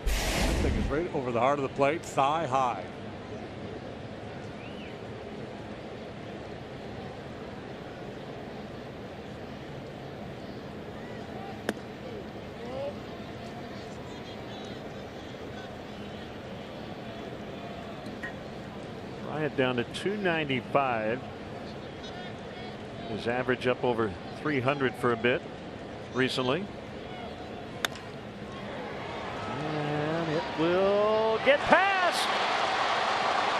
That thing is right over the heart of the plate, thigh high. Bryant down to 295. His average up over 300 for a bit recently. And it will get past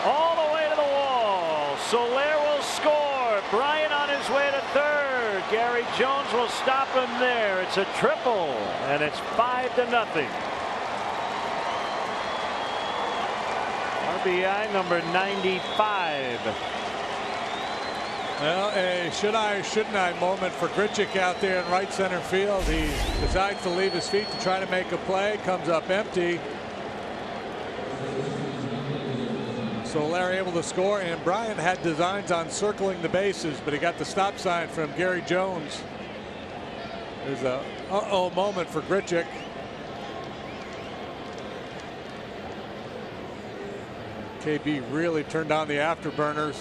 all the way to the wall. Soler will score. Bryant on his way to third. Gary Jones will stop him there. It's a triple, and it's 5-0. RBI number 95. Well, a should I, shouldn't I moment for Grichuk out there in right center field. He decides to leave his feet to try to make a play. Comes up empty. Soler able to score, and Bryant had designs on circling the bases, but he got the stop sign from Gary Jones. There's a uh-oh moment for Grichuk. KB really turned on the afterburners.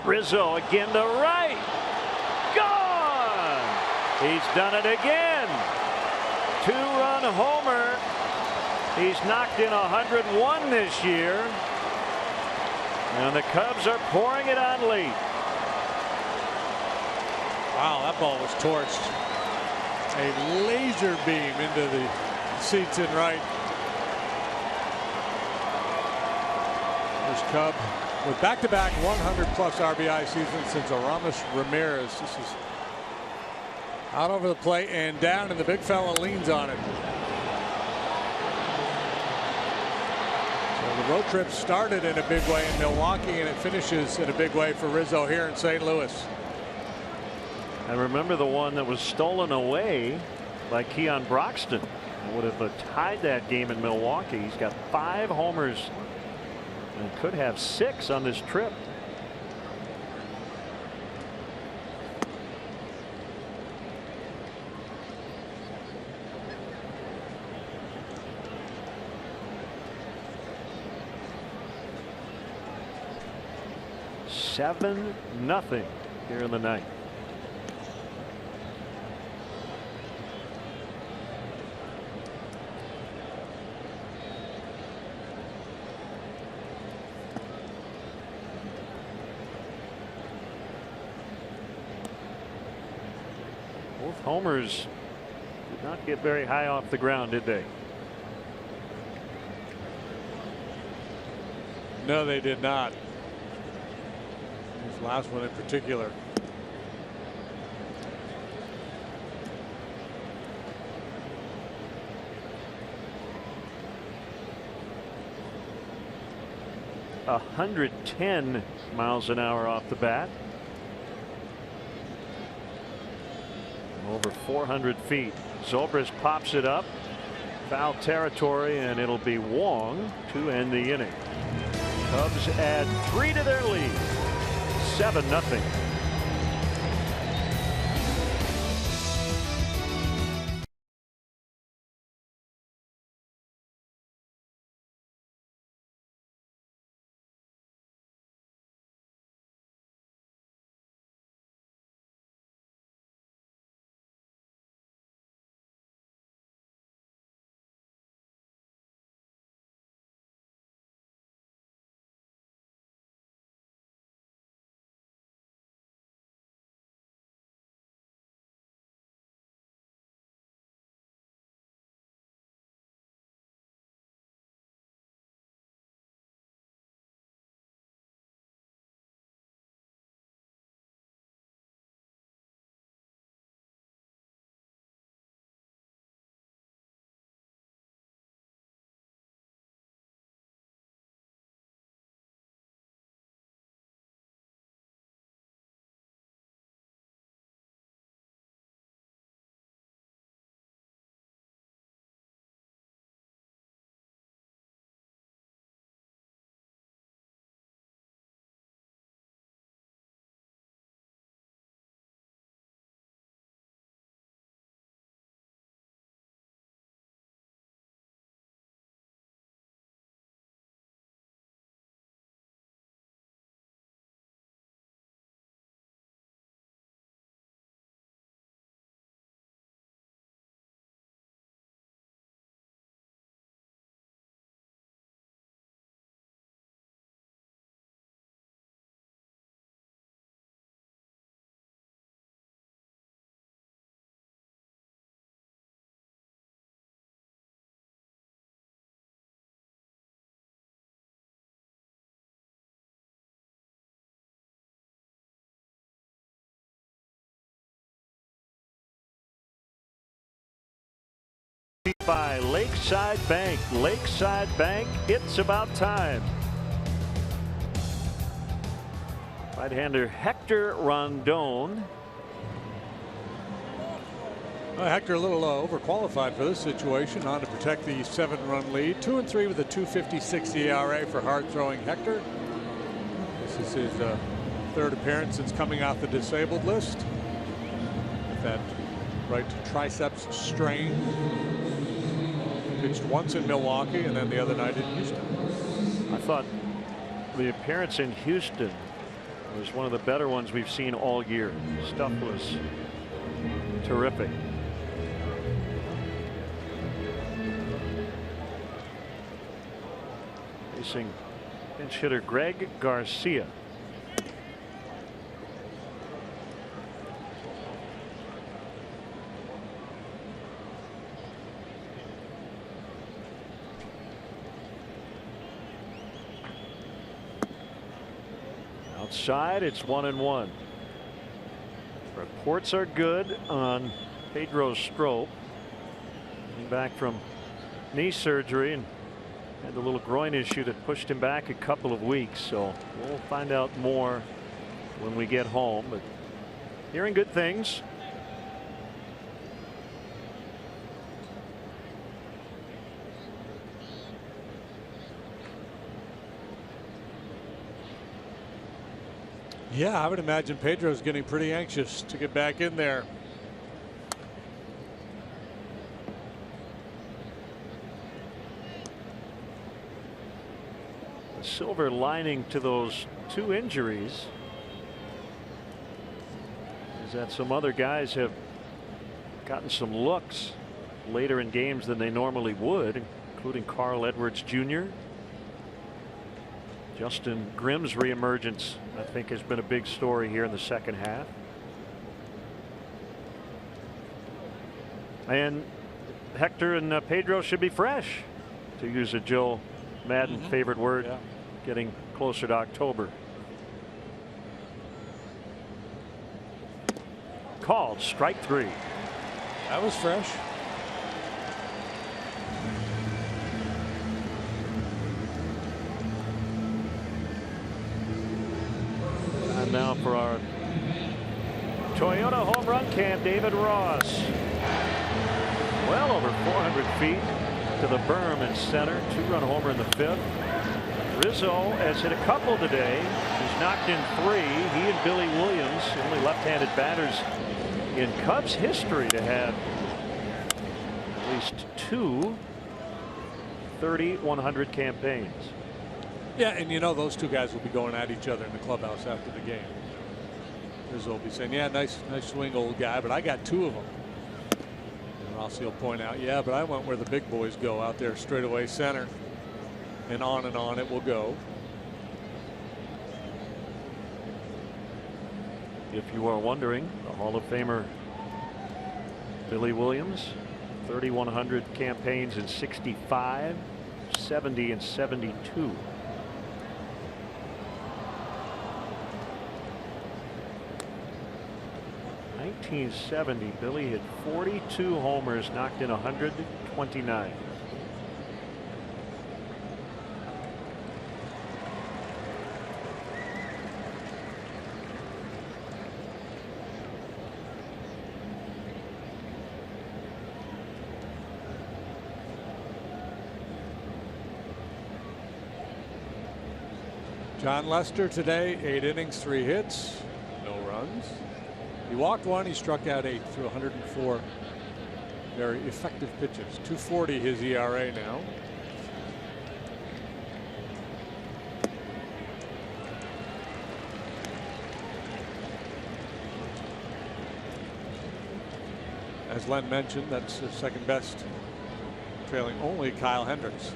Rizzo again to right. Gone. He's done it again. 2-run homer. He's knocked in 101 this year. And the Cubs are pouring it on late. Wow, that ball was torched. A laser beam into the seats in right. There's Cub with back-to-back 100-plus RBI seasons since Aramis Ramirez. This is out over the plate and down, and the big fella leans on it. So the road trip started in a big way in Milwaukee, and it finishes in a big way for Rizzo here in St. Louis. And remember the one that was stolen away by Keon Broxton. Would have tied that game in Milwaukee. He's got 5 homers and could have 6 on this trip. Seven nothing here in the ninth. Both homers did not get very high off the ground, did they? No, they did not. This last one in particular. A 110 miles an hour off the bat. Over 400 feet. Zobrist pops it up. Foul territory, and it'll be Wong to end the inning. Cubs add 3 to their lead. 7-0. by Lakeside Bank. Lakeside Bank, it's about time. Right-hander Hector Rondon. Hector a little overqualified for this situation, on to protect the 7-run lead. 2-3 with a 2.56 ERA for hard-throwing Hector. This is his third appearance since coming off the disabled list. With that right triceps strain. Pitched once in Milwaukee and then the other night in Houston. I thought the appearance in Houston was one of the better ones we've seen all year. Stuff was terrific. Facing pinch hitter Greg Garcia. Outside, it's 1-1. Reports are good on Pedro Strop. Coming back from knee surgery and had a little groin issue that pushed him back a couple of weeks. So we'll find out more when we get home. But hearing good things. Yeah, I would imagine Pedro's getting pretty anxious to get back in there. The silver lining to those 2 injuries is that some other guys have gotten some looks later in games than they normally would, including Carl Edwards Jr. Justin Grimm's reemergence, I think, has been a big story here in the second half. And Hector and Pedro should be fresh, to use a Joe Madden favorite word, yeah. Getting closer to October. Called strike 3. That was fresh. And now for our Toyota home run cam, David Ross. Well over 400 feet to the berm in center. 2-run homer in the 5th. Rizzo has hit a couple today. He's knocked in 3. He and Billy Williams, the only left-handed batters in Cubs history to have at least 2 30-100 campaigns. Yeah, and you know those 2 guys will be going at each other in the clubhouse after the game. Rizzo will be saying, yeah, nice swing, old guy, but I got 2 of them. And Rossi will point out, yeah, but I went where the big boys go, out there straightaway center. And on it will go. If you are wondering, the Hall of Famer Billy Williams, 3,100 campaigns in 65, 70 and 72. In 1970, Billy hit 42 homers, knocked in 129. John Lester today, 8 innings, 3 hits, no runs. He walked 1, he struck out 8 through 104 very effective pitches. 2.40 his ERA now. As Len mentioned, that's the second best, trailing only Kyle Hendricks.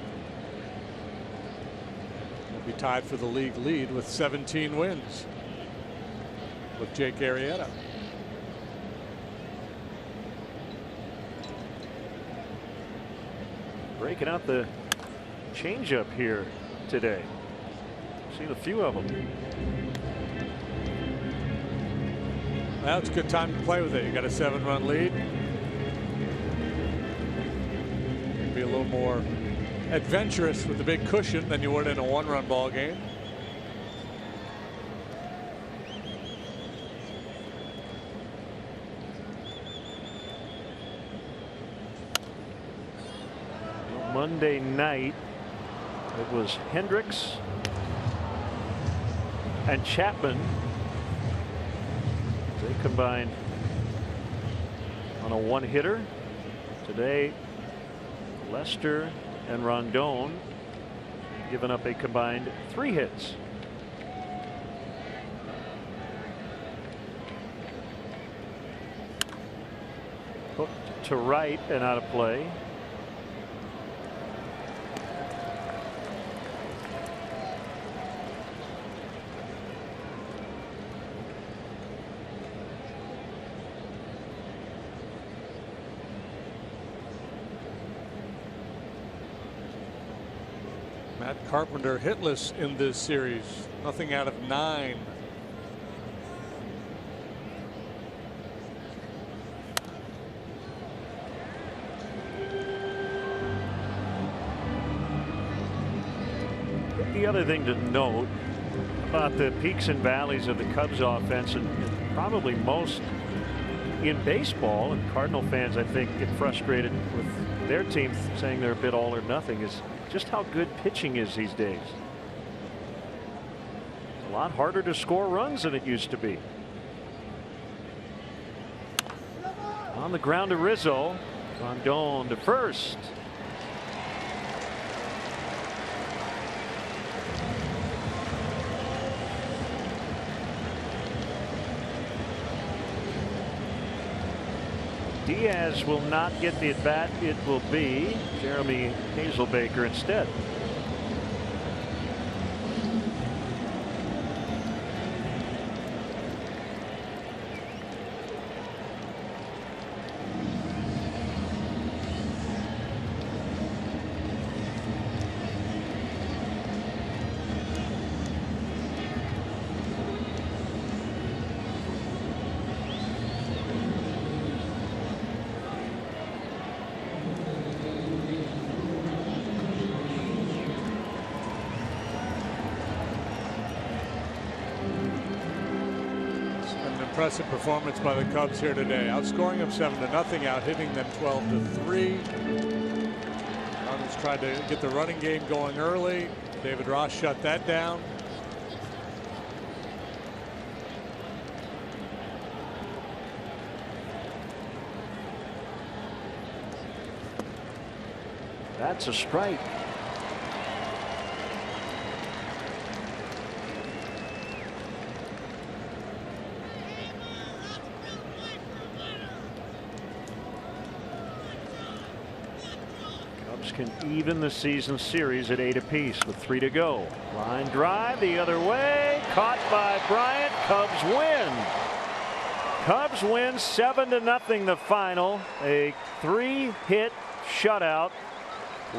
Be tied for the league lead with 17 wins with Jake Arrieta. Breaking out the changeup here today. Seen a few of them. Well, it's a good time to play with it. You got a 7-run lead. can be a little more adventurous with the big cushion than you would in a one-run ball game. Monday night, it was Hendricks and Chapman. They combined on a one-hitter. Today, Lester and Rondon giving up a combined 3 hits. Hooked to right and out of play. Matt Carpenter hitless in this series. Nothing out of 9. The other thing to note about the peaks and valleys of the Cubs offense, and probably most in baseball, and Cardinal fans I think get frustrated with their team saying they're a bit all or nothing, is just how good pitching is these days. A lot harder to score runs than it used to be. On the ground to Rizzo. Rondon to first. Diaz will not get the at bat. It will be Jeremy Hazelbaker instead. Impressive performance by the Cubs here today. Outscoring them 7-0, out hitting them 12-3. Cardinals tried to get the running game going early. David Ross shut that down. That's a strike. Can even the season series at 8 apiece with 3 to go. Line drive the other way, caught by Bryant. Cubs win. Cubs win 7-0 the final. A 3-hit shutout.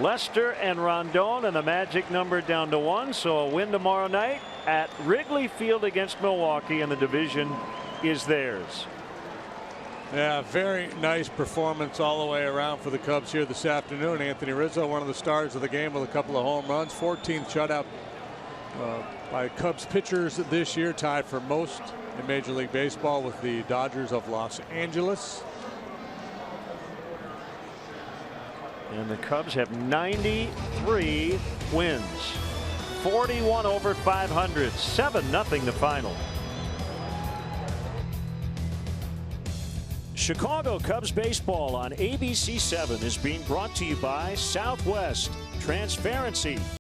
Lester and Rondon, and the magic number down to 1. So a win tomorrow night at Wrigley Field against Milwaukee, and the division is theirs. Yeah, very nice performance all the way around for the Cubs here this afternoon. Anthony Rizzo, one of the stars of the game with a couple of home runs. 14th shutout by Cubs pitchers this year, tied for most in Major League Baseball with the Dodgers of Los Angeles. And the Cubs have 93 wins, 41 over 500, 7-0 the final. Chicago Cubs baseball on ABC 7 is being brought to you by Southwest Transparency.